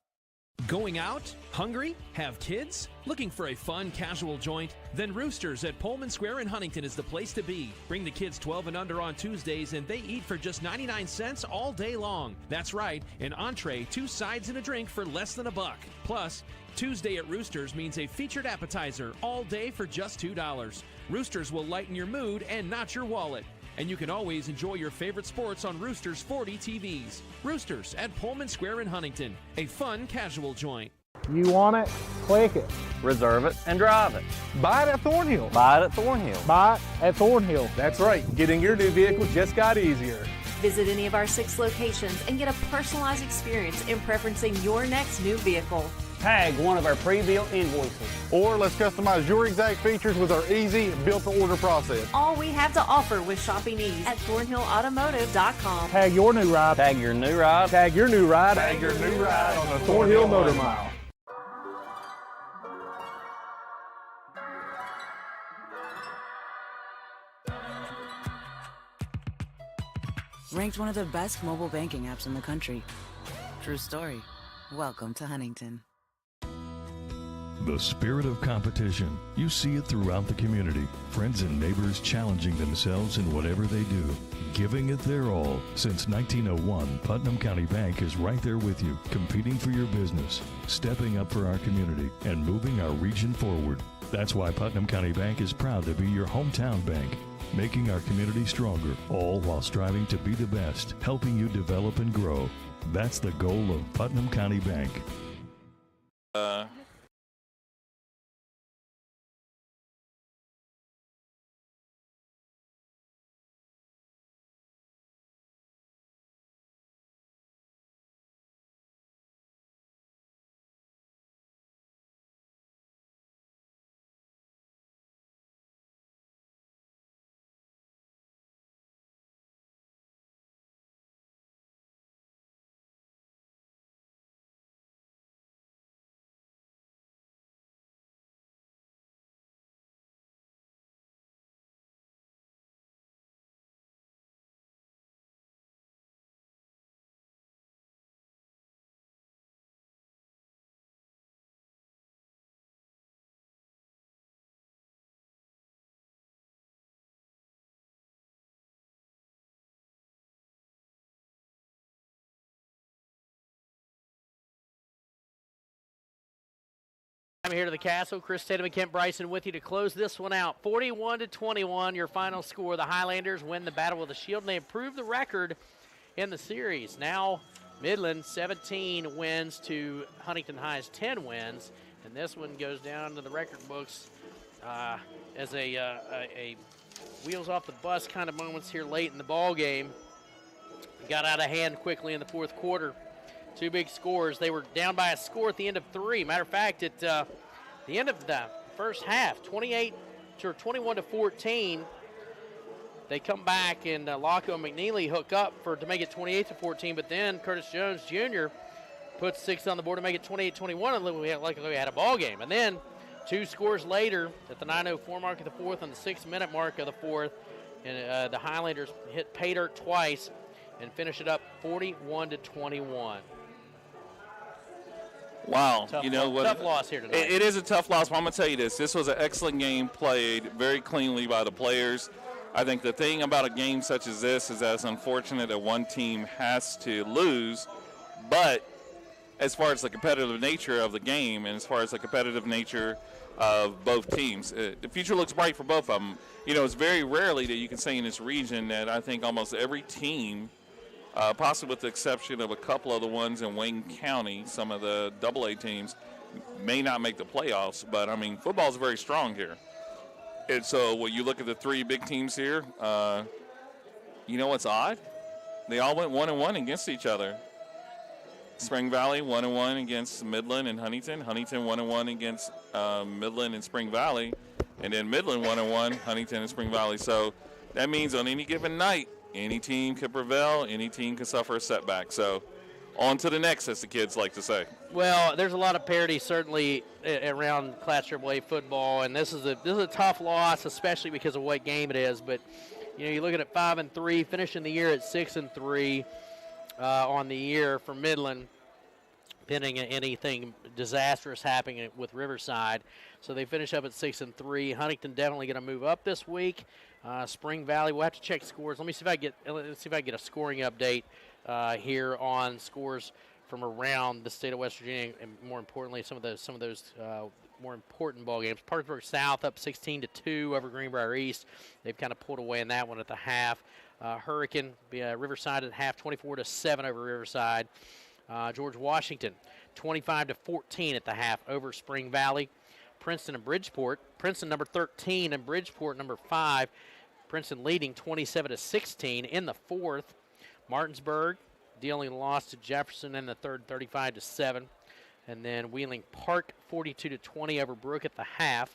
Going out? Hungry? Have kids? Looking for a fun, casual joint? Then Roosters at Pullman Square in Huntington is the place to be. Bring the kids 12 and under on Tuesdays, and they eat for just 99 cents all day long. That's right, an entree, 2 sides, and a drink for less than $1. Plus, Tuesday at Roosters means a featured appetizer all day for just $2. Roosters will lighten your mood and not your wallet. And you can always enjoy your favorite sports on Roosters 40 TVs. Roosters at Pullman Square in Huntington, a fun, casual joint. You want it? Click it. Reserve it and drive it. Buy it at Thornhill. Buy it at Thornhill. Buy it at Thornhill. That's right. Getting your new vehicle just got easier. Visit any of our 6 locations and get a personalized experience in preferencing your next new vehicle. Tag one of our pre-built invoices. Or let's customize your exact features with our easy built-to-order process. All we have to offer with shopping ease at ThornhillAutomotive.com. Tag your new ride. Tag your new ride. Tag your new ride. Tag your new ride on the Thornhill Motor Mile. Ranked one of the best mobile banking apps in the country. True story. Welcome to Huntington. The spirit of competition. You see it throughout the community. Friends and neighbors challenging themselves in whatever they do, giving it their all. Since 1901, Putnam County Bank is right there with you, competing for your business, stepping up for our community, and moving our region forward. That's why Putnam County Bank is proud to be your hometown bank, making our community stronger, all while striving to be the best, helping you develop and grow. That's the goal of Putnam County Bank. I'm here to the Castle. Chris Tatum and Kent Bryson with you to close this one out. 41-21, your final score. The Highlanders win the Battle of the Shield, and they improve the record in the series. Now Midland 17 wins to Huntington High's 10 wins, and this one goes down to the record books as a wheels off the bus kind of moments here late in the ball game. Got out of hand quickly in the fourth quarter. Two big scores. They were down by a score at the end of 3. Matter of fact, at the end of the first half, 21-14, they come back and Locko and McNeely hook up to make it 28-14, but then Curtis Jones Jr. puts 6 on the board to make it 28-21, and we had a ball game. And then 2 scores later, at the 9:04 mark of the fourth and the 6-minute mark of the fourth, and the Highlanders hit pay dirt twice and finish it up 41-21. Wow. Tough loss here tonight. It is a tough loss, but I'm going to tell you this. This was an excellent game played very cleanly by the players. I think the thing about a game such as this is that it's unfortunate that one team has to lose, but as far as the competitive nature of the game and as far as the competitive nature of both teams, the future looks bright for both of them. It's very rarely that you can say in this region that I think almost every team, possibly with the exception of a couple of the ones in Wayne County, some of the AA teams may not make the playoffs, but, football is very strong here. And so when you look at the 3 big teams here, you know what's odd? They all went 1-1 against each other. Spring Valley 1-1 against Midland and Huntington. Huntington 1-1 against Midland and Spring Valley. And then Midland 1-1, Huntington and Spring Valley. So that means on any given night, any team could prevail, any team could suffer a setback. So on to the next, as the kids like to say. Well, there's a lot of parity certainly around Class AAA football, and this is a tough loss, especially because of what game it is. But you're looking at 5-3, finishing the year at 6-3 on the year for Midland, pending anything disastrous happening with Riverside. So they finish up at 6-3. Huntington definitely going to move up this week. Spring Valley, we'll have to check scores. Let's see if I get a scoring update here on scores from around the state of West Virginia, and more importantly, some of those more important ball games. Parkersburg South up 16-2 over Greenbrier East. They've kind of pulled away in that one at the half. Hurricane, Riverside at half, 24-7 over Riverside. George Washington, 25-14 at the half over Spring Valley. Princeton and Bridgeport. Princeton number 13 and Bridgeport number 5. Princeton leading 27-16 in the fourth. Martinsburg dealing a loss to Jefferson in the third, 35-7. And then Wheeling Park 42-20 over Brook at the half.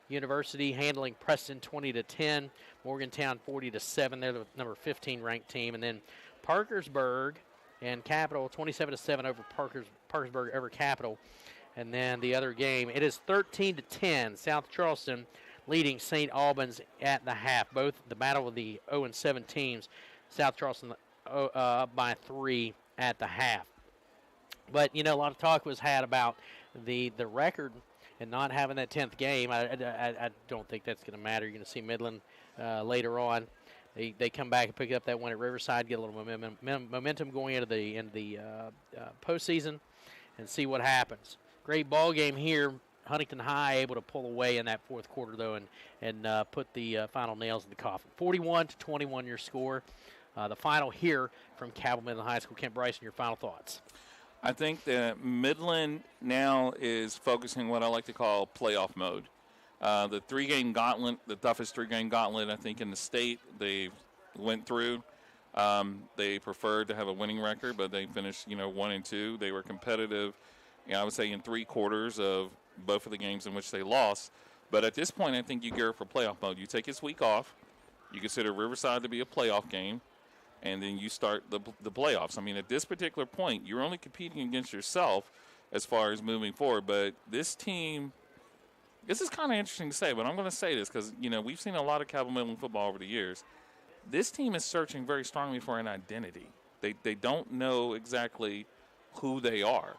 University handling Preston 20-10. Morgantown 40-7. They're the number 15 ranked team. And then Parkersburg and Capital 27-7 over Parkersburg over Capital. And then the other game, it is 13-10. South Charleston leading St. Albans at the half. Both the battle of the 0-7 teams. South Charleston up by 3 at the half. But, a lot of talk was had about the record and not having that 10th game. I don't think that's going to matter. You're going to see Midland later on. They come back and pick up that one at Riverside, get a little momentum going into the postseason, and see what happens. Great ball game here. Huntington High able to pull away in that fourth quarter, though, and put the final nails in the coffin. 41-21 your score. The final here from Cabell Midland High School. Kent Bryson, your final thoughts. I think that Midland now is focusing what I like to call playoff mode. The 3-game gauntlet, the toughest 3-game gauntlet, I think, in the state, they went through. They preferred to have a winning record, but they finished, 1-2. They were competitive, I would say, in 3 quarters of both of the games in which they lost. But at this point, I think you gear for playoff mode. You take this week off. You consider Riverside to be a playoff game, and then you start the playoffs. At this particular point, you're only competing against yourself as far as moving forward. But this team, this is kind of interesting to say, but I'm going to say this because, we've seen a lot of Cabell Midland football over the years. This team is searching very strongly for an identity. They don't know exactly who they are,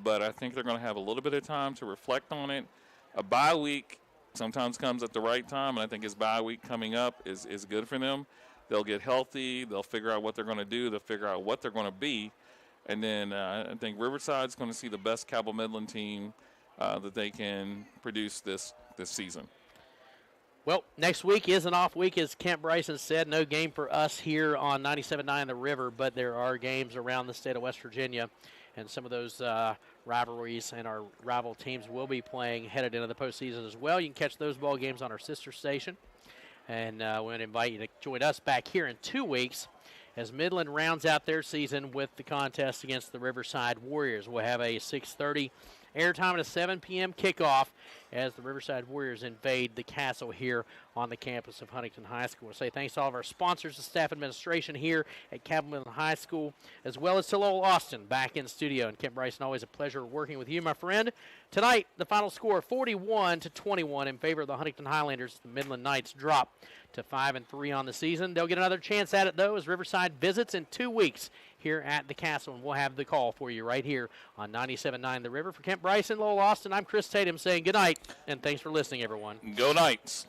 but I think they're going to have a little bit of time to reflect on it. A bye week sometimes comes at the right time, and I think his bye week coming up is good for them. They'll get healthy. They'll figure out what they're going to do. They'll figure out what they're going to be. And then I think Riverside's going to see the best Cabell Midland team that they can produce this season. Well, next week is an off week, as Kent Bryson said. No game for us here on 97.9 The River, but there are games around the state of West Virginia, and some of those rivalries and our rival teams will be playing headed into the postseason as well. You can catch those ball games on our sister station, and we want to invite you to join us back here in 2 weeks as Midland rounds out their season with the contest against the Riverside Warriors. We'll have a 6:30 airtime and a 7 p.m. kickoff as the Riverside Warriors invade the castle here on the campus of Huntington High School. I want to say thanks to all of our sponsors, the staff administration here at Cabell Midland High School, as well as to Lowell Austin back in studio. And Kent Bryson, always a pleasure working with you, my friend. Tonight, the final score 41-21 in favor of the Huntington Highlanders. The Midland Knights drop to 5-3 on the season. They'll get another chance at it, though, as Riverside visits in 2 weeks here at the Castle, and we'll have the call for you right here on 97.9 The River. For Kent Bryson, Lowell Austin, I'm Chris Tatum saying good night, and thanks for listening, everyone. Go Knights.